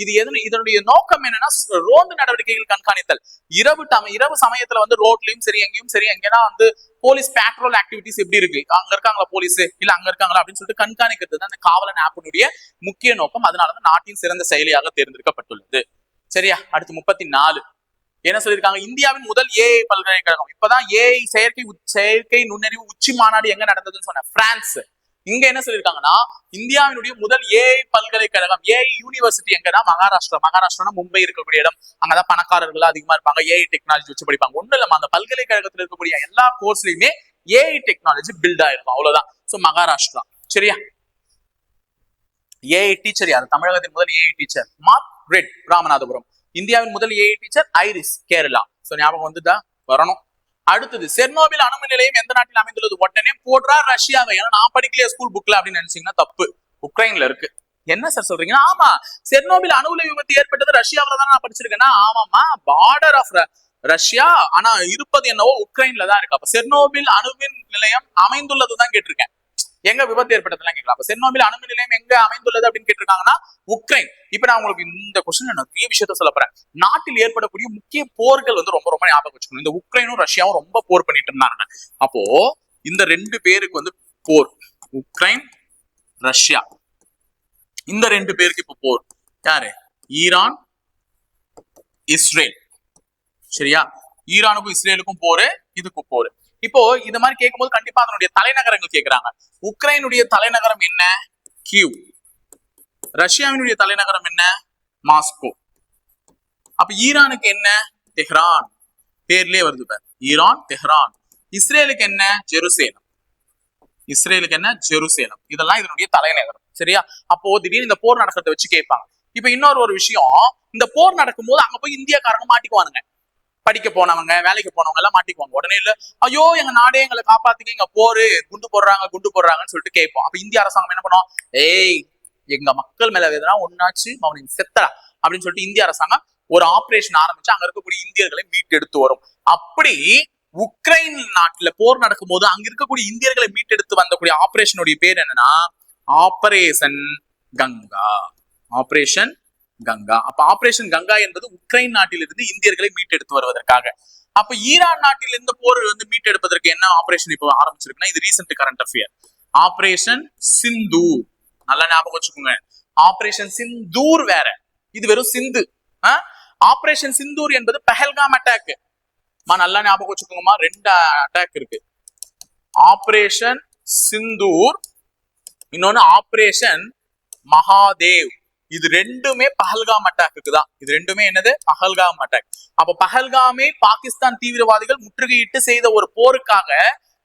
இதனுடைய நோக்கம் என்னன்னா ரோந்து நடவடிக்கைகள் கண்காணித்தல். இரவு சமயத்துல வந்து ரோட்லயும் சரி எங்கேயும் சரி எங்கன்னா வந்து போலீஸ் பேட்ரோல் ஆக்டிவிட்டிஸ் எப்படி இருக்கு, அங்க இருக்காங்களா போலீஸ், இல்ல அங்க இருக்காங்களா அப்படின்னு சொல்லிட்டு கண்காணிக்கிறது தான் அந்த காவலன் ஆப்பினுடைய முக்கிய நோக்கம். அதனாலதான் நாட்டின் சிறந்த செயலியாக தேர்ந்தெடுக்கப்பட்டுள்ளது. சரியா? அடுத்து 34 என்ன சொல்லியிருக்காங்க? இந்தியாவின் முதல் ஏஐ பல்கலைக்கழகம். இப்பதான் ஏஐ செயற்கை நுண்ணறிவு உச்சி மாநாடு எங்க நடந்ததுன்னு சொன்ன பிரான்ஸ். இங்க என்ன சொல்லியிருக்காங்கன்னா இந்தியாவினுடைய முதல் ஏஐ பல்கலைக்கழகம், ஏஐ யூனிவர்சிட்டி எங்கன்னா மகாராஷ்டிரா மும்பை இருக்கக்கூடிய இடம். அங்கதான் பணக்காரர்கள் அதிகமா இருப்பாங்க, ஏஐ டெக்னாலஜி வச்சு படிப்பாங்க. ஒண்ணு இல்ல, அந்த பல்கலைக்கழகத்தில் இருக்கக்கூடிய எல்லா கோர்ஸ்லயுமே ஏஐ டெக்னாலஜி பில்ட் ஆயிருக்கும், அவ்வளவுதான். சோ மகாராஷ்டிரா. சரியா? ஏஐ டீச்சர் யாரு? தமிழகத்தின் முதல் ஏஐ டீச்சர் மார்க்ரெட், ராமநாதபுரம். இந்தியாவின் முதல் AI teacher Iris, Kerala. So ஞாபகம் வந்துதான் வரணும். அடுத்தது செர்னோபில் அணுமின் நிலையம் எந்த நாட்டில் அமைந்துள்ளது? உடனே போடுறா ரஷ்யாவை. ஏன்னா நான் படிக்கலையே ஸ்கூல் புக்ல அப்படின்னு நினைச்சீங்கன்னா தப்பு. உக்ரைன்ல இருக்கு. என்ன சார் சொல்றீங்க? ஆமா, செர்னோபில் அணு உலை விபத்து ஏற்பட்டது ரஷ்யாவில தான் நான் படிச்சிருக்கேன்னா, ஆமாமா, பார்டர் ஆஃப் ரஷ்யா, ஆனா இருப்பது என்னவோ உக்ரைன்ல தான் இருக்கு. அப்ப செர்னோபில் அணுமின் நிலையம் அமைந்துள்ளதுதான் கேட்டிருக்கேன். எங்க விபத்து ஏற்பட்டதெல்லாம் கேட்கலாம். அப்ப செர்னோபில் அணுமின் நிலையம் எங்க அமைந்துள்ளது அப்படின்னு கேட்டிருக்காங்கன்னா உக்ரைன். இப்ப நான் உங்களுக்கு இந்த கொஸ்டின் நிறைய விஷயத்த சொல்ல போறேன். நாட்டில் ஏற்படக்கூடிய முக்கிய போர்கள் வந்து ரொம்ப ரொம்ப ஞாபகம் வச்சுக்கணும். இந்த உக்ரைனும் ரஷ்யாவும் ரொம்ப போர் பண்ணிட்டு இருந்தாங்க. அப்போ இந்த ரெண்டு பேருக்கு வந்து போர், உக்ரைன் ரஷ்யா, இந்த ரெண்டு பேருக்கு இப்ப போர். யாரு? Iran Israel. சரியா? ஈரானுக்கும் இஸ்ரேலுக்கும் போரு, இதுக்கும் போரு. இப்போ இந்த மாதிரி கேட்கும்போது கண்டிப்பா அதனுடைய தலைநகரங்கள் கேட்கிறாங்க. உக்ரைனுடைய தலைநகரம் என்ன? கியூ. ரஷ்யாவினுடைய தலைநகரம் என்ன? மாஸ்கோ. அப்ப ஈரானுக்கு என்ன? தெஹ்ரான். பேர்லயே வருது பாரு, ஈரான் தெஹ்ரான். இஸ்ரேலுக்கு என்ன? ஜெருசலேம். இஸ்ரேலுக்கு என்ன? ஜெருசலேம். இதெல்லாம் இதனுடைய தலைநகரம். சரியா? அப்போ திடீர்னு இந்த போர் நடக்கிறத வச்சு கேட்பாங்க. இப்ப இன்னொரு ஒரு விஷயம், இந்த போர் நடக்கும்போது அங்க போய் இந்தியாக்காரங்க மாட்டிக்குவானுங்க. படிக்க போனவங்க, வேலைக்கு போனவங்க எல்லாம் மாட்டிக்குவாங்க. உடனே இல்ல, ஐயோ எங்க நாடே எங்களை காப்பாத்துக்கு, எங்க போரு குண்டு போடுறாங்கன்னு சொல்லிட்டு கேட்போம். அப்ப இந்திய அரசாங்கம் என்ன பண்ணும்? ஏய், எங்க மக்கள் மேல எதனா ஒன்னாச்சு அவனுக்கு செத்தடா அப்படின்னு சொல்லிட்டு இந்திய அரசாங்கம் ஒரு ஆபரேஷன் ஆரம்பிச்சு அங்க இருக்கக்கூடிய இந்தியர்களை மீட்டெடுத்து வரும். அப்படி உக்ரைன் நாட்டுல போர் நடக்கும் போது அங்க இருக்கக்கூடிய இந்தியர்களை மீட்டெடுத்து வந்தக்கூடிய ஆபரேஷனுடைய பேர் என்னன்னா ஆபரேஷன் கங்கா. ஆபரேஷன் கங்கா. அப்ப ஆபரேஷன் கங்கா என்பது உக்ரைன் நாட்டிலிருந்து இந்தியர்களை மீட்டெடுத்து வருவதற்காக. அப்ப ஈரான் நாட்டில் இந்த போர் வந்து மீட்டெடுப்பதற்கு என்ன ஆபரேஷன் இப்போ ஆரம்பிச்சிருக்குன்னா, இது recent current affair. Operation Sindoor. நல்லா ஞாபகம் வச்சுக்கோங்க. ஆபரேஷன் சிந்தூர் வேற, இது வெறும் சிந்து. ஆபரேஷன் சிந்தூர் என்பது பஹல்காம் அட்டாக். நல்லா ஞாபகம் வச்சுக்கோங்கம்மா, 2 அட்டாக் இருக்கு. ஆபரேஷன் சிந்தூர், இன்னொன்னு ஆபரேஷன் மகாதேவ். இது ரெண்டுமே பஹல்காம் அட்டாக்கு தான். இது ரெண்டுமே என்னது? பஹல்காம் அட்டாக். அப்ப பஹல்காமே பாகிஸ்தான் தீவிரவாதிகள் முற்றுகையிட்டு செய்த ஒரு போருக்காக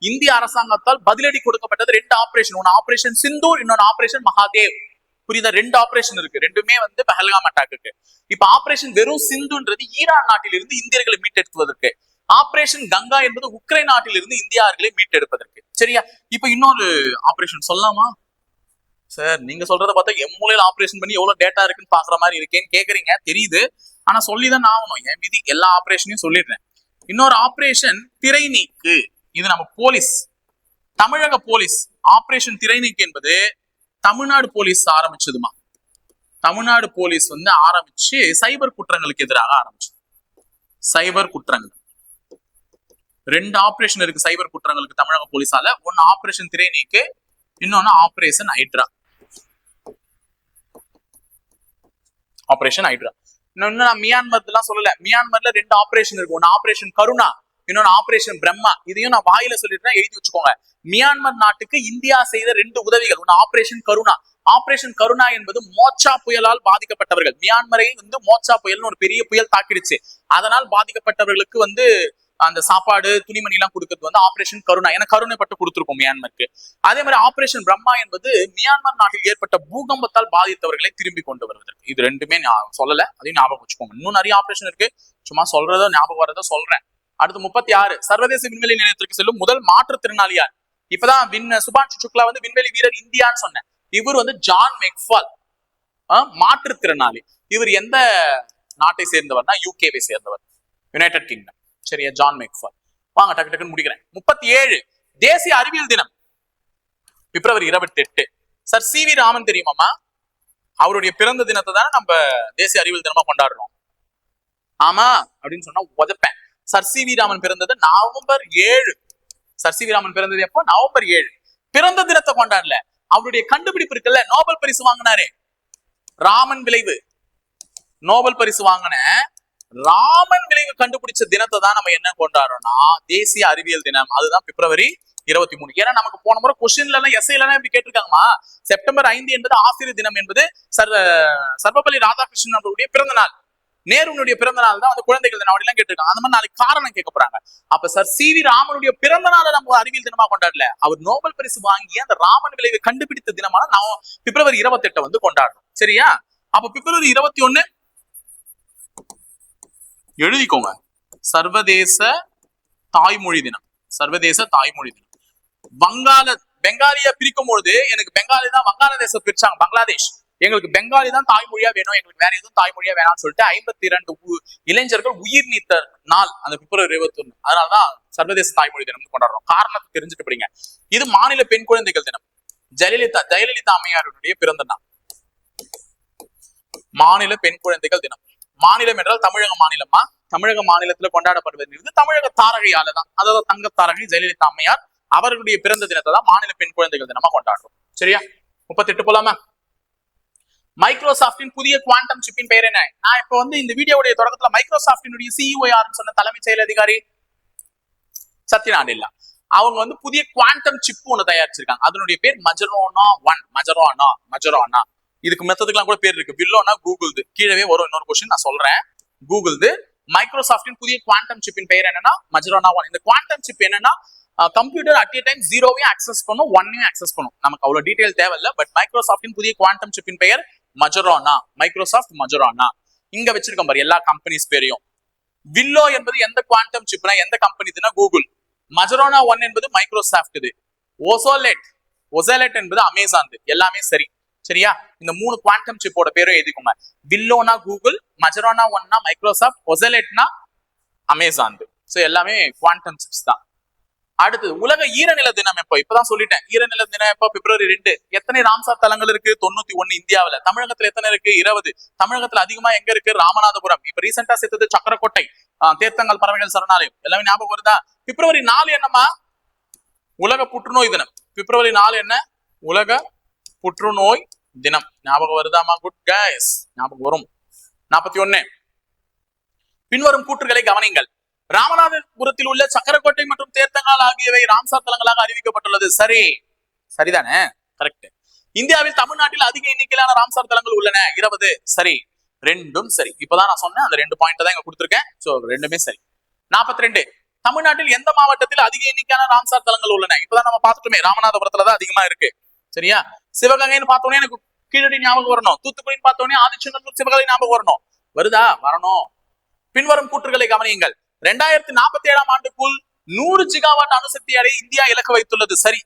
இந்திய அரசாங்கத்தால் பதிலடி கொடுக்கப்பட்டது 2 ஆபரேஷன். ஒன்னு ஆபரேஷன் சிந்தூர், இன்னொன்னு ஆபரேஷன் மகாதேவ். புரியுதா? 2 ஆபரேஷன் இருக்கு, ரெண்டுமே வந்து பஹல்காம் அட்டாக்கு. இப்ப ஆபரேஷன் வெறும் சிந்துன்றது ஈரான் நாட்டிலிருந்து இந்தியர்களை மீட்டெடுப்பதற்கு. ஆபரேஷன் கங்கா என்பது உக்ரைன் நாட்டிலிருந்து இந்தியர்களை மீட்டெடுப்பதற்கு. சரியா? இப்ப இன்னொரு ஆபரேஷன் சொல்லலாமா? சார் நீங்க சொல்றத பார்த்தா எம்மூலையில ஆபரேஷன் பண்ணி எவ்வளவு டேட்டா இருக்குன்னு பாக்குற மாதிரி இருக்கேன்னு கேக்குறீங்க, தெரியுது. ஆனா சொல்லிதான் ஆகணும். என் மீதி எல்லா ஆபரேஷனையும் சொல்லிடுறேன். இன்னொரு ஆபரேஷன் திரை நீக்கு. இது நம்ம போலீஸ், தமிழக போலீஸ். ஆபரேஷன் திரை நீக்கு என்பது தமிழ்நாடு போலீஸ் ஆரம்பிச்சதுமா. தமிழ்நாடு போலீஸ் வந்து ஆரம்பிச்சு சைபர் குற்றங்களுக்கு எதிராக ஆரம்பிச்சு. சைபர் குற்றங்கள் 2 ஆபரேஷன் இருக்கு சைபர் குற்றங்களுக்கு தமிழக போலீஸால. ஒன்னு ஆபரேஷன் திரை நீக்கு, இன்னொன்னு ஆபரேஷன் ஹைட்ரா. Operation hydra. இன்னொன்னு நான் மியான்மர் எல்லாம் சொல்லல. மியான்மர்ல 2 ஆபரேஷன் இருக்கு. ஒன்னு ஆபரேஷன் கருணா, இன்னொன்னு ஆபரேஷன் பிரம்மா. இதையும் நான் வாயில சொல்லிட்டு எழுதி வச்சுக்கோங்க. மியான்மர் நாட்டுக்கு இந்தியா செய்த 2 உதவிகள். ஒன்னு ஆபரேஷன் கருணா. ஆபரேஷன் கருணா என்பது மோச்சா புயலால் பாதிக்கப்பட்டவர்கள். மியான்மரை வந்து மோச்சா புயல்னு ஒரு பெரிய புயல் தாக்கிடுச்சு. அதனால் பாதிக்கப்பட்டவர்களுக்கு வந்து அந்த சாப்பாடு, துணிமணி எல்லாம் கொடுக்கிறது வந்து ஆபரேஷன் கருணா. ஏன்னா கருணைப்பட்டு கொடுத்திருக்கும் மியான்மருக்கு. அதே மாதிரி ஆபரேஷன் பிரம்மா என்பது மியான்மர் நாட்டில் ஏற்பட்ட பூகம்பத்தால் பாதித்தவர்களை திரும்பி கொண்டு வருவதற்கு. இது ரெண்டுமே நான் சொல்லல, அதையும் ஞாபகம் வச்சுக்கோங்க. இன்னும் நிறைய ஆபரேஷன் இருக்கு, சும்மா சொல்றதோ ஞாபகம் வரதோ சொல்றேன். அடுத்து 36, சர்வதேச விண்வெளி நிலையத்திற்கு செல்லும் முதல் மாற்றுத்திறனாளியார். இப்பதான் சுபான்ஷு சுக்லா வந்து விண்வெளி வீரர் இந்தியான்னு சொன்னேன். இவர் வந்து ஜான் மெக்ஃபால், மாற்றுத்திறனாளி. இவர் எந்த நாட்டை சேர்ந்தவர்னா யூகேவை சேர்ந்தவர், யுனைடெட் கிங்டம். சரியா? John McFall. வாங்க டக்கு டக்குன்னு முடிக்கிறேன். 37, தேசிய அறிவியல் தினம் பிப்ரவரி 28. Sir C V. ராமன் தெரியுமாமா? அவருடைய பிறந்த தினத்தை தானே நம்ம தேசிய அறிவியல் தினமா கொண்டாடுறோம். ஆமா அப்படின்னு சொன்னா உதப்பேன். Sir CV. ராமன் பிறந்தது நவம்பர் 7. Sir CV. ராமன் பிறந்தது எப்போ? நவம்பர் 7. பிறந்த தினத்தை கொண்டாடல, அவருடைய கண்டுபிடிப்பு இருக்குல்ல, நோபல் பரிசு வாங்கினாரு. ராமன் விளைவு நோபல் பரிசு வாங்கின ராமன் விளைவு கண்டுபிடிச்ச தினத்தை தான் நம்ம என்ன கொண்டாடுறோம்னா தேசிய அறிவியல் தினம். அதுதான் பிப்ரவரி 23. ஏன்னா நமக்கு போன முறை கொஸ்டின்ல எல்லாம் எஸ்ஐல எல்லாம் இப்படி கேட்டிருக்காங்கம்மா. செப்டம்பர் 5 என்பது ஆசிரியர் தினம் என்பது சர்வபள்ளி ராதாகிருஷ்ணன் அவருடைய பிறந்த நாள். நேருனுடைய பிறந்த நாள் தான் வந்து குழந்தைகள் தினம் அப்படிலாம் கேட்டிருக்காங்க. அந்த மாதிரி நாளைக்கு காரணம் கேட்க போறாங்க. அப்ப சார் சி.வி. ராமனுடைய பிறந்த நாளை நம்ம அறிவியல் தினமா கொண்டாடல, அவர் நோபல் பரிசு வாங்கி அந்த ராமன் விளைவை கண்டுபிடித்த தினமான நாம் பிப்ரவரி 28 வந்து கொண்டாடுறோம். சரியா? அப்ப பிப்ரவரி 21 எழுதிக்கோங்க, சர்வதேச தாய்மொழி தினம். சர்வதேச தாய்மொழி தினம். பெங்காலிய பிரிக்கும் பொழுது எனக்கு பெங்காலி தான் வங்காளதேசம் பிரிச்சாங்க, பங்களாதேஷ். எங்களுக்கு பெங்காலி தான் தாய்மொழியா வேணும், எங்களுக்கு வேற எதுவும் தாய்மொழியா வேணாம்னு சொல்லிட்டு 52 இளைஞர்கள் உயிர் நீத்த நாள் அந்த பிப்ரவரி 21. அதனாலதான் சர்வதேச தாய்மொழி தினம் கொண்டாடுறோம். காரணத்தை தெரிஞ்சுட்டு படிங்க. இது மாநில பெண் குழந்தைகள் தினம். ஜெயலலிதா அம்மையாருடைய பிறந்த நாள். மாநில பெண் குழந்தைகள் தினம். மாநிலம் என்றால் தமிழக மாநிலமா? தமிழக மாநிலத்துல கொண்டாடப்படுவது தமிழக தாரகையால தான். அதாவது தங்க தாரகை ஜெயலலிதா அம்மையார் அவர்களுடைய பிறந்த தினத்தை தான் மாநில பெண் குழந்தைகள் தினமா கொண்டாடுறோம். சரியா? 38 போலாமா? மைக்ரோசாப்டின் புதிய குவாண்டம் சிப்பின் பெயர் என்ன? நான் இப்ப இந்த வீடியோவுடைய தொடக்கத்துல மைக்ரோசாப்டினுடைய சிஇஓ யாருன்னு சொன்ன தலைமை செயல் அதிகாரி சத்ய நாடெல்லா. அவங்க புதிய குவாண்டம் சிப் ஒண்ணு தயாரிச்சிருக்காங்க. அதனுடைய பேர் மஜரோனா. இதுக்கு மெத்ததுக்கெல்லாம் கூட பேர் இருக்கு. வில்லோனா கூகுள்து. கீழவே வரும் இன்னொரு கொஸ்டின், நான் சொல்றேன். கூகுள்து. மைக்ரோசாப்டின் புதிய குவாண்டம் சிப்பின் பெயர் என்னன்னா மஜரோனா 1. இந்த குவாண்டம் சிப் என்னன்னா கம்ப்யூட்டர் அட் ஏ டைம் 0வையும் ஆக்சஸ் பண்ணும், 1ஐயும் ஆக்சஸ் பண்ணும். நமக்கு அவ்வளவு டீடைல் தேவையில்லை. பட் மைக்ரோசாப்டின் புதிய குவாண்டம் சிப்பின் பெயர் மஜரோனா. மைக்ரோசாப்ட் மஜரோனா. இங்க வச்சிருக்கோம் பாரு எல்லா கம்பெனிஸ் பேரையும். வில்லோ என்பது எந்த குவாண்டம் சிப்னா எந்த கம்பெனிதுன்னா கூகுள். மஜரோனா 1 என்பது மைக்ரோசாப்ட். ஒசலெட் என்பது அமேசான். எல்லாமே சரி. சரியா? இந்த 3 குவாண்டம் சிப்போட பேரும் எழுதிக்கோங்க. வில்லோனா கூகுள், மஜரோனா 1னா மைக்ரோசாப்ட், ஒசலெட்னா அமேசான். சோ எல்லாமே குவாண்டம் சிப்ஸ் தான். அடுத்தது உலக ஈரநில தினம் எப்போ? இப்பதான் சொல்லிட்டேன். ஈரநில தினம் எப்போ? பிப்ரவரி 2. எத்தனை ராம்சார் தலங்கள் இருக்கு? 91 இந்தியாவில. தமிழகத்துல எத்தனை இருக்கு? 20. தமிழகத்துல அதிகமா எங்க இருக்கு? ராமநாதபுரம். இப்ப ரீசெண்டா சேர்த்தது சக்கரக்கோட்டை, தேர்த்தங்கள் பறவைகள் சரணாலயம். எல்லாமே ஞாபகம் வருதா? பிப்ரவரி 4 என்னமா? உலக புற்றுநோய் தினம். பிப்ரவரி 4 என்ன? உலக புற்றுநோய் தினம். ஞாபகம் வருதாமா? குட் கைஸ், ஞாபகம் வரும். 41. பின்வரும் கூற்றுகளை கவனிங்கள். ராமநாதபுரத்தில் உள்ள சக்கரக்கோட்டை மற்றும் தேர்த்தங்கால் ஆகியவை ராம்சார் தலங்களாக அறிவிக்கப்பட்டுள்ளது. சரிதானே? கரெக்ட். இந்தியாவில் தமிழ்நாட்டில் அதிக எண்ணிக்கையிலான ராம்சார் தலங்கள் உள்ளன. 20. சரி. ரெண்டும் சரி. இப்பதான் நான் சொன்னேன். அந்த 2 பாயிண்ட் தான் இங்க கொடுத்திருக்கேன். சோ ரெண்டுமே சரி. 42. தமிழ்நாட்டில் எந்த மாவட்டத்தில் அதிக எண்ணிக்கையான ராம்சார் தலங்கள் உள்ளன? இப்பதான் நம்ம பார்த்துட்டோமே, ராமநாதபுரத்துலதான் அதிகமா இருக்கு. சரியா? சிவகங்கைன்னு பார்த்தோன்னே எனக்கு கீழடி ஞாபகம் வரணும். தூத்துக்குடின்னு பார்த்தோன்னே ஆதிச்சநல்லூர் சிவகங்கை ஞாபகம் வரணும். வருதா? வரணும். பின்வரும் கூற்றுகளை கவனியுங்கள். 2047 ஆண்டுக்குள் 100 ஜிகாவாட் அணுசக்தி அடைய இந்தியா இலக்கு வைத்துள்ளது. சரி.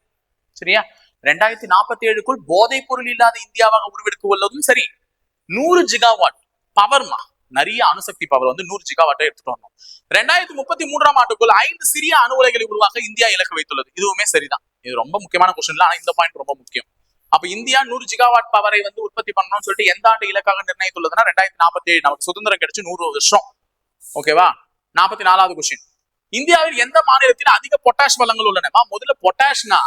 சரியா? 2047க்குள் போதைப் பொருள் இல்லாத இந்தியாவாக உருவெடுக்க உள்ளதும் சரி. 100 ஜிகாவாட் பவர்மா, நிறைய அணுசக்தி பவர் 100 ஜிகாவாட்டை எடுத்துட்டு வரணும். 2033 ஆண்டுக்குள் 5 சிறிய அணு உலைகளை உருவாக்க இந்தியா இலக்கு வைத்துள்ளது. இதுவுமே சரிதான். இது ரொம்ப முக்கியமான கொஸ்டின் இல்ல, ஆனா இந்த பாயிண்ட் ரொம்ப முக்கியம். அப்ப இந்தியா 100 ஜிகாவாட் பவரை உற்பத்தி பண்ணணும்னு சொல்லிட்டு எந்த ஆண்டு இலக்காக நிர்ணயித்துள்ளதுன்னா 2047. நமக்கு சுதந்திரம் கிடைச்சு 100 வருஷம். ஓகேவா? 44வது கொஸ்டின். இந்தியாவில் எந்த மாநிலத்தில் அதிக பொட்டாஷ் வளங்கள் உள்ளன? முதல்ல பொட்டாஷ்னா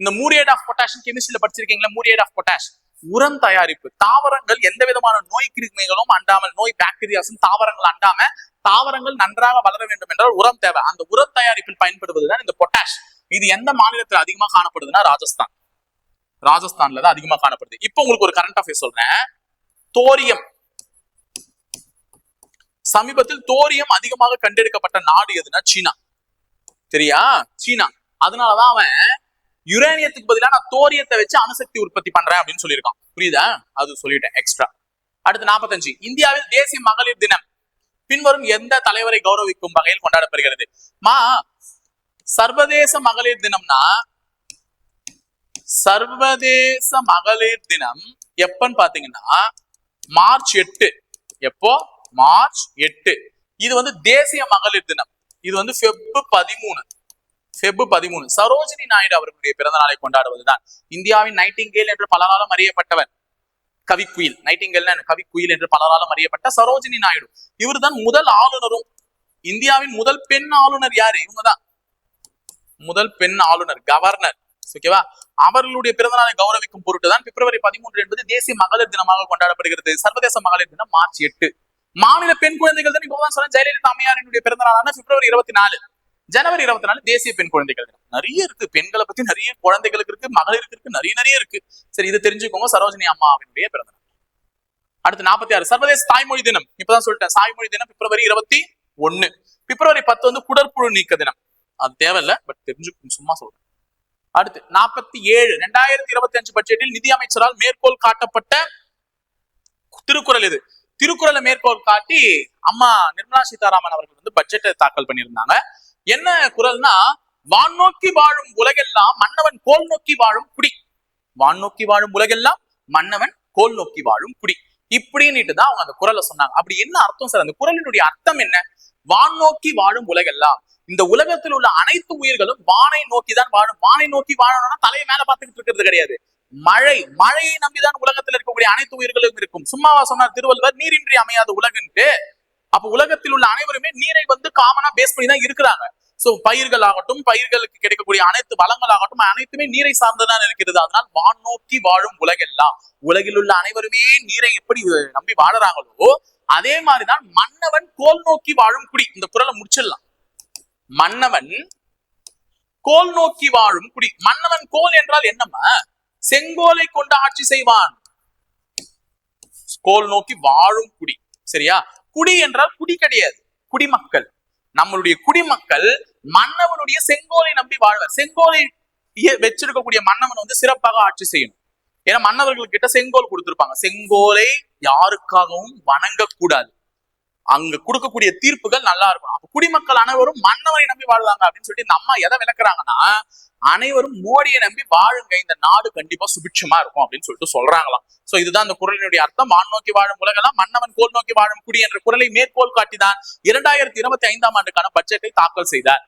இந்த மூரியேட் ஆஃப் பொட்டாஷ் கெமிஸ்ட்ரியில படிச்சிருக்கீங்களா? மூரியேட் ஆஃப் பொட்டாஷ் உரம் தயாரிப்பு. தாவரங்கள் எந்த விதமான நோய் கிருமிகளும் அண்டாமல், நோய் பாக்டீரியாஸும் தாவரங்கள் அண்டாம தாவரங்கள் நன்றாக வளர வேண்டும் என்றால் உரம் தேவை. அந்த உரம் தயாரிப்பில் பயன்படுவதுதான் இந்த பொட்டாஷ். இது எந்த மாநிலத்தில் அதிகமா காணப்படுதுன்னா ராஜஸ்தான்ல தான் அதிகமா காணப்படுது. இப்போ உங்களுக்கு ஒரு கரண்ட் அஃபேர்ஸ் சொல்றேன். தோரியம், சமீபத்தில் தோரியம் அதிகமாக கண்டெடுக்கப்பட்ட நாடு எதுனா சீனா. சரியா? சீனா. அதனாலதான் அவன் யுரேனியத்துக்கு பதிலாக நான் தோரியத்தை வச்சு அணுசக்தி உற்பத்தி பண்றேன் அப்படின்னு சொல்லியிருக்கான். புரியுதா? அது சொல்லிட்டேன் எக்ஸ்ட்ரா. அடுத்து 45. இந்தியாவில் தேசிய மகளிர் தினம் பின்வரும் எந்த தலைவரை கௌரவிக்கும் வகையில் கொண்டாடப்படுகிறது? சர்வதேச மகளிர் தினம்னா சர்வதேச மகளிர் தினம் எப்பன்னு பாத்தீங்கன்னா மார்ச் 8. எப்போ? மார்ச் 8. இது தேசிய மகளிர் தினம். இது Feb 13. சரோஜினி நாயுடு அவர்களுடைய பிறந்த நாளை கொண்டாடுவதுதான். இந்தியாவின் நைட்டிங்கேல் என்று பலராலும் அறியப்பட்டவர், கவிக்குயில். நைட்டிங்கேல் கவிக்குயில் என்று பலராலும் அறியப்பட்ட சரோஜினி நாயுடு. இவர் தான் முதல் ஆளுநரும். இந்தியாவின் முதல் பெண் ஆளுநர் யாரு? இவங்கதான் முதல் பெண் ஆளுநர், கவர்னர். ஓகேவா? அவர்களுடைய பிறந்த நாளை கௌரவிக்கும் பொருட்டு தான் பிப்ரவரி 13 என்பது தேசிய மகளிர் தினமாக கொண்டாடப்படுகிறது. சர்வதேச மகளிர் தினம் மார்ச் 8. மாநில பெண் குழந்தைகள் தான் இப்பதான் சொன்ன ஜெயலலிதா அம்மையாரினுடைய பிறந்த நாளான பிப்ரவரி 24. ஜனவரி 24 தேசிய பெண் குழந்தைகள் தினம். நிறைய இருக்கு. பெண்களை பத்தி நிறைய, குழந்தைகளுக்கு இருக்கு, மகளிருக்கு இருக்கு, நிறைய இருக்கு. சரி, இது தெரிஞ்சுக்கோங்க. சரோஜினி அம்மாவினுடைய பிறந்த நாள். அடுத்து 46. சர்வதேச தாய்மொழி தினம். இப்பதான் சொல்லிட்டேன். தாய்மொழி தினம் பிப்ரவரி 21. பிப்ரவரி 10 குடற்புழு நீக்க தினம். அது தேவையில்லை, பட் தெரிஞ்சுக்கணும், சும்மா சொல்றேன். அடுத்து 47. 2025 பட்ஜெட்டில் நிதி அமைச்சரால் மேற்கோள் காட்டப்பட்ட திருக்குறள் இது. திருக்குறளை மேற்கோள் காட்டி அம்மா நிர்மலா சீதாராமன் அவர்கள் பட்ஜெட்டை தாக்கல் பண்ணியிருந்தாங்க. என்ன குறள்னா, வான் நோக்கி வாழும் உலகெல்லாம் மன்னவன் கோல் நோக்கி வாழும் குடி. வான் நோக்கி வாழும் உலகெல்லாம் மன்னவன் கோல் நோக்கி வாழும் குடி இப்படின்னுட்டு தான் அவங்க அந்த குறளை சொன்னாங்க. அப்படி என்ன அர்த்தம் சார்? அந்த குறளினுடைய அர்த்தம் என்ன? வான் நோக்கி வாழும் உலகெல்லாம், இந்த உலகத்தில் உள்ள அனைத்து உயிர்களும் வானை நோக்கி தான் வாழும். வானை நோக்கி வாழணும்னா தலையை மேல பார்த்துக்கிட்டு இருக்கிறது கிடையாது. மழையை நம்பிதான் உலகத்தில் இருக்கக்கூடிய அனைத்து உயிர்களும் இருக்கும். சும்மாவா சொன்னார் திருவள்ளுவர் நீரின்றி அமையாத உலகன்ட்டு? அப்ப உலகத்தில் உள்ள அனைவருமே நீரை காமனா பேஸ் பண்ணி தான் இருக்கிறாங்க. சோ பயிர்கள் ஆகட்டும், பயிர்களுக்கு கிடைக்கக்கூடிய அனைத்து வளங்களாகட்டும் அனைத்துமே நீரை சார்ந்துதான் இருக்கிறது. அதனால் வான் நோக்கி வாழும் உலகெல்லாம், உலகில் உள்ள அனைவருமே நீரை எப்படி நம்பி வாழறாங்களோ அதே மாதிரிதான் மன்னவன் கோல் நோக்கி வாழும் குடி. இந்த குறளை முடிச்சிடலாம். மன்னவன் கோல் நோக்கி வாழும் குடி. மன்னவன் கோல் என்றால் என்னம்மா? செங்கோலை கொண்டு ஆட்சி செய்வான். கோல் நோக்கி வாழும் குடி. சரியா? குடி என்றால் குடி கிடையாது, குடிமக்கள். நம்மளுடைய குடிமக்கள் மன்னவனுடைய செங்கோலை நம்பி வாழ்வர். செங்கோலை வச்சிருக்கக்கூடிய மன்னவன் சிறப்பாக ஆட்சி செய்யணும். ஏன்னா மன்னவர்கள் கிட்ட செங்கோல் கொடுத்திருப்பாங்க. செங்கோலை யாருக்காகவும் வணங்கக்கூடாது. அங்க கொடுக்கக்கூடிய தீர்ப்புகள் நல்லா இருக்கும். அப்ப குடிமக்கள் அனைவரும் மன்னவனை நம்பி வாழ்வாங்க அப்படின்னு சொல்லிட்டு இந்த அம்மா எதை விளக்குறாங்கன்னா, அனைவரும் மோடியை நம்பி வாழுங்க, இந்த நாடு கண்டிப்பா சுபிட்சமா இருக்கும் அப்படின்னு சொல்லிட்டு சொல்றாங்களாம். சோ இதுதான் இந்த குறளினுடைய அர்த்தம். வான் நோக்கி வாழும் உலகெல்லாம் மன்னவன் கோல் நோக்கி வாழும் குடி என்ற குறளை மேற்கோள் காட்டிதான் 2025 ஆண்டுக்கான பட்ஜெட்டை தாக்கல் செய்தார்.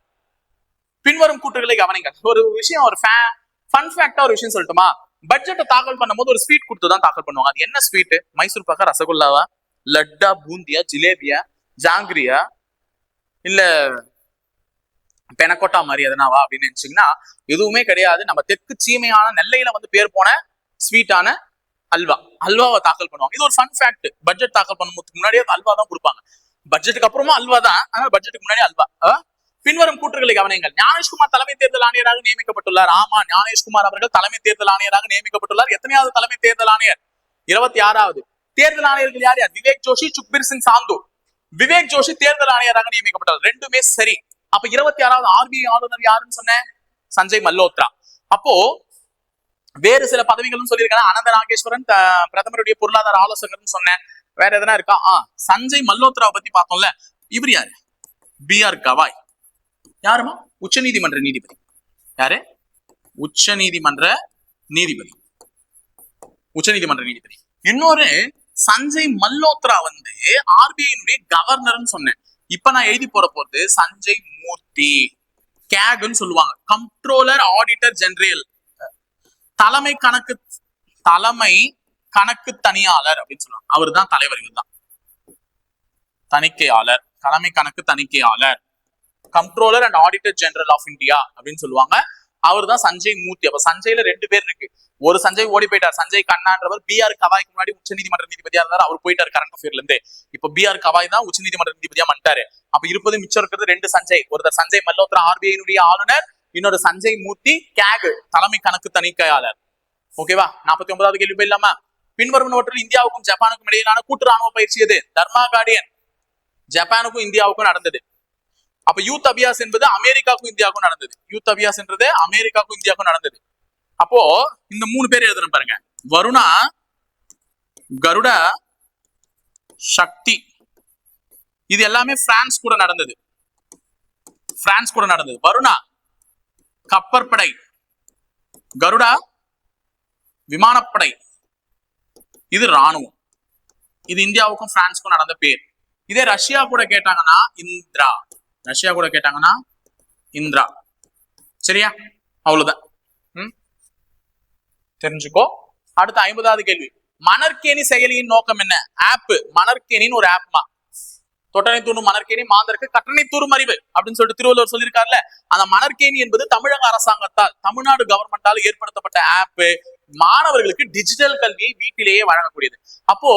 பின்வரும் கூற்றுகளை கவனிங்க. ஒரு விஷயம், ஒரு ஃபன் ஃபேக்டா ஒரு விஷயம் சொல்லட்டுமா? பட்ஜெட்டை தாக்கல் பண்ணும்போது ஒரு ஸ்வீட் கொடுத்துதான் தாக்கல் பண்ணுவாங்க. அது என்ன ஸ்வீட்? மைசூர் பாக்கா, ரசகுல்லாவா, லட்டா, பூந்தியா, ஜிலேபியா, ஜாங்கிரியா, இல்ல பெனக்கோட்டா மாதிரி எதனாவா அப்படின்னு நினைச்சீங்கன்னா எதுவுமே கிடையாது. நம்ம தெற்கு சீமையான நெல்லையில பேர் போன ஸ்வீட்டான அல்வாவை தாக்கல் பண்ணுவாங்க. இது ஒரு ஃபன் ஃபேக்ட். பட்ஜெட் தாக்கல் பண்ணும்போதுக்கு முன்னாடியே அல்வா தான் கொடுப்பாங்க. பட்ஜெட்டுக்கு அப்புறமா அல்வா தான், அதனால பட்ஜெட்டுக்கு முன்னாடி அல்வா. பின்வரும் கூற்றுகளை கவனியுங்கள். ஞானேஷ்குமார் தலைமை தேர்தல் ஆணையராக நியமிக்கப்பட்டுள்ளார். ஆமா, ஞானேஷ்குமார் அவர்கள் தலைமை தேர்தல் ஆணையராக நியமிக்கப்பட்டுள்ளார். எத்தனையாவது தலைமை தேர்தல் ஆணையர்? 26வது. தேர்தல் ஆணையர்கள் யார் யார்? விவேக் ஜோஷி, சுக்பீர் சிங் சாந்து. விவேக் ஜோஷி தேர்தல் ஆணையராக நியமிக்கப்பட்டார். ரெண்டுமே சரி. அப்ப 26வது RBI ஆளுநர் யாருன்னு சொன்னேன்? சஞ்சய் மல்ஹோத்ரா. அப்போ வேறு சில பதவிகளும் சொல்லியிருக்காங்க. அனந்த நாகேஸ்வரன் பிரதமருடைய பொருளாதார ஆலோசகர்னு சொன்னேன். வேற எதனா இருக்கா? சஞ்சய் மல்ஹோத்ராவை பத்தி பார்த்தோம்ல. இவர் யாரு? BR கவாய். யாருமா? உச்ச நீதிமன்ற நீதிபதி. யாரு? உச்ச நீதிமன்ற நீதிபதி. உச்ச நீதிமன்ற நீதிபதி. இன்னொரு சஞ்சய் மல்ஹோத்ரா RBI கவர்னர்னு சொன்னேன். இப்ப நான் எழுதி போறது சஞ்சய் மூர்த்தி. கேக்னு சொல்லுவாங்க, கம்ப்ட்ரோலர் ஆடிட்டர் ஜெனரல், தலைமை கணக்கு தணியாளர் அப்படின்னு சொல்லுவாங்க. அவர் தான் தலைவர். இவர் தான் தணிக்கையாளர், தலைமை கணக்கு தணிக்கையாளர், comptroller and auditor general of India அப்படின்னு சொல்லுவாங்க. அவர் தான் சஞ்சய் மூர்த்தி. அப்ப சஞ்சய்ல 2 பேர் இருக்கு. ஒரு சஞ்சய் ஓடி போயிட்டார். சஞ்சய் கண்ணான்றவர் BR கவாய்க்கு முன்னாடி உச்ச நீதிமன்ற நீதிபதியா இருந்தார். அவர் போயிட்டாரு கரண்ட் அஃபேர்ல இருந்து. இப்ப BR கவாய் தான் உச்ச நீதிமன்ற நீதிபதியா வந்துட்டாரு. அப்ப இருப்பது மிச்சம் இருக்கிறது 2 சஞ்சய். ஒருத்தர் சஞ்சய் மல்ஹோத்ரா RBI ஆளுநர், இன்னொரு சஞ்சய் மூர்த்தி கேக் தலைமை கணக்கு தணிக்கையாளர். ஓகேவா? 49வது கேள்வி போயிடலாமா? பின்வருவனவற்றில் இந்தியாவுக்கும் ஜப்பானுக்கும் இடையிலான கூட்டு ராணுவ பயிற்சி எது? தர்மா கார்டியன் ஜப்பானுக்கும் இந்தியாவுக்கும் நடந்தது. அப்ப யூத் அபியாஸ் என்பது அமெரிக்காவுக்கும் இந்தியாவுக்கும் நடந்தது. யூத் அபியாஸ் என்றது அமெரிக்காவுக்கும் இந்தியாவுக்கும் நடந்தது. அப்போ இந்த 3 பேர் எழுதணும் பாருங்க. வருணா, கருடா, சக்தி. இது எல்லாமே பிரான்ஸ் கூட நடந்தது. வருணா கப்பற்படை, கருடா விமானப்படை. இது ராணுவம். இது இந்தியாவுக்கும் பிரான்ஸுக்கும் நடந்த பேர். இதே ரஷ்யா கூட கேட்டாங்கன்னா இந்திரா. சரியா? அவ்வளவுதான். தெரிஞ்சுக்கோ. அடுத்த 50வது கேள்வி. மணற்கேணி செயலியின் நோக்கம் என்ன? ஆப். மணற்கேணின்னு ஒரு ஆப்மா. தொட்டனை தூண்டும் மணற்கேணி மாந்தருக்கு கட்டணை தூரும் அறிவு அப்படின்னு சொல்லிட்டு திருவள்ளுவர் சொல்லியிருக்காருல்ல. அந்த மணற்கேணி என்பது தமிழக அரசாங்கத்தால், தமிழ்நாடு கவர்மெண்டால் ஏற்படுத்தப்பட்ட ஆப். மாணவர்களுக்கு டிஜிட்டல் கல்வியை வீட்டிலேயே வழங்கக்கூடியது. அப்போ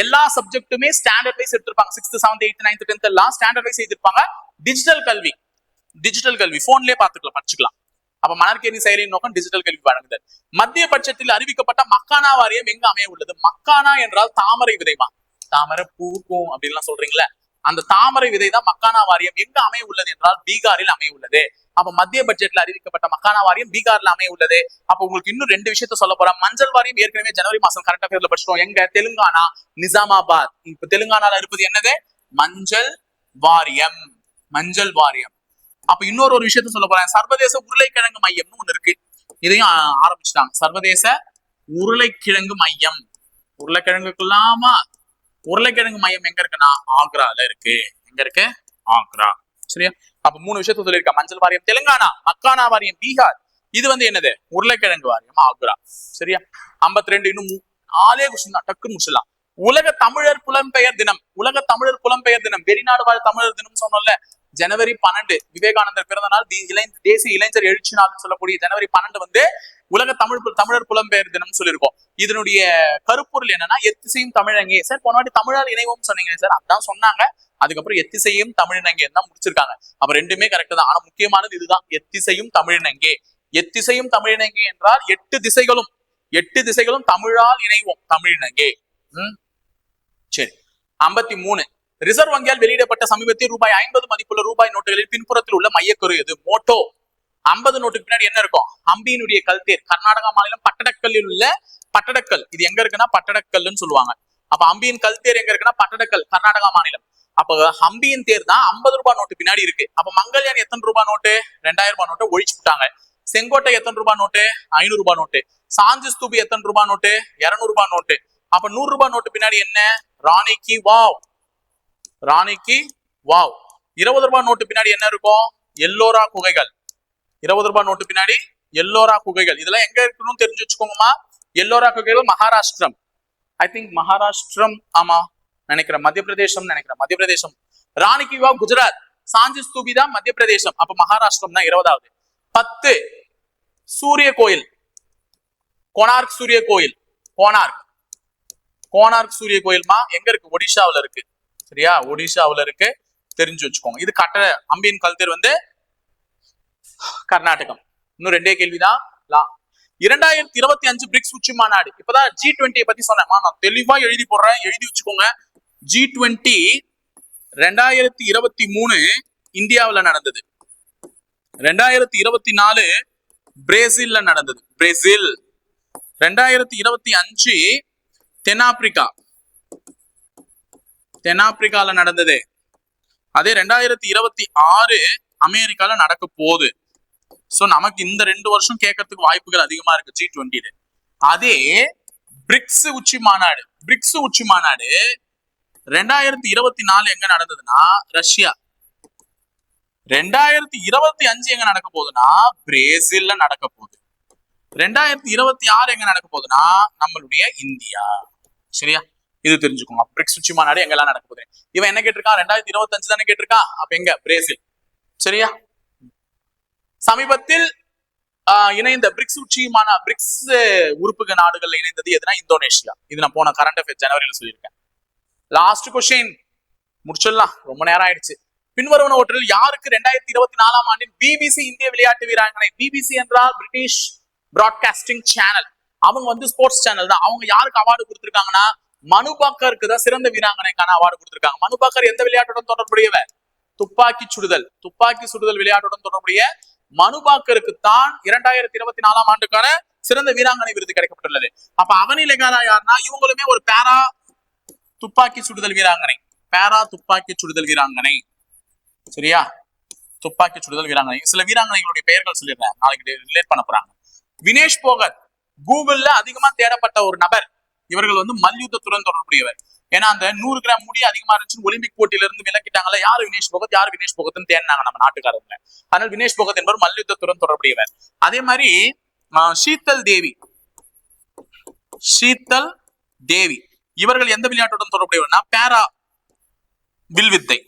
எல்லா சப்ஜெக்ட்டுமே ஸ்டாண்டர்ட் வைஸ் எடுத்திருப்பாங்க. 6th 7th 8th 9th 10th எல்லாம் ஸ்டாண்டர்ட் வைஸ் எடுத்திருப்பாங்க. டிஜிட்டல் கல்வி போன்லயே படிச்சுக்கலாம். அப்ப மணற்கேணி செயலியின் நோக்கம் டிஜிட்டல் கல்வி வழங்குதல். மத்திய பட்ஜெட்டில் அறிவிக்கப்பட்ட மக்கானா வாரியம் எங்க அமைய உள்ளது? மக்கானா என்றால் தாமரை விதைமா. தாமரை பூக்கும் அப்படின்லாம் சொல்றீங்களா? அந்த தாமரை விதை தான் மக்கானா வாரியம். எங்க அமைய உள்ளது என்றால் பீகாரில் அமைய உள்ளது. அப்ப மத்திய பட்ஜெட்ல அறிவிக்கப்பட்ட மக்கானா வாரியம் பீகார்ல அமைய உள்ளது. அப்ப உங்களுக்கு இன்னும் 2 விஷயத்த சொல்ல போறேன். மஞ்சள் வாரியம் ஏற்கனவே ஜனவரி மாசம் கரண்ட் அஃபேர்ல படிச்சிட்டோம். எங்க? தெலுங்கானா, நிசாமாபாத். இப்ப தெலுங்கானால இருப்பது என்னது? மஞ்சள் வாரியம். அப்ப இன்னொரு விஷயத்த சொல்ல போறேன். சர்வதேச உருளைக்கிழங்கு மையம்னு ஒண்ணு இருக்கு. இதையும் ஆரம்பிச்சுட்டாங்க. சர்வதேச உருளைக்கிழங்கு மையம். உருளைக்கிழங்குக்குள்ளாமா உருளைக்கிழங்கு மையம் எங்க இருக்குன்னா ஆக்ரால இருக்கு. எங்க இருக்கு? ஆக்ரா. சரியா? அப்ப 3 விஷயத்த சொல்லியிருக்கா. மஞ்சள் வாரியம் தெலுங்கானா, மக்கானா வாரியம் பீகார். இது வந்து என்னது? உருளைக்கிழங்கு வாரியம் ஆக்ரா. சரியா? 52 இன்னும் 4 கொஸ்டின் தான், டக்குன்னு முடிச்சிடலாம். உலக தமிழர் புலம்பெயர் தினம். உலக தமிழர் புலம்பெயர் தினம், வெளிநாடு வாழ் தமிழர் தினம் சொன்னோம்ல. ஜனவரி 12 விவேகானந்தர் பிறந்த நாள், தேசிய இளைஞர் எழுச்சி நாள் சொல்லக்கூடிய ஜனவரி 12 வந்து உலக தமிழர் புலம்பெயர் தினம் சொல்லியிருக்கோம். இதனுடைய கருப்பொருள் என்னன்னா எத்திசையும் தமிழங்கே. சார் போன வாட்டி தமிழால் இணைவோம் சொன்னீங்க சார், அதான் சொன்னாங்க. அதுக்கப்புறம் எத்திசையும் தமிழினங்கே தான் முடிச்சிருக்காங்க. அப்ப ரெண்டுமே கரெக்ட் தான். ஆனா முக்கியமானது இதுதான், எத்திசையும் தமிழினங்கே. எத்திசையும் தமிழினங்கே என்றால் 8 திசைகளும் தமிழால் இணைவோம், தமிழினங்கே. சரி. 53 ரிசர்வ் வங்கியால் வெளியிடப்பட்ட சமீபத்தில் ரூபாய் 50 மதிப்புள்ள ரூபாய் நோட்டுகளில் பின்புறத்தில் உள்ள மையக்கரு எது? மோட்டோ. 50 நோட்டுக்கு பின்னாடி என்ன இருக்கும்? அம்பியினுடைய கல்தேர். கர்நாடகா மாநிலம் பட்டடக்கல்லில் உள்ள பட்டடக்கல். இது எங்க இருக்குன்னா பட்டடக்கல்னு சொல்லுவாங்க. அப்ப அம்பியின் கல்தேர் எங்க இருக்குன்னா பட்டடக்கல், கர்நாடகா மாநிலம். அப்ப அம்பியின் தேர் தான் 50 ரூபாய் நோட்டு பின்னாடி இருக்கு. அப்ப மங்கள்யான் எத்தனை ரூபாய் நோட்டு? 2000 ரூபாய் நோட்டு ஒழிச்சு விட்டாங்க. செங்கோட்டை எத்தனை ரூபாய் நோட்டு? 500 ரூபாய் நோட்டு. சாஞ்சி ஸ்தூபி எத்தனை ரூபாய் நோட்டு? 200 ரூபாய் நோட்டு. அப்ப 100 ரூபாய் நோட்டு பின்னாடி என்ன? ராணி கி வாவ். 20 ரூபாய் நோட்டு பின்னாடி என்ன இருக்கும்? எல்லோரா குகைகள். 20 ரூபாய் நோட்டு பின்னாடி எல்லோரா குகைகள். இதெல்லாம் எங்க இருக்கணும்னு தெரிஞ்சு வச்சுக்கோங்கம்மா. எல்லோரா குகைகள் மகாராஷ்டிரம். ஐ திங்க் மகாராஷ்டிரம், ஆமா நினைக்கிறேன், மத்திய பிரதேசம். ராணி கி வாவ் குஜராத். சாஞ்சி ஸ்தூபி தான் மத்திய பிரதேசம். அப்ப மகாராஷ்டிரம் தான் 20வது. 10 சூரிய கோயில், கோனார்க் சூரிய கோயில். கோனார்க் சூரிய கோயில்மா எங்க இருக்கு? ஒடிஷாவுல இருக்கு. சரியா? ஒடிஷாவுல இருக்கு, தெரிஞ்சு வச்சுக்கோங்க. இது அம்பியின் கல்தேர் வந்து கர்நாடகம். இன்னும் 2 கேள்விதான். 2025 பிரிக்ஸ் உச்சி மாநாடு. இப்பதான் G20 பத்தி சொன்னேன், நான் தெளிவா எழுதி போடுறேன், எழுதி வச்சுக்கோங்க. G20 2023 இந்தியாவுல நடந்தது. 2024 பிரேசில்ல நடந்தது. 2025 தென்னாப்பிரிக்கால நடந்தது. அதே 2026 அமெரிக்கால நடக்க போகுது. சோ நமக்கு இந்த 2 வருஷம் கேட்கறதுக்கு வாய்ப்புகள் அதிகமா இருக்கு G20. அதே பிரிக்ஸ் உச்சி மாநாடு 2024 எங்க நடந்ததுன்னா ரஷ்யா. 2025 எங்க நடக்க போகுதுன்னா பிரேசில்ல நடக்க போகுது. 2026 எங்க நடக்க போகுதுன்னா நம்மளுடைய இந்தியா. சரியா? இது தெரிஞ்சுக்கோங்க. பிரிக்ஸ் உச்சி மாநாடு எங்கெல்லாம் நடக்க போகுது. இவன் என்ன கேட்டிருக்கான்? 2025 தானே கேட்டிருக்கான். அப்ப எங்க? பிரேசில். சரியா? சமீபத்தில் இணைந்த பிரிக்ஸ் பிரிக்ஸ் உறுப்பு நாடுகள் இணைந்தது எதுனா இந்தோனேஷியா. இது நான் போன கரண்ட் அஃபேர்ஸ் ஜனவரியில சொல்லியிருக்கேன். லாஸ்ட் கொஸ்டின் முடிச்சிடலாம், ரொம்ப நேரம் ஆயிடுச்சு. பின்வருவனவற்றில் யாருக்கு 2024 ஆண்டின் BBC இந்திய விளையாட்டு வீராங்கனை? BBC என்றால் பிரிட்டிஷ் பிராட்காஸ்டிங் சேனல். அவங்க வந்து ஸ்போர்ட்ஸ் சேனல் தான். அவங்க யாருக்கு அவார்டு கொடுத்திருக்காங்கன்னா மனு பாக்கருக்கு தான் சிறந்த வீராங்கனைக்கான அவார்டு கொடுத்திருக்காங்க. மனு பாக்கர் எந்த விளையாட்டுடன் தொடர்புடையவர்? துப்பாக்கி சுடுதல் விளையாட்டுடன் தொடர்புடைய மனு பாக்கருக்கு தான் 2024 ஆண்டுக்கான சிறந்த வீராங்கனை விருது கிடைக்கப்பட்டுள்ளது. அப்ப அவனி லெகாரா யாருன்னா இவங்களுமே ஒரு பேரா துப்பாக்கி சுடுதல் வீராங்கனை. சரியா? துப்பாக்கி சுடுதல் வீராங்கனை. சில வீராங்கனைகளுடைய பெயர்கள் சொல்லிடுறேன், நாளைக்கு ரிலேட் பண்ண போறாங்க. வினேஷ் போகத் கூகுள்ல அதிகமா தேடப்பட்ட ஒரு நபர். இவர்கள் வந்து மல்யுத்தத்துடன் தொடர்புடையவர். ஏன்னா அந்த 100 கிராம் முடி அதிகமா இருந்துச்சு, ஒலிம்பிக் போட்டியில இருந்து விலக்கிட்டாங்கல்ல. யாரு வினேஷ் போகத்னு தேடினாங்க நம்ம நாட்டுக்காரங்க. அதனால வினேஷ் போகத் என்பவர் மல்யுத்தத்துடன் தொடர்புடையவர். அதே மாதிரி ஷீத்தல் தேவி இவர்கள் எந்த விளையாட்டுடன் தொடர்புடையவர்னா பேரா வில்வித்தை.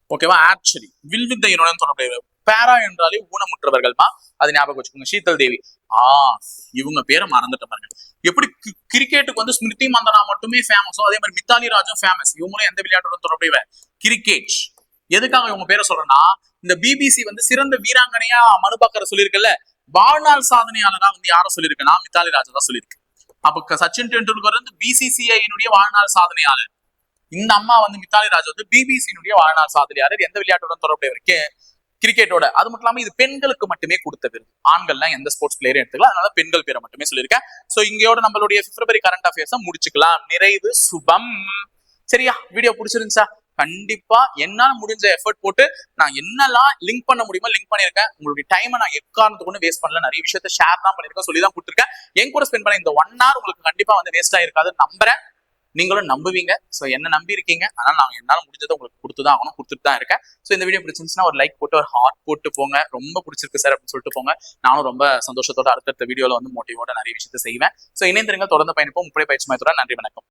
ஓகேவா? ஆக்சுவலி வில்வித்தையுடன் தொடர்புடையவர். பேரா என்றாலே ஊனமுற்றவர்கள்மா, அது ஞாபகம் வச்சுக்கோங்க. ஷீத்தல் தேவி. இவங்க பேரை மறந்துட்ட பாருங்க. எப்படி கிரிக்கெட்டுக்கு வந்து ஸ்மிருதி மந்தனா மட்டுமே ஃபேமஸோ அதே மாதிரி மித்தாலி ராஜும் ஃபேமஸ். இவங்களும் எந்த விளையாட்டுடன் தொடர்புடையவர்? கிரிக்கெட். எதுக்காக இவங்க பேரை சொல்றேன்னா இந்த BBC வந்து சிறந்த வீராங்கனையா மனு பாக்கரை சொல்லியிருக்கல, வாழ்நாள் சாதனையாளரா வந்து யாரை சொல்லியிருக்குன்னா மித்தாலி ராஜா தான் சொல்லியிருக்கு. அப்ப சச்சின் டெண்டுல்கர் வந்து BCCI வாழ்நாள் சாதனையாளர். இந்த அம்மா வந்து மித்தாலி ராஜ் வந்து BBC வாழ்நாள் சாதனையாளர். எந்த விளையாட்டுடன் தொடர்புடையவருக்கு? கிரிக்கெட்டோட. அது மட்டும் இல்லாம இது பெண்களுக்கு மட்டுமே கொடுத்த விருது. ஆண்கள்லாம் எந்த ஸ்போர்ட்ஸ் பிளேயரும் எடுத்துக்கலாம். அதனால பெண்கள் பேரை மட்டுமே சொல்லியிருக்கேன். சோ இங்கயோட நம்மளுடைய பிப்ரவரி கரண்ட் அஃபேர்ஸ் முடிச்சுக்கலாம். நிறைவு சுபம். சரியா? வீடியோ பிடிச்சிருந்துச்சா? கண்டிப்பா என்னால முடிஞ்ச எஃபர்ட் போட்டு நான் என்னெல்லாம் லிங்க் பண்ண முடியுமோ லிங்க் பண்ணிருக்கேன். உங்களுடைய டைமை நான் எக்காரணத்துக்கு ஒண்ணு வேஸ்ட் பண்ணல. நிறைய விஷயத்த ஷேர் தான் பண்ணிருக்கேன், சொல்லி தான் கொடுத்துருக்கேன். என் கூட ஸ்பெண்ட் பண்ண இந்த 1 hour உங்களுக்கு கண்டிப்பா வந்து வேஸ்ட் ஆயிருக்காதுன்னு நம்புறேன். நீங்களும் நம்புவீங்க. சோ என்ன நம்பி இருக்கீங்க, அதனால நான் என்னால முடிஞ்சதை உங்களுக்கு கொடுத்துதான் ஆகணும், கொடுத்துட்டு தான் இருக்கேன். சோ இந்த வீடியோ பிடிச்சிருந்துச்சுன்னா ஒரு லைக் போட்டு ஒரு ஹார்ட் போட்டு போங்க. ரொம்ப பிடிச்சிருக்கு சார் அப்படின்னு சொல்லிட்டு போங்க. நானும் ரொம்ப சந்தோஷத்தோட அடுத்தடுத்த வீடியோல வந்து மோட்டிவோட நிறைய விஷயத்தை செய்வேன். சோ இணைந்திருங்க, தொடர்ந்து பயணிப்போம். முப்படை பயிற்சி மையத்தோட. நன்றி, வணக்கம்.